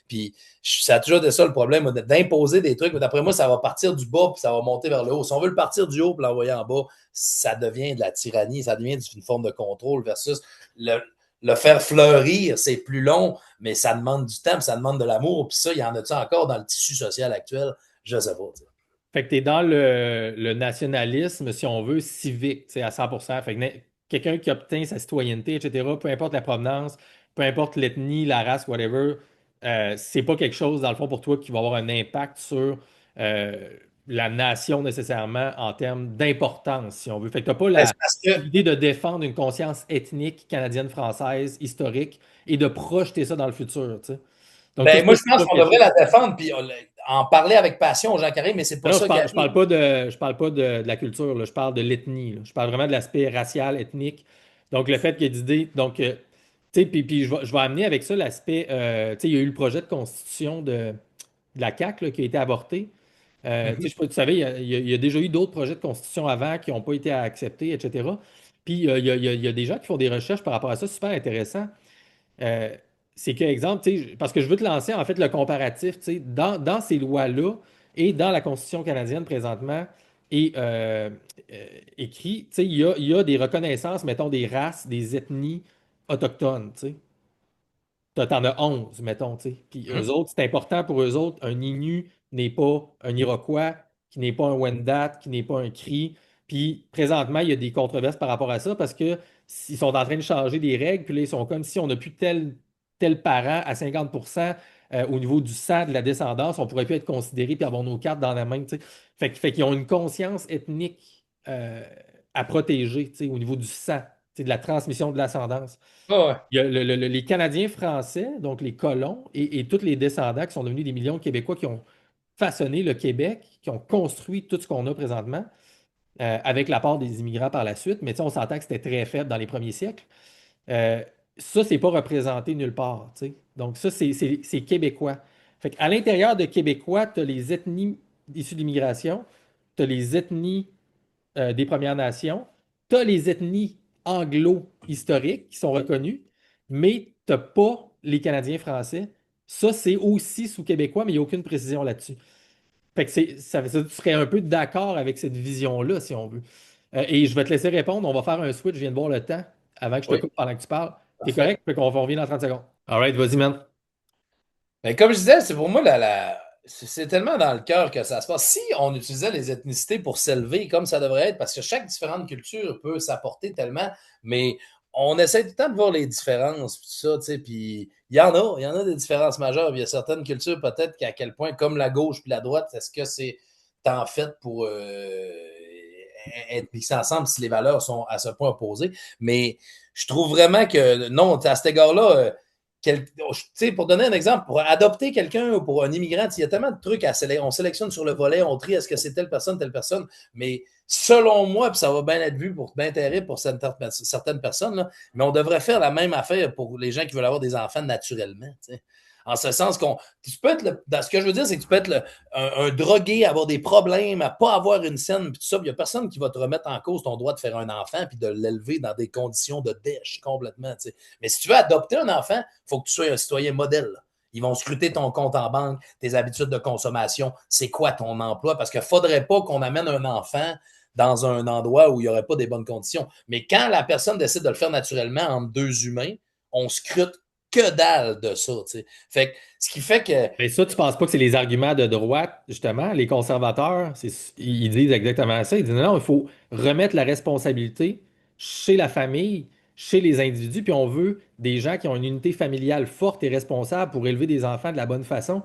Puis ça a toujours été ça le problème, d'imposer des trucs. Mais d'après moi, ça va partir du bas puis ça va monter vers le haut. Si on veut le partir du haut et l'envoyer en bas, ça devient de la tyrannie, ça devient une forme de contrôle versus le faire fleurir, c'est plus long, mais ça demande du temps, ça demande de l'amour. Puis ça, il y en a-tu encore dans le tissu social actuel? Je sais pas. T'sais. Fait que tu es dans le nationalisme, si on veut, civique, à 100%. Fait que quelqu'un qui obtient sa citoyenneté, etc., peu importe la provenance, peu importe l'ethnie, la race, whatever, c'est pas quelque chose, dans le fond, pour toi qui va avoir un impact sur euh, la nation nécessairement en termes d'importance, si on veut. Fait que tu n'as pas l'idée de défendre une conscience ethnique canadienne-française, historique, et de projeter ça dans le futur. T'sais. Donc, moi, je pense qu'on devrait la défendre puis en parler avec passion aux gens qui arrivent, mais c'est pas ça je parle pas de la culture, là, je parle de l'ethnie. Là. Je parle vraiment de l'aspect racial, ethnique. Donc, le fait qu'il y ait des idées. Donc, tu sais, puis je vais amener avec ça l'aspect. Tu sais, il y a eu le projet de constitution de la CAQ là, qui a été avorté. Tu sais, je sais pas, tu savais, il y a déjà eu d'autres projets de constitution avant qui n'ont pas été acceptés, etc. Puis, il y a des gens qui font des recherches par rapport à ça, super intéressant. Euh, c'est que, exemple, parce que je veux te lancer en fait le comparatif, dans ces lois-là et dans la Constitution canadienne présentement, et écrit, il y a des reconnaissances, mettons, des races, des ethnies autochtones. T'en as 11, mettons, tu sais. Puis eux autres, c'est important pour eux autres. Un Innu n'est pas un Iroquois, qui n'est pas un Wendat, qui n'est pas un Cri. Puis présentement, il y a des controverses par rapport à ça parce que ils sont en train de changer des règles. Puis là, ils sont comme si on n'a plus tel parent à 50% au niveau du sang, de la descendance, on pourrait plus être considéré puis avoir nos cartes dans la main, tu sais. Fait qu'ils ont une conscience ethnique à protéger, tu sais, au niveau du sang, tu sais, de la transmission de l'ascendance. Oh, ouais. Il y a les Canadiens français, donc les colons, et tous les descendants qui sont devenus des millions de Québécois qui ont façonné le Québec, qui ont construit tout ce qu'on a présentement, avec l'apport des immigrants par la suite. Mais on s'entend que c'était très faible dans les premiers siècles. Euh, Ça, c'est pas représenté nulle part. T'sais. Donc, ça, c'est québécois. Fait à l'intérieur de Québécois, tu as les ethnies issues de l'immigration, tu as les ethnies des Premières Nations. Tu as les ethnies anglo-historiques qui sont reconnues, mais tu n'as pas les Canadiens français. Ça, c'est aussi sous québécois, mais il n'y a aucune précision là-dessus. Fait que tu serais un peu d'accord avec cette vision-là, si on veut. Et je vais te laisser répondre. On va faire un switch. Je viens de voir le temps avant que je te coupe pendant que tu parles. T'es correct? Fait qu'on revient dans 30 secondes. All right, vas-y, man. Mais comme je disais, c'est pour moi c'est tellement dans le cœur que ça se passe. Si on utilisait les ethnicités pour s'élever comme ça devrait être, parce que chaque différente culture peut s'apporter tellement, mais on essaie tout le temps de voir les différences, puis tout ça, tu sais, puis il y en a des différences majeures. Il y a certaines cultures peut-être qu'à quel point, comme la gauche puis la droite, est-ce que c'est en fait pour être mixés ensemble si les valeurs sont à ce point opposées? Mais je trouve vraiment que non, à cet égard-là, pour donner un exemple, pour adopter quelqu'un ou pour un immigrant, il y a tellement de trucs on sélectionne sur le volet, on trie est-ce que c'est telle personne, mais selon moi, puis ça va bien être vu pour bien terrible pour certaines personnes, là, mais on devrait faire la même affaire pour les gens qui veulent avoir des enfants naturellement. T'sais. En ce sens tu peux être ce que je veux dire, c'est que tu peux être un drogué, avoir des problèmes, à pas avoir une scène, puis tout ça. Il n'y a personne qui va te remettre en cause ton droit de faire un enfant puis de l'élever dans des conditions de dèche complètement. T'sais. Mais si tu veux adopter un enfant, il faut que tu sois un citoyen modèle. Là. Ils vont scruter ton compte en banque, tes habitudes de consommation, c'est quoi ton emploi, parce qu'il ne faudrait pas qu'on amène un enfant dans un endroit où il n'y aurait pas des bonnes conditions. Mais quand la personne décide de le faire naturellement entre deux humains, on scrute que dalle de ça. T'sais. Fait que, ce qui fait que. Mais ça, tu ne penses pas que c'est les arguments de droite, justement? Les conservateurs, ils disent exactement ça. Ils disent non, il faut remettre la responsabilité chez la famille, chez les individus, puis on veut des gens qui ont une unité familiale forte et responsable pour élever des enfants de la bonne façon.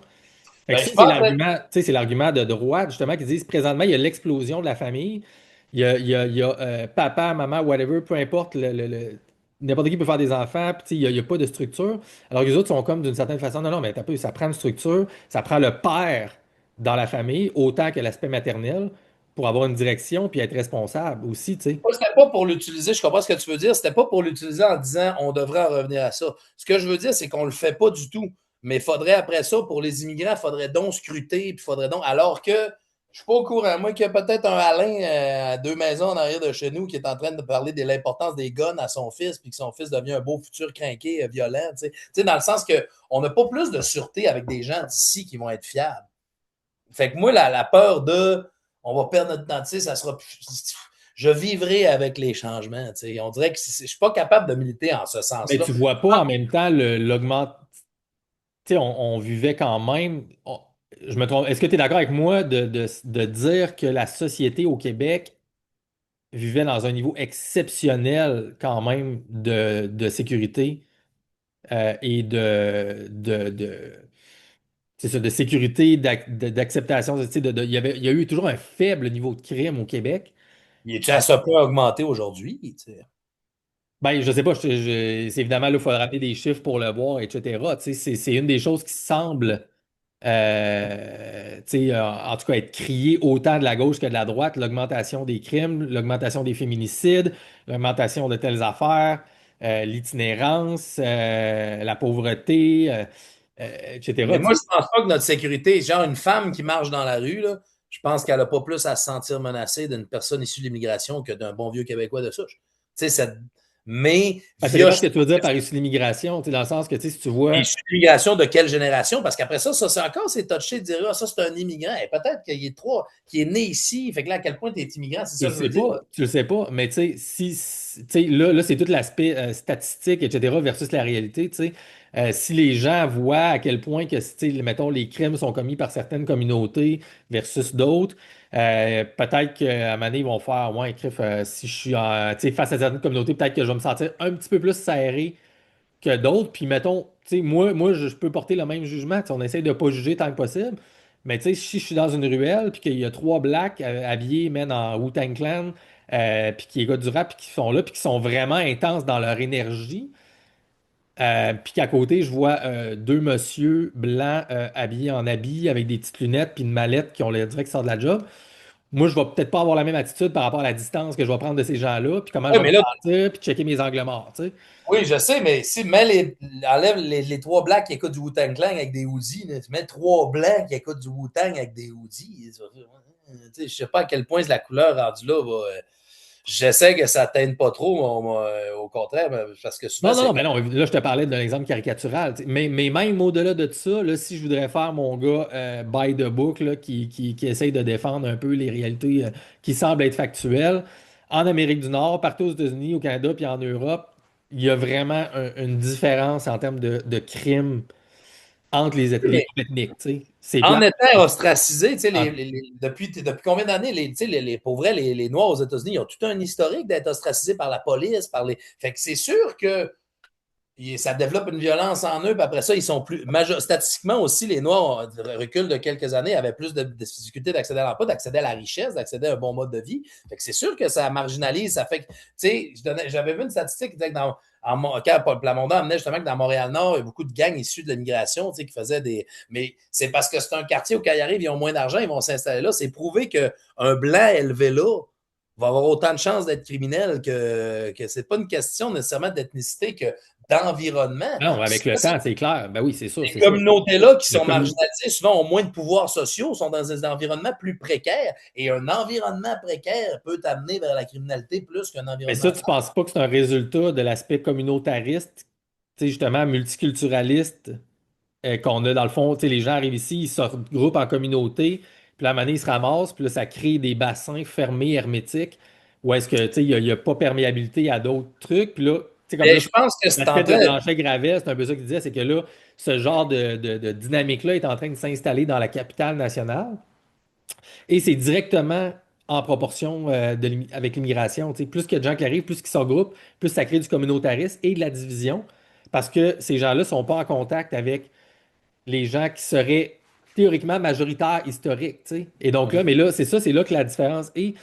Fait que Je ça, c'est pense que l'argument, tu sais, c'est l'argument de droite, justement, qui disent présentement, il y a l'explosion de la famille. Il y a papa, maman, whatever, peu importe, n'importe qui peut faire des enfants, puis tu sais, il n'y a pas de structure. Alors que les autres sont comme d'une certaine façon, non, non, mais t'as peu, ça prend une structure, ça prend le père dans la famille, autant que l'aspect maternel, pour avoir une direction puis être responsable aussi, tu sais. c'était pas pour l'utiliser, je comprends ce que tu veux dire, c'était pas pour l'utiliser en disant on devrait en revenir à ça. Ce que je veux dire, c'est qu'on le fait pas du tout. Mais il faudrait, après ça, pour les immigrants, il faudrait donc scruter, puis faudrait donc. Alors que je suis pas au courant. Moi, qu'il y a peut-être un Alain à 2 maisons en arrière de chez nous qui est en train de parler de l'importance des guns à son fils, puis que son fils devient un beau futur crinqué, violent. Tu sais, dans le sens qu'on n'a pas plus de sûreté avec des gens d'ici qui vont être fiables. Fait que moi, la peur de on va perdre notre identité, ça sera plus. Je vivrai avec les changements. Tu sais. On dirait que je ne suis pas capable de militer en ce Mais sens-là. tu vois pas en même temps l'augment. Tu sais, on vivait quand même. Je me trompe. Est-ce que tu es d'accord avec moi de dire que la société au Québec vivait dans un niveau exceptionnel quand même de sécurité et c'est ça, de sécurité, d'acceptation. Tu sais, il y a eu toujours un faible niveau de crime au Québec. Il est à ce point augmenté aujourd'hui. Tu sais. Ben, je sais pas, c'est évidemment, là, il faudra ramener des chiffres pour le voir, etc. Tu sais, c'est une des choses qui semble, tu sais, en tout cas, être criée autant de la gauche que de la droite, l'augmentation des crimes, l'augmentation des féminicides, l'augmentation de telles affaires, l'itinérance, la pauvreté, Mais etc. moi, Tu je sais, pense pas que notre sécurité, genre une femme qui marche dans la rue, là, je pense qu'elle n'a pas plus à se sentir menacée d'une personne issue de l'immigration que d'un bon vieux Québécois de souche. Tu sais, mais ben, ça via dépend ce que tu veux dire par issue de l'immigration, tu sais, dans le sens que, tu sais, si tu vois, issu de l'immigration de quelle génération? Parce qu'après ça, c'est encore c'est touché de dire ah, ça, c'est un immigrant. Et peut-être qu'il est trop, qu'il est né ici. Fait que là, à quel point tu es immigrant, c'est tu ça le que je veux sais dire. pas, tu le sais pas, mais tu sais, tu sais, là, c'est tout l'aspect statistique, etc., versus la réalité, tu sais. Si les gens voient à quel point que, tu sais, mettons, les crimes sont commis par certaines communautés versus d'autres, peut-être qu'à un moment donné, ils vont faire, ouais, crif, si je suis tu sais, face à certaines communautés, peut-être que je vais me sentir un petit peu plus serré que d'autres. Puis mettons, tu sais, moi je peux porter le même jugement. Tu sais, on essaye de ne pas juger tant que possible. Mais tu sais, si je suis dans une ruelle, puis qu'il y a trois blacks habillés, men, en Wu-Tang Clan, puis qui est gars du rap, puis qui sont là, puis qui sont vraiment intenses dans leur énergie, puis qu'à côté, je vois deux monsieur blancs habillés en habits, avec des petites lunettes, puis une mallette qui ont l'air direct qui sort de la job. Moi, je vais peut-être pas avoir la même attitude par rapport à la distance que je vais prendre de ces gens-là, puis comment je Oui, vais me mais là, sentir, puis checker mes angles morts, tu sais. oui, je sais, mais si enlève les trois blacks qui écoutent du Wu-Tang Clan avec des hoodies, là, tu mets trois blancs qui écoutent du Wu-Tang avec des hoodies. Je sais pas à quel point la couleur rendue là va. J'essaie que ça t'aide pas trop, au contraire, parce que souvent, Non, non, c'est non, mais non, là, je te parlais d'un exemple caricatural. Tu sais. Mais même au-delà de ça, là, si je voudrais faire mon gars by the book, là, qui essaye de défendre un peu les réalités qui semblent être factuelles, en Amérique du Nord, partout aux États-Unis, au Canada, puis en Europe, il y a vraiment une différence en termes de crimes entre les mais groupes ethniques. Tu sais. C'est en plate. étant ostracisés, tu sais, Ah, depuis combien d'années, tu sais, pour vrai, les Noirs aux États-Unis, ils ont tout un historique d'être ostracisés par la police, Fait que c'est sûr que ça développe une violence en eux, puis après ça, ils sont plus. Statistiquement aussi, les Noirs reculent de quelques années, avaient plus de difficultés d'accéder à l'emploi, d'accéder à la richesse, d'accéder à un bon mode de vie. Fait que c'est sûr que ça marginalise, ça fait que, tu sais, j'avais vu une statistique qui disait que quand Paul Plamondon amenait justement que dans Montréal-Nord, il y a beaucoup de gangs issus de l'immigration, tu sais, qui faisaient des. Mais c'est parce que c'est un quartier où quand ils arrivent, ils ont moins d'argent, ils vont s'installer là. C'est prouvé qu'un blanc élevé là va avoir autant de chances d'être criminel que c'est pas une question nécessairement d'ethnicité que d'environnement. non, Puis avec le temps, c'est clair. Ben oui, c'est sûr, ces c'est sûr. communautés-là qui Le sont commun- marginalisées, souvent ont moins de pouvoirs sociaux, sont dans des environnements plus précaires. Et un environnement précaire peut t'amener vers la criminalité plus qu'un Mais ça, environnement. tu ne penses pas que c'est un résultat de l'aspect communautariste, tu sais, justement, multiculturaliste, qu'on a dans le fond, tu sais, les gens arrivent ici, ils se regroupent en communauté, puis là, à un moment donné, ils se ramassent, puis là, ça crée des bassins fermés, hermétiques, où est-ce que, tu sais, il n'y a pas perméabilité à d'autres trucs, puis là, tu sais, comme Et là, je pense que c'est en l'aspect de train. Blanchet-Gravel, c'est un peu ça qu'il disait, c'est que là, ce genre de dynamique-là est en train de s'installer dans la capitale nationale. Et c'est directement en proportion avec l'immigration. Tu sais, plus qu'il y a de gens qui arrivent, plus qu'ils se regroupent, plus ça crée du communautarisme et de la division. Parce que ces gens-là ne sont pas en contact avec les gens qui seraient théoriquement majoritaire historique, tu sais. Et donc là, mais là, c'est là que la différence est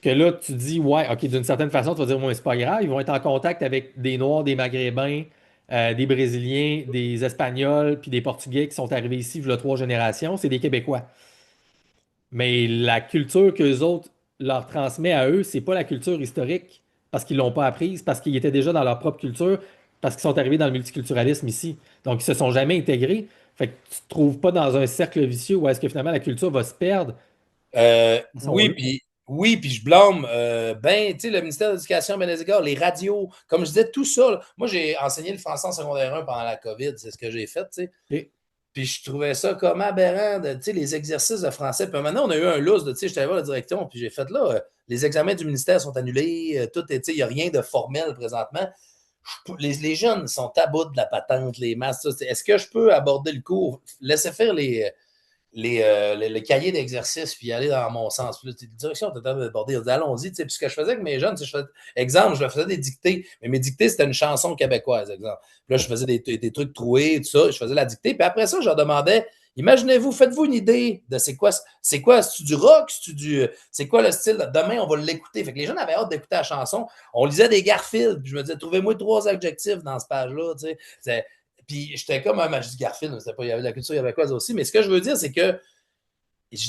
que là, tu dis, ouais, OK, d'une certaine façon, tu vas dire, moi, c'est pas grave, ils vont être en contact avec des Noirs, des Maghrébins, des Brésiliens, des Espagnols, puis des Portugais qui sont arrivés ici, il y a 3 générations, c'est des Québécois. Mais la culture qu'eux autres leur transmet à eux, c'est pas la culture historique parce qu'ils l'ont pas apprise, parce qu'ils étaient déjà dans leur propre culture, parce qu'ils sont arrivés dans le multiculturalisme ici. Donc, ils se sont jamais intégrés. Fait que tu te trouves pas dans un cercle vicieux où est-ce que finalement la culture va se perdre. Ils sont Oui, là. puis je blâme ben, tu sais, le ministère de l'Éducation, ben des égards, les radios, comme je disais, tout ça. Là. Moi, j'ai enseigné le français en secondaire 1 pendant la COVID, c'est ce que j'ai fait, tu sais. Et- Puis je trouvais ça comme aberrant, tu sais, les exercices de français. Puis maintenant, on a eu un lousse de, tu sais, j'étais allé voir la direction, puis j'ai fait là, les examens du ministère sont annulés, tout est, tu sais, il n'y a rien de formel présentement. Les jeunes sont à bout de la patente, les masses, ça. Est-ce que je peux aborder le cours, laisser faire les cahiers d'exercice puis aller dans mon sens. Puis là, la direction était débordée. Elle dit, allons-y. Puis ce que je faisais avec mes jeunes, exemple, je leur faisais des dictées. Mais mes dictées, c'était une chanson québécoise, exemple. Puis là, je faisais des trucs troués, tout ça. Je faisais la dictée. Puis après ça, je leur demandais, imaginez-vous, faites-vous une idée de c'est quoi, c'est du rock, c'est quoi le style, demain, on va l'écouter. Fait que les jeunes avaient hâte d'écouter la chanson. On lisait des Garfield. Puis je me disais, trouvez-moi 3 adjectifs dans ce page-là, tu sais. Puis j'étais comme un Magic Garfield, il y avait de la culture québécoise aussi. Mais ce que je veux dire, c'est que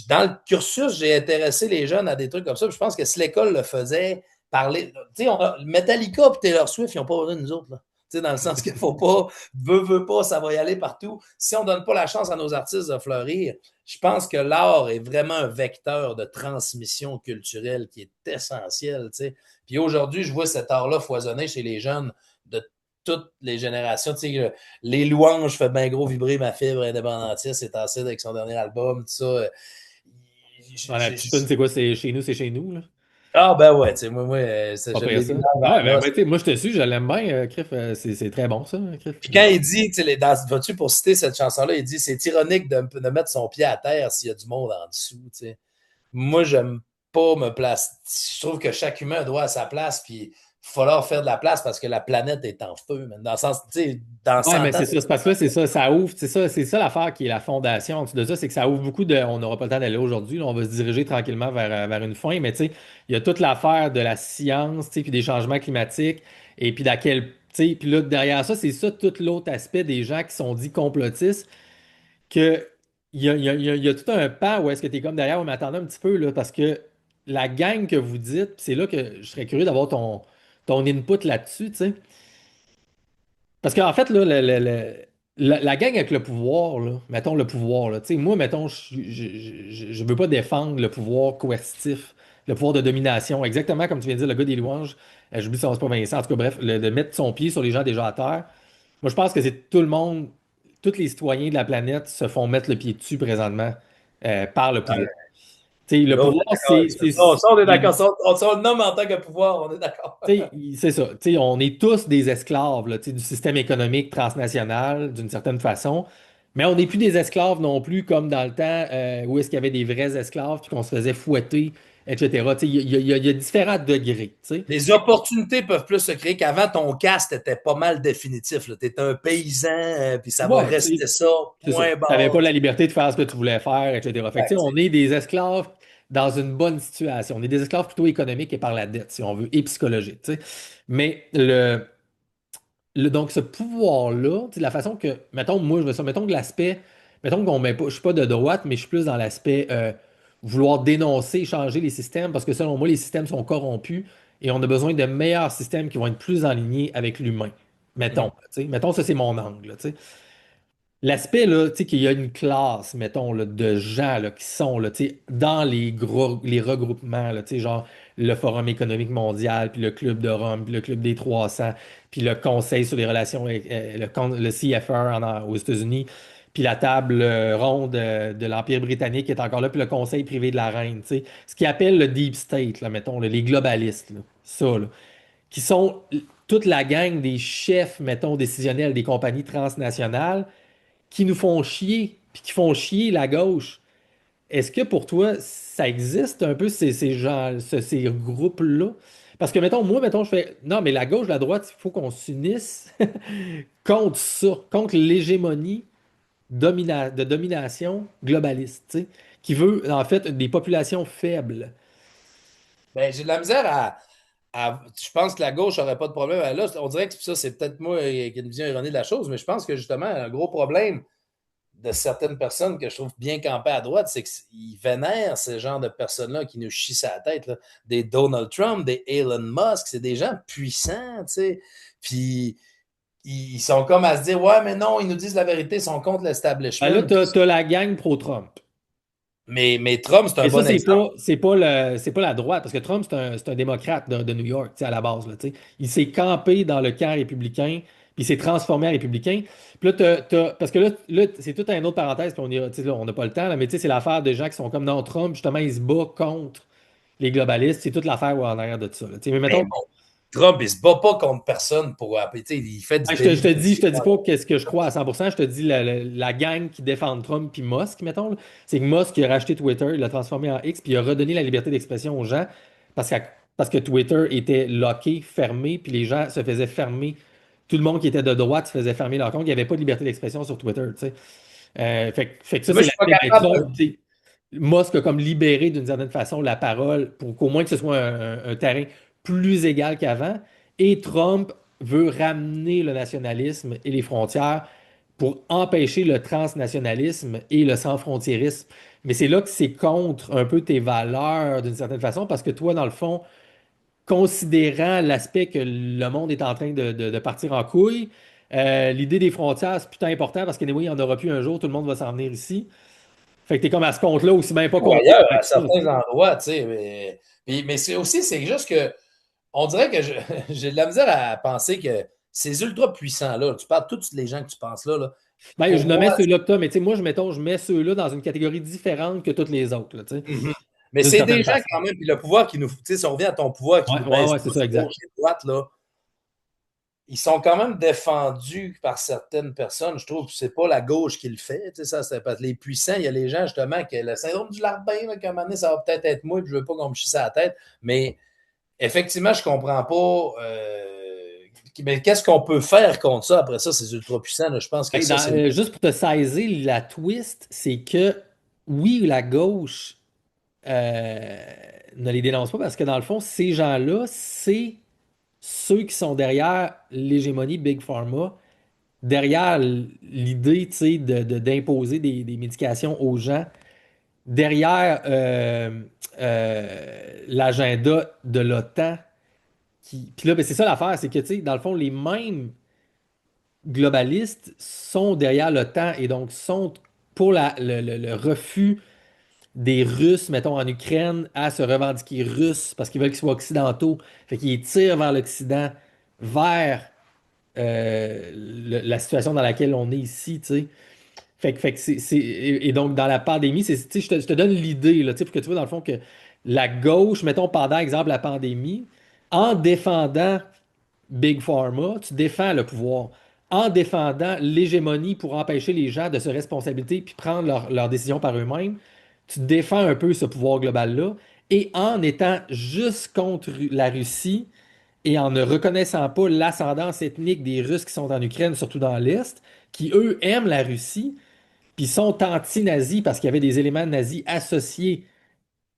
dans le cursus, j'ai intéressé les jeunes à des trucs comme ça. Puis je pense que si l'école le faisait, parler. Tu sais, Metallica et Taylor Swift, ils n'ont pas besoin de nous autres. Là. Tu sais, dans le sens qu'il ne faut pas, veut pas, ça va y aller partout. Si on ne donne pas la chance à nos artistes de fleurir, je pense que l'art est vraiment un vecteur de transmission culturelle qui est essentiel. Tu sais. Puis aujourd'hui, je vois cet art-là foisonner chez les jeunes de toutes les générations. Tu sais, les louanges fait bien gros vibrer ma fibre indépendantiste, c'est assez avec son dernier album, tout ça. La petite tune, c'est quoi? C'est chez nous, là. Ah ben ouais, tu sais, moi, Pas je pire l'ai ça. vu live Ah, en ben, os. tu sais, moi, je te suis, je l'aime bien, Criff. C'est très bon, ça, Criff. Puis quand il dit, tu sais, vas-tu pour citer cette chanson-là, il dit c'est ironique de mettre son pied à terre s'il y a du monde en dessous, tu sais. Moi, j'aime pas me placer. Je trouve que chaque humain doit à sa place, puis il va falloir faire de la place parce que la planète est en feu, man. Dans le sens, tu sais, dans Ouais, 100 mais ans. c'est ça, c'est parce que là, c'est ça, ça ouvre, c'est ça l'affaire qui est la fondation en dessous de ça, c'est que ça ouvre beaucoup de. On n'aura pas le temps d'aller aujourd'hui, là, on va se diriger tranquillement vers une fin, mais tu sais, il y a toute l'affaire de la science, tu sais, puis des changements climatiques, et puis d'à tu sais, puis là, derrière ça, c'est ça tout l'autre aspect des gens qui sont dits complotistes, que il y a tout un pan où est-ce que tu es comme derrière, on m'attendait un petit peu, là, parce que la gang que vous dites, puis c'est là que je serais curieux d'avoir ton input là-dessus, tu sais. Parce qu'en fait, là, la gang avec le pouvoir, là, mettons le pouvoir, là, tu sais, moi, mettons, je veux pas défendre le pouvoir coercitif, le pouvoir de domination, exactement comme tu viens de dire, le gars des louanges, j'oublie son, c'est pas Vincent, en tout cas, bref, de mettre son pied sur les gens déjà à terre. Moi, je pense que c'est tout le monde, tous les citoyens de la planète se font mettre le pied dessus présentement par le pouvoir. Tu sais, le Là, on est pouvoir, d'accord. Ça, on est il y a d'accord. Ça, on le nomme en tant que pouvoir, on est d'accord. tu sais, c'est ça. Tu sais, on est tous des esclaves là, tu sais, du système économique transnational, d'une certaine façon. Mais on n'est plus des esclaves non plus comme dans le temps où est-ce qu'il y avait des vrais esclaves puis qu'on se faisait fouetter, etc. Tu sais, il y a différents degrés. Tu sais. Les opportunités peuvent plus se créer qu'avant, ton caste était pas mal définitif. Tu étais un paysan, puis ça va Ouais, tu sais, rester ça, c'est ça. point Tu n'avais barre. pas la liberté de faire ce que tu voulais faire, etc. Fait que, tu sais, on est des esclaves dans une bonne situation. On est des esclaves plutôt économiques et par la dette, si on veut, et psychologiques. Tu sais. Mais donc, ce pouvoir-là, tu sais, la façon que, mettons, moi, je veux ça, mettons que l'aspect, mettons qu'on met pas, je suis pas de droite, mais je suis plus dans l'aspect vouloir dénoncer, changer les systèmes, parce que selon moi, les systèmes sont corrompus et on a besoin de meilleurs systèmes qui vont être plus en ligne avec l'humain. Mettons, tu sais, mettons, ça, c'est mon angle, là, tu sais. L'aspect, là, tu sais, qu'il y a une classe, mettons, là, de gens là, qui sont là, tu sais, dans les regroupements, là, tu sais, genre le Forum économique mondial, puis le Club de Rome, puis le Club des 300, puis le Conseil sur les relations, le CFR aux États-Unis, puis la table ronde de l'Empire britannique qui est encore là, puis le Conseil privé de la Reine, tu sais. Ce qu'ils appellent le Deep State, là, mettons, là, les globalistes, là, ça, là, qui sont toute la gang des chefs, mettons, décisionnels des compagnies transnationales qui nous font chier, puis qui font chier la gauche. Est-ce que pour toi, ça existe un peu ces gens, ces groupes-là? Parce que, mettons, je fais, non, mais la gauche, la droite, il faut qu'on s'unisse contre ça, contre l'hégémonie de domination globaliste, tu sais, qui veut en fait des populations faibles. Ben, j'ai de la misère je pense que la gauche n'aurait pas de problème. Là, on dirait que ça, c'est peut-être moi qui ai une vision erronée de la chose, mais je pense que justement, un gros problème de certaines personnes que je trouve bien campées à droite, c'est qu'ils vénèrent ce genre de personnes-là qui nous chient sa tête. Là. Des Donald Trump, des Elon Musk, c'est des gens puissants, tu sais. Puis ils sont comme à se dire, ouais, mais non, ils nous disent la vérité, ils sont contre l'establishment. Ben là, t'as la gang pro-Trump. Mais Trump, c'est un Et ça, bon exemple. c'est pas la droite, parce que Trump, c'est un démocrate de New York, tu sais, à la base. Là, tu sais. Il s'est campé dans le camp républicain, puis il s'est transformé en républicain. Puis là, parce que là, c'est toute une autre parenthèse, puis tu sais, là, on n'a pas le temps, là, mais tu sais, c'est l'affaire de gens qui sont comme non, Trump, justement, il se bat contre les globalistes. C'est toute l'affaire en arrière de ça. Là. Tu sais, mais Mais mettons, bon, Trump, il se bat pas contre personne pour tu sais, il fait du je te dis pas qu'est-ce que je crois à 100%, je te dis la gang qui défend Trump puis Musk, mettons, là. C'est que Musk il a racheté Twitter, il l'a transformé en X, puis il a redonné la liberté d'expression aux gens parce que, parce que Twitter était locké, fermé, puis les gens se faisaient fermer. Tout le monde qui était de droite se faisait fermer leur compte. Il n'y avait pas de liberté d'expression sur Twitter, tu sais. Fait que ça, Moi, c'est je la suis pas clé. Ben, capable Trump, tu sais, Musk a comme libéré d'une certaine façon la parole pour qu'au moins que ce soit un terrain plus égal qu'avant. Et Trump veut ramener le nationalisme et les frontières pour empêcher le transnationalisme et le sans-frontiérisme. Mais c'est là que c'est contre un peu tes valeurs d'une certaine façon, parce que toi, dans le fond, considérant l'aspect que le monde est en train de partir en couille, l'idée des frontières, c'est putain important parce que oui, il n'y en aura plus un jour, tout le monde va s'en venir ici. Fait que t'es comme à ce compte-là aussi bien pas ou content ailleurs, à avec ça. certains endroits, tu sais. Mais c'est aussi, c'est juste que on dirait que j'ai de la misère à penser que ces ultra puissants-là, tu parles de tous les gens que tu penses là, Ben, pour je moi, nommais ceux-là que t'as, mais tu sais, moi, je mets ceux-là dans une catégorie différente que toutes les autres, là, tu sais, mais d'une c'est certaine des gens façon. quand même, puis le pouvoir qui nous, tu sais, si on revient à ton pouvoir qui Ouais, nous ouais, baisse ouais, pas c'est ça, sur exact. gauche et droite, là, ils sont quand même défendus par certaines personnes. Je trouve que c'est pas la gauche qui le fait. Tu sais, ça, c'est parce que les puissants, il y a les gens justement qui le syndrome du larbin, là, qu'à un moment donné, ça va peut-être être moi, puis je veux pas qu'on me chie ça à la tête. Mais effectivement, je comprends pas. Mais qu'est-ce qu'on peut faire contre ça après ça, ces ultra puissants? Là, je pense que Hey, ça, c'est. juste pour te saisir, la twist, c'est que oui, la gauche euh, ne les dénonce pas parce que dans le fond, ces gens-là, c'est ceux qui sont derrière l'hégémonie Big Pharma, derrière l'idée, tu sais, d'imposer des médications aux gens, derrière l'agenda de l'OTAN. Puis là, ben, c'est ça l'affaire, c'est que, tu sais, dans le fond, les mêmes globalistes sont derrière l'OTAN et donc sont pour le refus des Russes, mettons, en Ukraine, à se revendiquer russes parce qu'ils veulent qu'ils soient occidentaux. Fait qu'ils tirent vers l'Occident, vers la situation dans laquelle on est ici, tu sais. Fait que et donc, dans la pandémie, tu sais, je te donne l'idée, là, tu sais, pour que tu vois, dans le fond, que la gauche, mettons, pendant, exemple, la pandémie, en défendant Big Pharma, tu défends le pouvoir. En défendant l'hégémonie pour empêcher les gens de se responsabiliser puis prendre leurs décisions par eux-mêmes, tu défends un peu ce pouvoir global-là. Et en étant juste contre la Russie et en ne reconnaissant pas l'ascendance ethnique des Russes qui sont en Ukraine, surtout dans l'Est, qui eux aiment la Russie, puis sont anti-nazis parce qu'il y avait des éléments nazis associés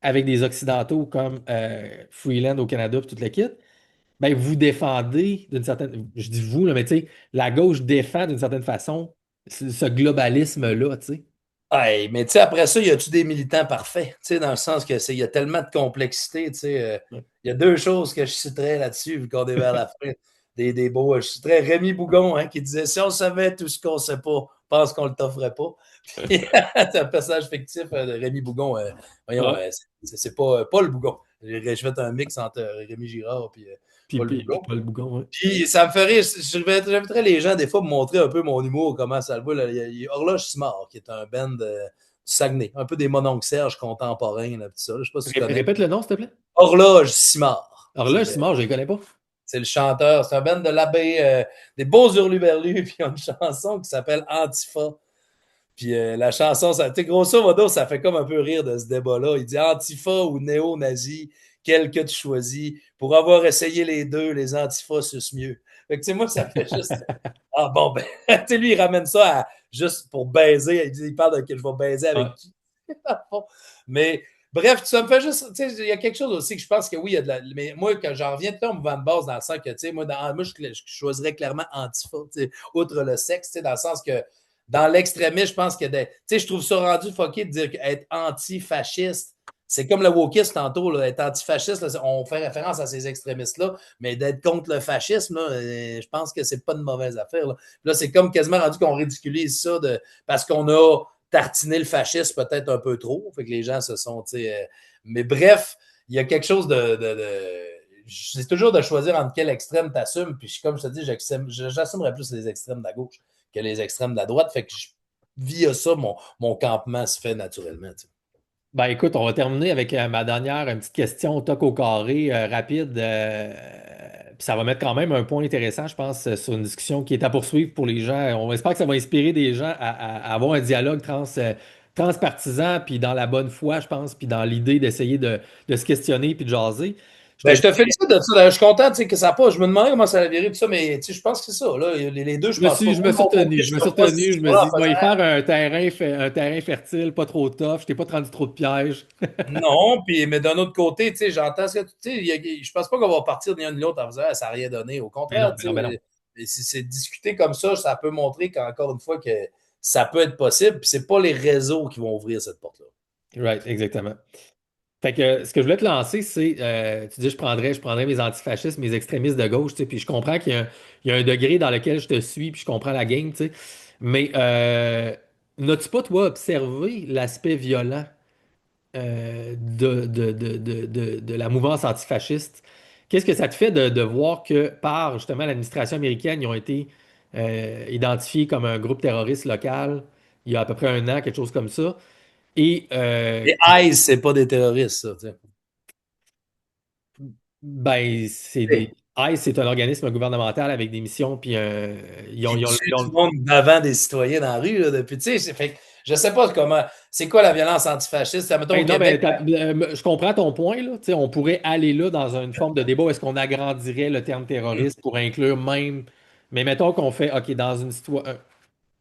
avec des Occidentaux comme Freeland au Canada puis toute la kit, ben vous défendez d'une certaine. Je dis vous, là, mais tu sais, la gauche défend d'une certaine façon ce globalisme-là, tu sais. Hey, mais tu sais, après ça, y a-tu des militants parfaits? Tu sais, dans le sens que il y a tellement de complexité, tu sais. Il y a deux choses que je citerais là-dessus, vu qu'on est vers la fin. Des beaux. Je citerais Rémi Bougon, hein, qui disait si on savait tout ce qu'on sait pas, pense qu'on le t'offrait pas. Puis, c'est un personnage fictif de Rémi Bougon. Voyons, Ouais. c'est pas Paul Bougon. J'ai fait un mix entre Rémi Girard et Paul Puis Bougon. Paul Bougon, ouais. Puis ça me fait rire. J'inviterais les gens des fois me montrer un peu mon humour, comment ça le va. Là. Il y a Horloge Simard, qui est un band du Saguenay, un peu des Mononcles Serge contemporains, là, tout ça. Je sais pas si tu connais. Répète le nom, s'il te plaît. Horloge Simard. Alors là, je suis mort, je ne connais pas. C'est le chanteur. C'est un band de l'abbé, des beaux hurluberlus. Puis il y a une chanson qui s'appelle Antifa. Puis la chanson, ça, grosso modo, ça fait comme un peu rire de ce débat-là. Il dit Antifa ou néo-nazi, quel que tu choisis. Pour avoir essayé les deux, les Antifas sucent mieux. Fait que, tu sais, moi, ça fait juste. Ah bon, ben, tu sais, lui, il ramène ça juste pour baiser. Il parle de que je vais baiser avec Ouais. qui. Mais bref, ça me fait juste. Tu sais, il y a quelque chose aussi que je pense que oui, il y a de la. Mais moi, quand j'en reviens de au mouvement de base, dans le sens que, tu sais, moi, je choisirais clairement Antifa, tu sais, outre le sexe, tu sais, dans le sens que dans l'extrémisme, je pense que. Tu sais, je trouve ça rendu fucké de dire qu'être antifasciste, c'est comme le wokisme tantôt, là, être antifasciste, là, on fait référence à ces extrémistes-là, mais d'être contre le fascisme, là, je pense que c'est pas une mauvaise affaire. Là, c'est comme quasiment rendu qu'on ridiculise ça parce qu'on a tartiné le fascisme peut-être un peu trop. Fait que les gens se sont. Mais bref, il y a quelque chose c'est toujours de choisir entre quel extrême tu assumes. Puis comme je te dis, j'assumerais plus les extrêmes de la gauche que les extrêmes de la droite. Fait que via ça, mon campement se fait naturellement. T'sais. Ben écoute, on va terminer avec ma dernière une petite question toc au carré rapide. Puis ça va mettre quand même un point intéressant, je pense, sur une discussion qui est à poursuivre pour les gens. On espère que ça va inspirer des gens à avoir un dialogue transpartisan, puis dans la bonne foi, je pense, puis dans l'idée d'essayer de se questionner puis de jaser. Je Ben, te je te félicite de ça. Je suis content que ça n'a pas. Je me demandais comment ça allait virer tout ça, mais je pense que c'est ça. Là. Les deux, je pense pas. je me suis retenu, je me suis retenu, je me Voilà, dis, je vais y faire un terrain fertile, pas trop tough, je t'ai pas rendu trop de pièges. non, mais d'un autre côté, j'entends ce que tu sais. Je pense pas qu'on va partir ni l'un ni l'autre en faisant ah, ça n'a rien donné. Au Mais non, contraire, mais non, mais non. si c'est discuté comme ça peut montrer qu'encore une fois que ça peut être possible. Puis c'est pas les réseaux qui vont ouvrir cette porte-là. Right, exactement. Fait que ce que je voulais te lancer, c'est, tu dis, je prendrais mes antifascistes, mes extrémistes de gauche, tu sais, puis je comprends il y a un degré dans lequel je te suis, puis je comprends la game, tu sais. Mais n'as-tu pas, toi, observé l'aspect violent de la mouvance antifasciste? Qu'est-ce que ça te fait de voir que par, justement, l'administration américaine, ils ont été identifiés comme un groupe terroriste local il y a à peu près un an, quelque chose comme ça? Et Les ICE, c'est pas des terroristes, ça. ben, c'est des. ICE, c'est un organisme gouvernemental avec des missions, puis Qui tue tout le monde devant des citoyens dans la rue, là, depuis, tu sais, fait que je sais pas comment, c'est quoi la violence antifasciste, mettons au Ben, non, Québec. je comprends ton point, là. Tu sais, on pourrait aller là dans une forme de débat où est-ce qu'on agrandirait le terme terroriste pour inclure même. Mais mettons qu'on fait, OK, dans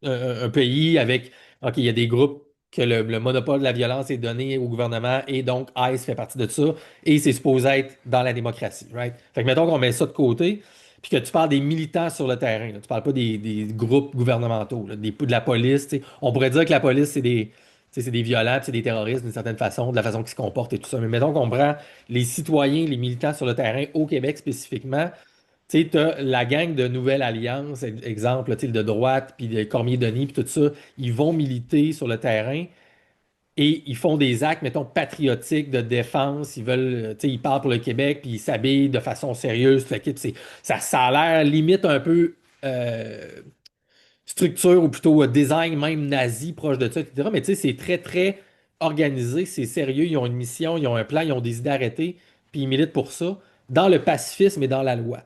un pays avec, OK, il y a des groupes que le monopole de la violence est donné au gouvernement et donc ICE fait partie de ça et c'est supposé être dans la démocratie, right? Fait que mettons qu'on met ça de côté puis que tu parles des militants sur le terrain, là. Tu parles pas des groupes gouvernementaux, là, de la police, tu sais. On pourrait dire que la police, c'est des violents, puis c'est des terroristes d'une certaine façon, de la façon qu'ils se comportent et tout ça. Mais mettons qu'on prend les citoyens, les militants sur le terrain au Québec spécifiquement, tu as la gang de Nouvelle Alliance, exemple, tu sais, de droite, puis de Cormier-Denis, puis tout ça, ils vont militer sur le terrain et ils font des actes, mettons, patriotiques de défense. Ils veulent, tu sais, ils parlent pour le Québec, puis ils s'habillent de façon sérieuse. Fait que, ça a l'air limite un peu structure ou plutôt design même nazi, proche de ça, etc. Mais tu sais, c'est très, très organisé, c'est sérieux. Ils ont une mission, ils ont un plan, ils ont des idées arrêtées, puis ils militent pour ça, dans le pacifisme et dans la loi.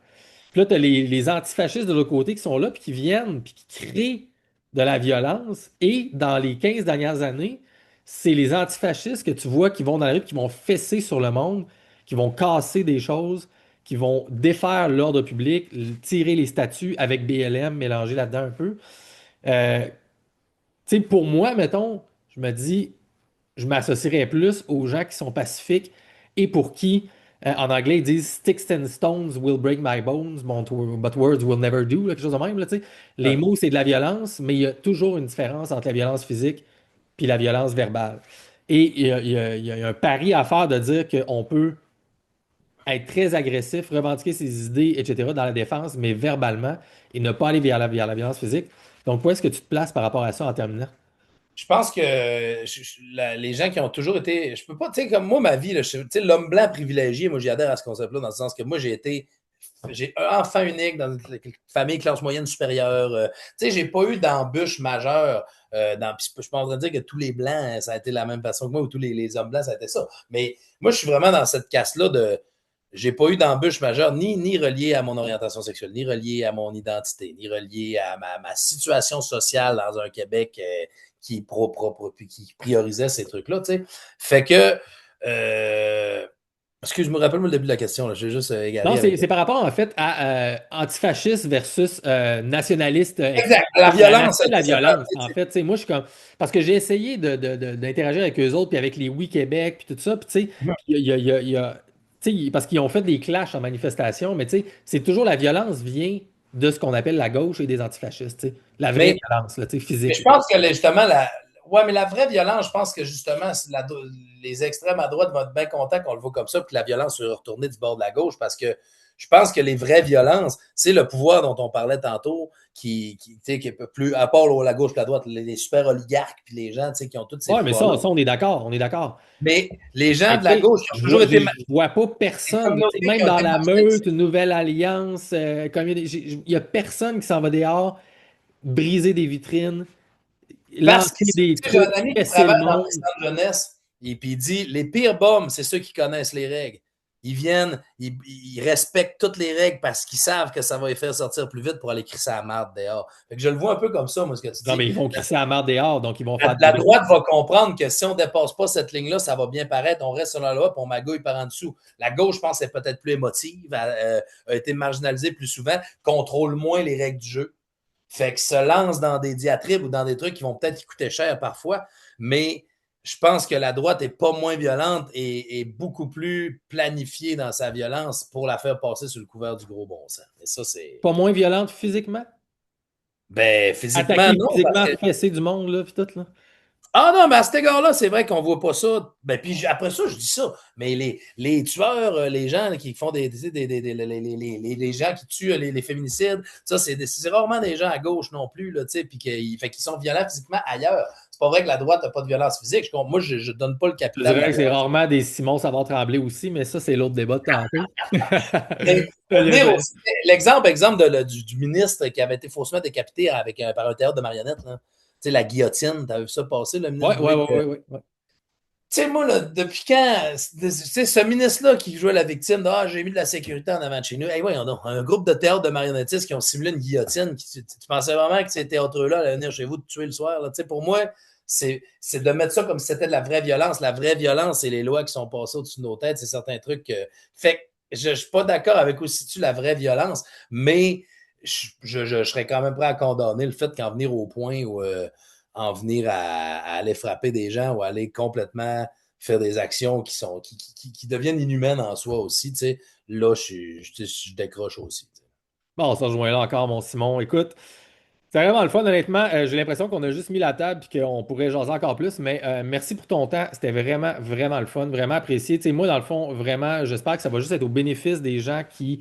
Puis là, tu as les antifascistes de l'autre côté qui sont là, puis qui viennent, puis qui créent de la violence. Et dans les 15 dernières années, c'est les antifascistes que tu vois qui vont dans la rue, puis qui vont fesser sur le monde, qui vont casser des choses, qui vont défaire l'ordre public, tirer les statues avec BLM mélangé là-dedans un peu. Euh, Tu sais, pour moi, mettons, je me dis, je m'associerais plus aux gens qui sont pacifiques et pour qui, en anglais, ils disent Sticks and stones will break my bones, but words will never do, là, quelque chose de même. Là, tu sais. Les Ouais. mots, c'est de la violence, mais il y a toujours une différence entre la violence physique puis la violence verbale. Et il y a un pari à faire de dire qu'on peut être très agressif, revendiquer ses idées, etc., dans la défense, mais verbalement, et ne pas aller vers la violence physique. Donc, où est-ce que tu te places par rapport à ça en terminant? Je pense que les gens qui ont toujours été. Je peux pas, tu sais, comme moi, ma vie, là, tu sais, l'homme blanc privilégié, moi, j'y adhère à ce concept-là, dans le sens que moi, j'ai un enfant unique dans une famille classe moyenne supérieure. Tu sais, j'ai pas eu d'embûche majeure. Puis je suis pas en train de dire que tous les blancs, ça a été la même façon que moi, ou tous les hommes blancs, ça a été ça. Mais moi, je suis vraiment dans cette casse-là de. J'ai pas eu d'embûche majeure, ni reliée à mon orientation sexuelle, ni reliée à mon identité, ni reliée à ma situation sociale dans un Québec qui priorisait ces trucs-là. Tu sais. Fait que Excuse-moi, rappelle-moi le début de la question, là. J'ai juste égaré Non, avec. c'est par rapport, en fait, à antifasciste versus nationaliste extrême. Exact, la violence, L'aspect de la ça violence, en fait. Tu sais, moi, je suis comme. Parce que j'ai essayé d'interagir avec eux autres, puis avec les Oui Québec, puis tout ça. Puis, tu sais, il y a- tu sais, parce qu'ils ont fait des clashs en manifestation, mais tu sais, c'est toujours la violence vient de ce qu'on appelle la gauche et des antifascistes. Tu sais. La vraie mais, violence, là, tu sais, mais physique. je pense que justement, ouais, mais la vraie violence, je pense que justement, les extrêmes à droite vont être bien contents qu'on le voit comme ça, puis que la violence soit retournée du bord de la gauche, parce que je pense que les vraies violences, c'est le pouvoir dont on parlait tantôt, tu sais, qui est plus, à part la gauche et la droite, les super oligarques, puis les gens, tu sais, qui ont tous ces Ouais, mais pouvoirs-là. on est d'accord, on est d'accord. Mais les gens Mais de tu la sais, gauche qui ont toujours été je vois pas des personne, tu sais, communautés qui même ont dans été la marginalisées. meute, une nouvelle alliance, comme il y a personne qui s'en va dehors, briser des vitrines, Parce que lancer des j'ai un trucs, ami qui presser le travaille dans les monde. centres jeunesse, et puis il dit les pires bombes, c'est ceux qui connaissent les règles. Ils viennent, ils respectent toutes les règles parce qu'ils savent que ça va les faire sortir plus vite pour aller crisser à la marde dehors. Fait que je le vois un peu comme ça, moi, ce que tu Non, mais dis. ils vont crisser à la marde dehors, donc ils vont faire La des bruits. droite va comprendre que si on ne dépasse pas cette ligne-là, ça va bien paraître, on reste sur la loi, puis on magouille par en dessous. La gauche, je pense, est peut-être plus émotive, a été marginalisée plus souvent, contrôle moins les règles du jeu. Fait que se lance dans des diatribes ou dans des trucs qui vont peut-être y coûter cher parfois, mais je pense que la droite est pas moins violente et beaucoup plus planifiée dans sa violence pour la faire passer sous le couvert du gros bon sens. Et ça, c'est. Pas moins violente physiquement? Ben, physiquement, Attaquer non, parce physiquement, que fesser du monde, là, puis tout, là. ah non, mais à cet égard-là, c'est vrai qu'on voit pas ça. Ben, puis après ça, je dis ça. Mais les tueurs, les gens qui font les gens qui tuent les féminicides, ça, c'est rarement des gens à gauche non plus, là, tu sais, puis qu'ils sont violents physiquement ailleurs. C'est pas vrai que la droite n'a pas de violence physique. Moi, je donne pas le Je capital de dirais la que c'est violence. rarement des Simon Savard-Tremblay aussi, mais ça, c'est l'autre débat de tantôt. Mais pour venir aussi, exemple du ministre qui avait été faussement décapité par un théâtre de marionnettes, là. Tu sais, la guillotine, t'as vu ça passer, le ministre Ouais, ouais, Bouygues? ouais, ouais, ouais. Tu sais, moi, là, depuis quand, tu sais, ce ministre-là qui jouait la victime, de, j'ai mis de la sécurité en avant de chez nous. Hey, voyons donc, un groupe de théâtre de marionnettistes qui ont simulé une guillotine. Tu pensais vraiment que ces théâtreux-là allaient venir chez vous te tuer le soir? Là? Tu sais, pour moi, c'est de mettre ça comme si c'était de la vraie violence. La vraie violence, c'est les lois qui sont passées au-dessus de nos têtes. C'est certains trucs que. Fait que je ne suis pas d'accord avec aussi tu la vraie violence, mais je serais quand même prêt à condamner le fait qu'en venir au point où. En venir à aller frapper des gens ou aller complètement faire des actions qui deviennent inhumaines en soi aussi, tu sais, là, je décroche aussi. T'sais. Bon, on se rejoint là encore, mon Simon. Écoute, c'est vraiment le fun, honnêtement. J'ai l'impression qu'on a juste mis la table et qu'on pourrait jaser encore plus, mais merci pour ton temps. C'était vraiment, vraiment le fun, vraiment apprécié. Tu sais, moi, dans le fond, vraiment, j'espère que ça va juste être au bénéfice des gens qui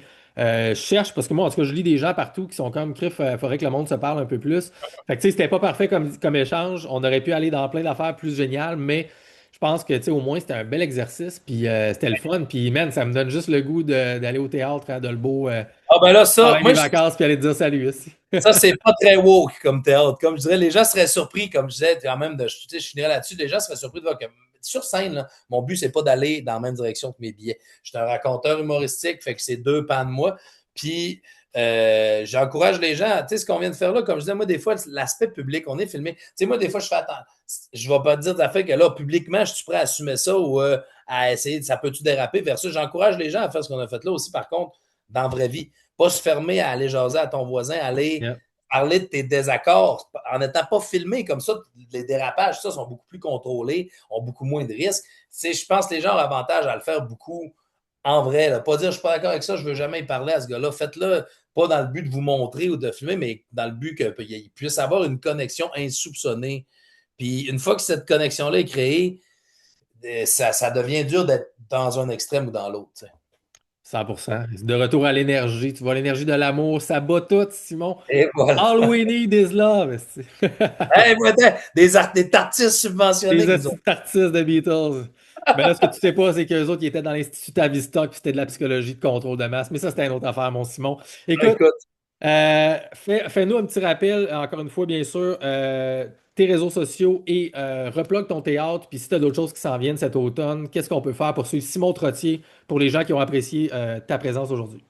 cherchent, parce que moi, en tout cas, je lis des gens partout qui sont comme, Criff, faudrait que le monde se parle un peu plus. Fait que, tu sais, c'était pas parfait comme échange. On aurait pu aller dans plein d'affaires plus géniales, mais je pense que, tu sais, au moins, c'était un bel exercice, puis c'était le fun. Puis, man, ça me donne juste le goût d'aller au théâtre à Dolbeau Ah ben là, ça, pendant les moi, vacances, puis aller te dire salut aussi. ça, c'est pas très woke comme théâtre. Comme je dirais, les gens seraient surpris, comme je disais, quand même, je finirais là-dessus, les gens seraient surpris de voir que sur scène, là, mon but, c'est pas d'aller dans la même direction que mes billets. Je suis un raconteur humoristique, fait que c'est deux pans de moi. Puis, j'encourage les gens, tu sais, ce qu'on vient de faire là, comme je disais, moi, des fois, l'aspect public, on est filmé. Tu sais, moi, des fois, je fais attends, je vais pas te dire de la fait que là, publiquement, je suis prêt à assumer ça ou à essayer, ça peut-tu déraper versus. J'encourage les gens à faire ce qu'on a fait là aussi, par contre, dans la vraie vie. Pas se fermer à aller jaser à ton voisin, aller Yeah. parler de tes désaccords en n'étant pas filmé comme ça. Les dérapages, ça, sont beaucoup plus contrôlés, ont beaucoup moins de risques. Tu sais, je pense que les gens ont avantage à le faire beaucoup en vrai. Là. Pas dire je suis pas d'accord avec ça, je veux jamais y parler à ce gars-là. Faites-le pas dans le but de vous montrer ou de filmer, mais dans le but qu'il puisse avoir une connexion insoupçonnée. Puis une fois que cette connexion-là est créée, ça devient dur d'être dans un extrême ou dans l'autre. Tu sais. 100%. De retour à l'énergie. Tu vois, l'énergie de l'amour, ça bat tout, Simon. Et voilà. All we need is love. esti. Hey, des artistes subventionnés Les qui nous ont. artistes de Beatles. Mais là, ce que tu sais pas, c'est qu'eux autres, ils étaient dans l'Institut Tavistock, puis c'était de la psychologie de contrôle de masse. Mais ça, c'était une autre affaire, mon Simon. Écoute, Écoute, fais-nous un petit rappel, encore une fois, bien sûr, tes réseaux sociaux et replogue ton théâtre. Puis si tu as d'autres choses qui s'en viennent cet automne, qu'est-ce qu'on peut faire pour suivre Simon Trottier pour les gens qui ont apprécié ta présence aujourd'hui?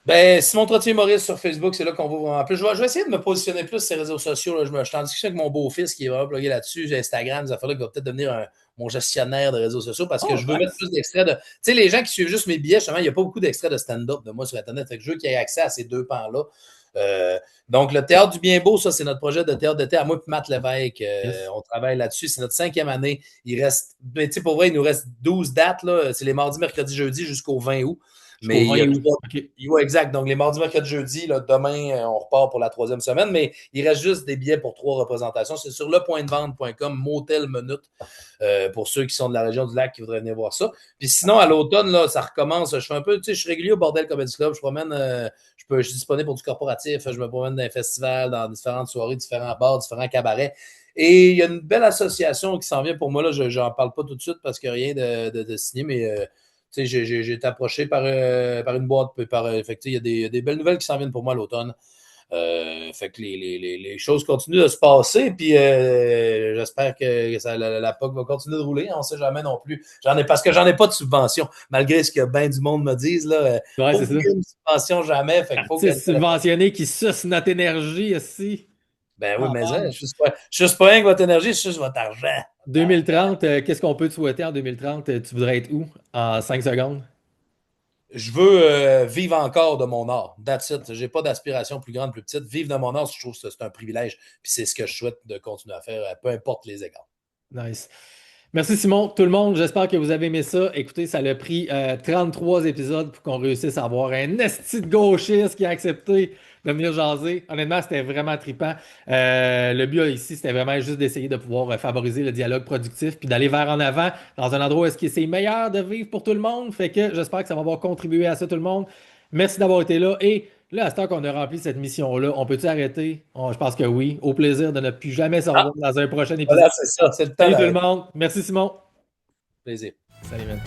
Ben, Simon Trottier Maurice sur Facebook, c'est là qu'on va vraiment plus. Je vais essayer de me positionner plus sur ces réseaux sociaux. Là. Je suis en discussion avec mon beau-fils qui est vraiment plugué là-dessus. J'ai Instagram, ça fait là qu'il va peut-être devenir mon gestionnaire de réseaux sociaux parce que je veux mettre plus d'extraits de. Tu sais, les gens qui suivent juste mes billets, justement, il n'y a pas beaucoup d'extraits de stand-up de moi sur Internet. Fait que je veux qu'ils aient accès à ces deux pans-là. Donc, le Théâtre du Bien Beau, ça, c'est notre projet de théâtre d'été à moi et Matt Lévesque. On travaille là-dessus. C'est notre 5e année. Il reste, tu sais, pour vrai, il nous reste 12 dates. Là. C'est les mardis, mercredis, jeudi jusqu'au 20 août. Mais il y a okay. Exact. Donc, les mardis, mercredis, jeudi, là, demain, on repart pour la 3e semaine, mais il reste juste des billets pour 3 représentations. C'est sur lepointdevente.com, motel minute, pour ceux qui sont de la région du lac qui voudraient venir voir ça. Puis sinon, à l'automne, là, ça recommence. Je fais un peu, tu sais, je suis régulier au Bordel Comedy Club. Je promène, je suis disponible pour du corporatif. Je me promène dans les festivals, dans différentes soirées, différents bars, différents cabarets. Et il y a une belle association qui s'en vient pour moi. Là, je n'en parle pas tout de suite parce qu'il n'y a rien de signé, mais j'ai été approché par une boîte. Fait il y a des belles nouvelles qui s'en viennent pour moi à l'automne. Fait que les choses continuent de se passer. Puis j'espère que la POC va continuer de rouler. On ne sait jamais non plus. Parce que j'en ai pas de subvention. Malgré ce que bien du monde me dise. Là, ouais, c'est ça. Une subvention jamais. Fait faut que subventionné qui suce notre énergie aussi. Ben oui, mais je suis pas rien que votre énergie, je suis votre argent. 2030, qu'est-ce qu'on peut te souhaiter en 2030? Tu voudrais être où en 5 secondes? Je veux vivre encore de mon art. That's it. J'ai pas d'aspiration plus grande, plus petite. Vivre de mon art, je trouve que c'est un privilège. Puis c'est ce que je souhaite de continuer à faire, peu importe les égards. Nice. Merci Simon, tout le monde. J'espère que vous avez aimé ça. Écoutez, ça a pris 33 épisodes pour qu'on réussisse à avoir un esti de gauchiste qui a accepté de venir jaser. Honnêtement, c'était vraiment trippant. Le but ici, c'était vraiment juste d'essayer de pouvoir favoriser le dialogue productif puis d'aller vers en avant dans un endroit où est-ce que c'est meilleur de vivre pour tout le monde. Fait que j'espère que ça va avoir contribué à ça tout le monde. Merci d'avoir été là et là, à ce temps qu'on a rempli cette mission-là, on peut-tu arrêter? Je pense que oui. Au plaisir de ne plus jamais se revoir dans un prochain épisode. Voilà, c'est ça. C'est le temps. Salut tout le monde. Merci Simon. Plaisir. Salut, man.